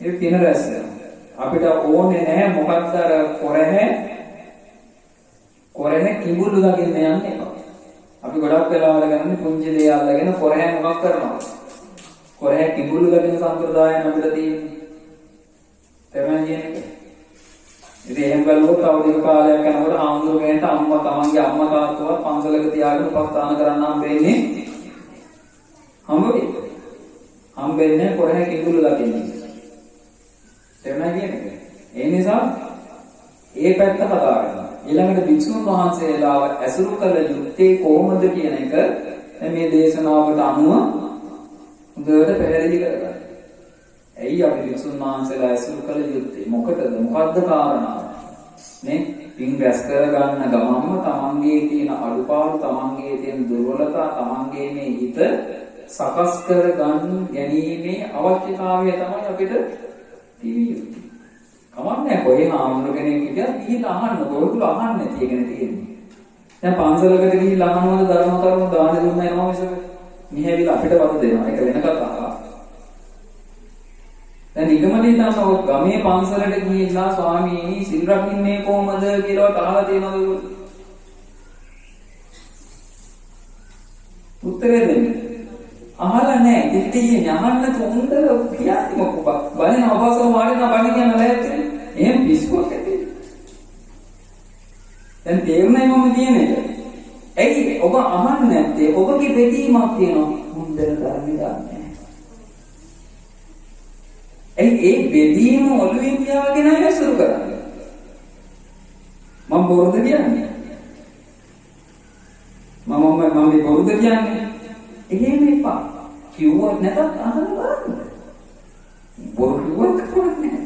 ඒ පින රැස් වෙනවා. අපිට ඕනේ නැහැ මොකක්ද අර කොරහැ කිඹුල්ලු දකින්න යන්න එපා. අපි ගොඩක් වෙලාවල ගන්නේ පුංචි දේ අල්ලගෙන කොරහැ මොකක් කරනවද? කොරහැ කිඹුල්ලු දකින්න සම්ප්‍රදායන් අපිට තියෙන්නේ. තේරුණා කියන්නේ? ඉතින් එහෙම බලුවොත් අවුරුදු කාලයක් යනකොට ආන්දෝලනයට තමන්ගේ අම්මා තාත්තවත් පන්සලක තියාගෙන උපස්ථාන කරන්න හම්බෙන්නේ හම්බෙන්නේ කොරහැ කිඹුල්ලු දකින්න. තේරුණා කියන්නේ? ඒ නිසා ඒ පැත්ත කතා කරනවා. ඊළඟට භික්ෂුන් වහන්සේලාව ඇසුරු කළ යුත්තේ කොහොමද කියන එක මේ දේශනාවට අනුව හොඳට පැහැදිලි කරගන්න. ඇයි අපි භික්ෂුන් වහන්සේලා ඇසුරු කළ යුත්තේ? මොකටද? මොකද්ද කාරණාව? නේ? පින් රැස් කරගන්න ගමන්ම තමන්ගේ තියෙන අඩුපාඩු, තමන්ගේ තියෙන දුර්වලතා, තමන්ගේ මේ හිත සකස් කර ගැනීමේ අවශ්‍යතාවය තමයි අපිට තියෙන්නේ. කමන්නේ කොහේ ආම්ල කෙනෙක් හිටියත් ගිහිල්ලා අහන්න. ඔයගොල්ලෝ අහන්නේ නැති එකනේ තියෙන්නේ. දැන් පන්සලකට ගිහිල්ලා අහනවද ධර්ම කරුණු දාන දුන්නා එනවා මිසක මිහැවිලා අපිට වද දෙනවා. ඒක වෙන කතාවක්. දැන් නිගමනයේ තමයි ගමේ පන්සලට ගිහිල්ලා ස්වාමීනි සිල් රකින්නේ කොහොමද කියලා අහලා තියෙනවද ඔයගොල්ලෝ? උත්තරේ දෙන්න. අහලා නැහැ. ඉතින් යහන්න තුන්ද කියන්නේ මොකක්ද? බලන අවසර වාඩිනා බණි කියන ලෑස්ති. එහෙම පිස්සුවක් ඇති. දැන් තේරුණයි මම කියන එක. ඇයි ඔබ අහන්නේ නැත්තේ? ඔබගේ බෙදීමක් තියෙනවා. හොඳට ධර්ම ගන්න. ඒ බෙදීම ඔළුවෙන් තියාගෙන ඇසුරු කරන්නේ. මම බොරුද කියන්නේ? මම බොරුද කියන්නේ? එහෙම එපා. කිව්වොත් නැතත් අහලා බලන්න. බොරු කිව්වොත් කරන්නේ.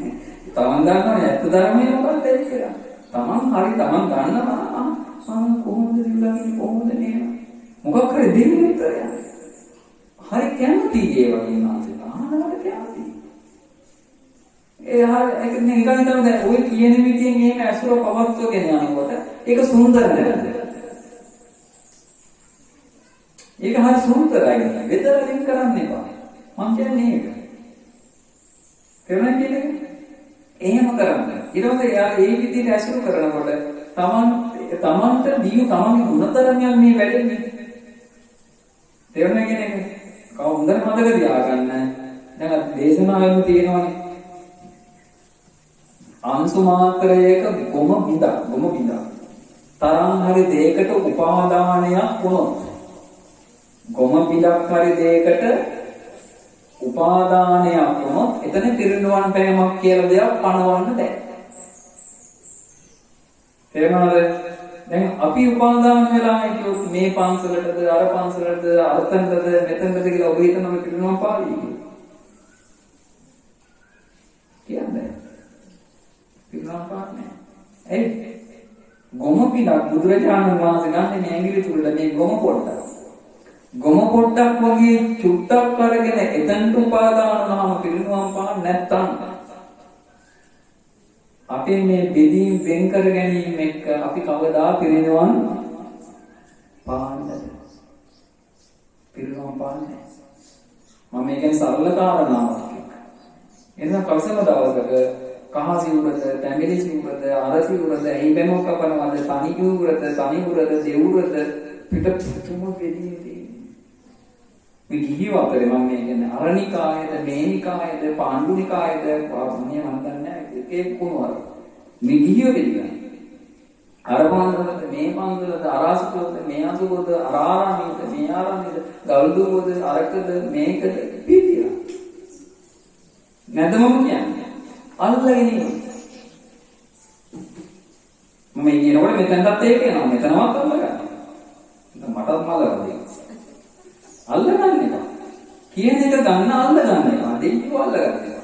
තමන් දන්නවනේ ඇත්ත ධර්මයේ මොකක්ද කියලා. තමන් දන්නවා මම කොහොමද ඉල්ලන්නේ කොහොමද නේද? මොකක් හරි දෙන්නේ උත්තරය. හරි කැමති ඒ වගේ නාසෙට අහනවට කැමති. ඒක නිකන් තමයි ඔය කියන විදිහෙන් එහෙම ඇසුර පවත්වගෙන යනකොට ඒක සුන්දර නේද? ඒක හරි සුන්දරයි. වෙදලින් කරන්න එපා. මං කියන්නේ ඒක. තේරුණා කියන්නේ? එහෙම කරන්න. ඊට පස්සේ යා ඒ විදිහට ඇසුරු කරනකොට තමන්ට දියු තමන්ගේ ගුණධර්මයන් මේ වැඩෙන්නේ. තේරුණා කියන්නේ? කවුරුන්ද මතක තියාගන්න. දැන් දේශනාවෙම තියෙනවානේ. අංශු මාත්‍රයක ගොම බිඳක්. තරම් හරි දෙයකට උපාදානයක් වුණොත් ගොම බිඳක් හරි දෙයකට උපාදානයක් වුණොත් එතන පිරිනුවන් පෑමක් කියලා දෙයක් පණවන්න බෑ. තේරුණාද? දැන් අපි උපාදාන වෙලා හිටියොත් මේ පන්සලටද අර පන්සලටද අරතනටද මෙතනටද කියලා ඔබ හිතනවා පිරිනුවන් පාවි කියන්නේ. පිරිනුවන් පාන්නේ. එයි ගොම පිටක් බුදුරජාණන් වහන්සේ ගන්න මේ ඇඟිලි තුරට මේ ගොම පොට්ටක්. ගොම පොට්ටක් වගේ චුට්ටක් අරගෙන එතනට උපාදාන වුණාම පිරිනුවම් පාන්න නැත්තම් අපි මේ බෙදීම් වෙන් කර ගැනීම එක්ක අපි කවදා පිරිනුවම් පාන්නේ පිරිනුවම් පාන්නේ මම මේකෙන් සරල කාරණාවක් එනවා කවසම දවසක කහ සිවුරද තැඹිලි සිවුරද අර සිවුරද ඇයි බැමක් කපනවද තනි සිවුරද තනි උරද දෙවුරද පිටුම වෙදී මේ ගිහිව අතරේ මම මේ කියන්නේ අරණිකායද මේනිකායද පාණ්ඩුනිකායද පාපුණිය මන් දන්නේ එකේ කොනවර මේ ගිහිව පිළිගන්න අර පාණ්ඩුවද මේ පාණ්ඩුවද අරාසුවද මේ අසුවද අරාරාමීද මේ ආරාමීද ගල්දුවද අරකද මේකද පිළිගන්න නැදමම කියන්නේ අල්ලගෙන ඉන්නේ මම කියනකොට මෙතනටත් ඒක එනවා මෙතනවත් අල්ලගන්න මටත් මලවදී අල්ලගන්න එක. කියන එක ගන්න අල්ලගන්න එක. දෙයියෝ අල්ලගන්න එක.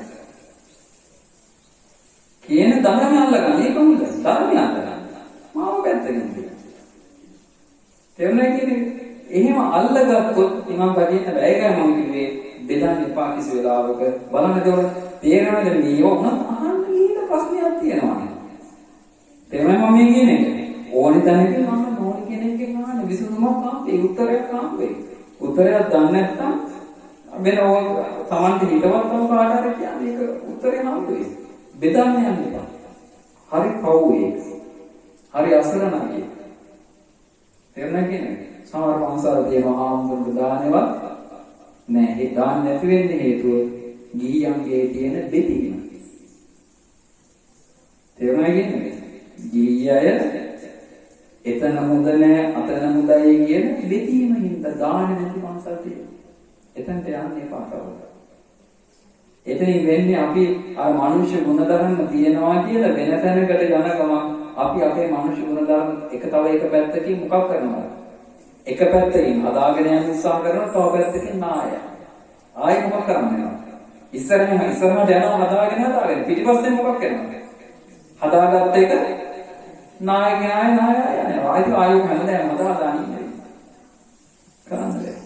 කියන ධර්මය අල්ලගන්න ඒක හොඳයි. ධර්මය අල්ලගන්න. මාව පැත්තකින් තියන්න. තේරුණා කියන්නේ? එහෙම අල්ලගත්තොත් ඉමන් බදින්න බෑ. ඒකයි මම කිව්වේ බෙදන්න එපා කිසි වෙලාවක. බලන්න ඒතකොට තේරෙනවද මේ වුණත් අහන්න ඊට ප්‍රශ්නයක් තියෙනවා නේ. තේරුණා මම කියන්නේ? ඕනි තැනකින් මම ඕනි කෙනෙක්ගෙන් අහන්න විසඳුමක් ආවේ උත්තරයක් ආවේ. උත්තරයක් දන්නේ නැත්නම් වෙන ඕක Tamante හිතවත් තම කාට හරි කියන්නේ ඒක උත්තරේ හම්බුවේ. බෙදන්න යන්න එපා. හරි පවුවේ. හරි අසරණයි. තේරුණා කියන්නේ? සමහර පන්සල් තියෙනවා ආම්බුරු දානවත් නෑ. ඒ දාන්න නැති වෙන්නේ හේතුව ගිහියන්ගේ තියෙන දෙතිීම. තේරුණා කියන්නේ? ගිහියය එතන හොඳ නෑ අතන හොඳයි කියන දෙතිීම හින්දා දාන්නේ නැති පන්සල් තියෙනවා. එතනට යන්න එපා කවුරුත්. එතනින් වෙන්නේ අපි අර මනුෂ්‍ය ගුණධර්ම තියනවා කියලා වෙන තැනකට යන ගමන් අපි අපේ මනුෂ්‍ය ගුණධර්ම එක පැත්තකින් මොකක් කරනවද? එක පැත්තකින් හදාගෙන යන්න උත්සාහ කරනවා තව පැත්තකින් නාය. ආයි මොකක් කරන්නේ? ඉස්සරහට යනවා හදාගෙන පිටිපස්සෙන් මොකක් කරනවද? හදාගත්ත එක නාය යනවා. ආයු හැමදාම හදාගෙන ඉන්නේ. කරන්නේ.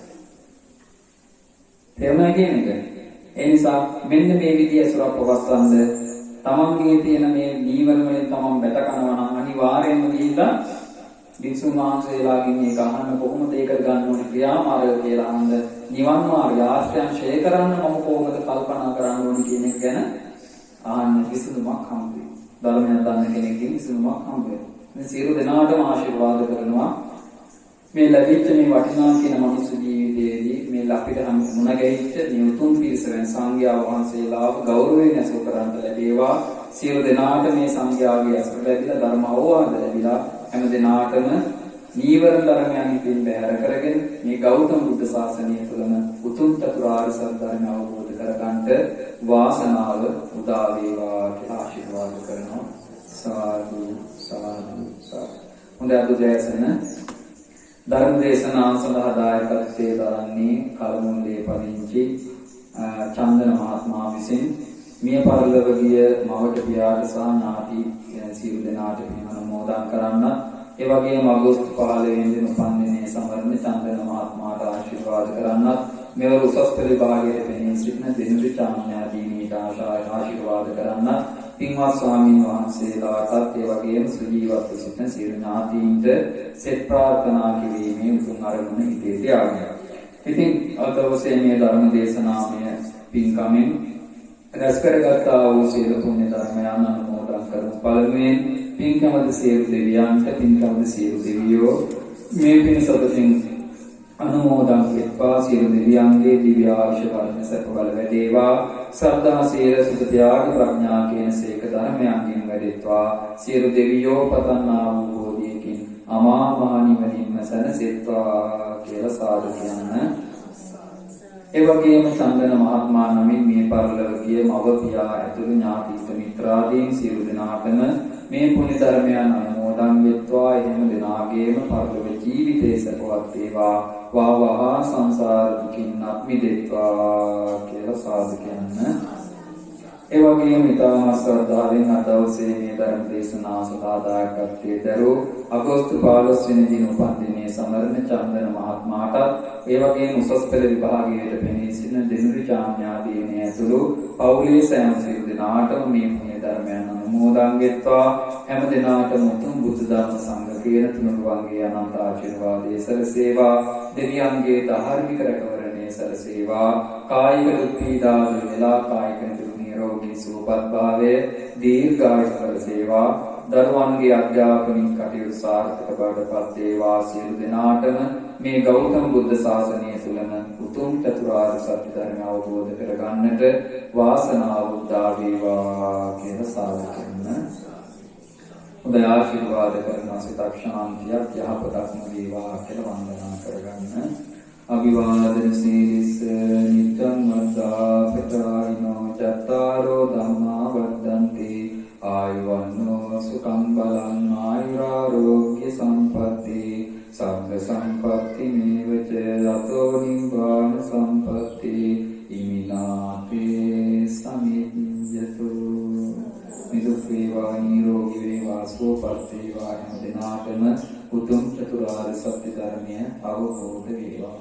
තේරුණා කියන්නේ? ඒ නිසා මෙන්න මේ විදිය සුරක් පවත්වන්න තමන්ගේ තියෙන මේ නීවරණ වලින් තමන් බැට කරනවා නම් අනිවාර්යයෙන්ම ගිහිල්ලා විසුණු මාංශයලාගෙන් මේක අහන්න කොහොමද ඒක ගන්න ඕනේ ක්‍රියාමාර්ගය කියලා අහන්න නිවන් මාර්ගය ආශ්‍රයන් ෂේ කරන්න මම කොහොමද කල්පනා කරන්න ඕනේ කියන එක ගැන අහන්න විසඳුමක් හම්බ වෙයි. ධර්මයෙන් දන්න කෙනෙක්ගෙන් විසඳුමක් හම්බ වෙනවා. මේ සියලු දෙනාටම ආශිර්වාද කරනවා. මේ ලැබිච්ච මේ වටිනා කියන මනුස්ස ජීවිතයේදී මේ අපිට හම් මුණ ගැහිච්ච නියුතුම් පිරිසෙන් සංඝයා වහන්සේලාව ගෞරවයෙන් ඇසුර කරන්ට ලැබේවා. සියලු දෙනාට මේ සංඝයාගේ ඇසුර ලැබිලා ධර්ම අවවාද ලැබිලා හැම දිනාටම නීවරණ ධර්මයන් පින් බැහැර කරගෙන මේ ගෞතම බුද්ධ ශාසනය තුළම උතුම් චතුරාර්ය සත්‍ය ධර්ම අවබෝධ කරගන්නට වාසනාව උදා වේවා කියලා ආශිර්වාද කරනවා. සාදු සාදු සාදු. හොඳයි අද ජයසන ධර්ම දේශනාව සඳහා දායකත්වයේ දරන්නේ කලමුල්ලේ පදිංචි චන්දන මහත්මයා විසින් මිය පරලොව ගිය මවට පියාට සහ ඥාති සියලු දෙනාට පින් අනුමෝදන් කරන්න. ඒ වගේම අගෝස්තු 15 වෙනිදා උපන්දිනයේ සමරන චන්දන මහත්මයාට ආශිර්වාද කරන්නත් මෙවර උසස් පෙළ විභාගයේ පෙනී සිටින දිනුරි චාන්‍යාදීනීට ආශිර්වාද කරන්නත් පින්වත් ස්වාමීන් වහන්සේලාටත් ඒ වගේම සුජීවත්ව සිටින සියලු ඥාතීන්ට සෙත් ප්‍රාර්ථනා කිරීමේ උතුම් අරමුණ ඉදිරියට ආගමයි. ඉතින් අද දවසේ මේ ධර්ම දේශනාවය පින්කමෙන් රැස් කරගත්තා වූ සියලු පුණ්‍ය ධර්මයන් අනුමෝදන් කරමු. පළමුවෙන් පින්කමද සියලු දෙවියන්ට, පින්කමද සියලු දෙවියෝ මේ පින් සතුටින් අනුමෝදන් වෙත්වා. සියලු දෙවියන්ගේ දිව්‍ය ආශිර්වාද වර්ණ සැප බල වැඩේවා. සද්ධා සීල සුත ත්‍යාග ප්‍රඥා කියන සේක ධර්මයන්ගෙන් වැඩෙත්වා. සියලු දෙවියෝ පතන්නා වූ බෝධියකින් අමා මහ නිවනින්ම සැනසෙත්වා කියලා සාදු කියන්න. ඒ වගේම චන්දන මහත්මයා නමින් මේ පරිලෝක ගිය මව පියා ඇතුළු ඥාතිත මිත්‍රාදීන් සියලු දෙනාටම මේ පුණ්‍ය ධර්මයන් අනුමෝදන් වෙත්වා. එහෙම දෙනාගේම පරිලෝක ජීවිතේ සපවත් වේවා. වාවහා සංසාර දුකින් අත් මිදෙත්වා කියලා සාදු කියන්න. ඒ වගේම ඊටම ශ්‍රද්ධාවෙන් අද දවසේ මේ ධර්ම දේශනාව සඳහා දායකත්වයේ දරූ අගෝස්තු 15 වෙනි දින උපන්දිනයේ සමරන චන්දන මහත්මයාට ඒ වගේම උසස් පෙළ විභාගයට පෙනී සිටින දෙනුරි චාම්‍යාදීනේ ඇතුළු පවුලේ සෑම සියලු දෙනාටම මේ පුණ්‍ය ධර්මයන් අනුමෝදන් වෙත්වා. හැම දිනාටම උතුම් බුද්ධ ධර්ම සංඝ කියන තුනුරුවන්ගේ අනන්ත ආශිර්වාදයේ සැලසේවා. දෙවියන්ගේ ධාර්මික රැකවරණයේ සැලසේවා. කායික දුක් පීඩා වේලා කායික නිරෝගී සුවපත් භාවය දීර්ඝායුෂ සැලසේවා. දරුවන්ගේ අධ්‍යාපනික කටයුතු සාර්ථක බවට පත් වේවා. සියලු දෙනාටම මේ ගෞතම බුද්ධ ශාසනය තුළම උතුම් චතුරාර්ය සත්‍ය ධර්ම අවබෝධ කරගන්නට වාසනාව උදා වේවා කියලා සාදු කරන. ඔබ ආශිර්වාද කරන සිතක් ශාන්තියක් යහපතක්ම වේවා කියලා වන්දනා කරගන්න. අභිවාදන සීලිස නිත්‍යං වද්දා පචායිනෝ චත්තාරෝ ධම්මා වද්දන්ති ආයුවන්නෝ සුඛං බලං ආයුරාෝග්‍ය සම්පatti සග්ග සම්පatti මේවච රතෝ නිබ්බාන සම්පatti ඉමිනාතේ සමිඤ්ඤතු. නිදුක් වේවා නිරෝගී වේවා සුවපත් වේවා. හැම දිනාටම උතුම් චතුරාර්ය සත්‍ය ධර්මය අවබෝධ වේවා.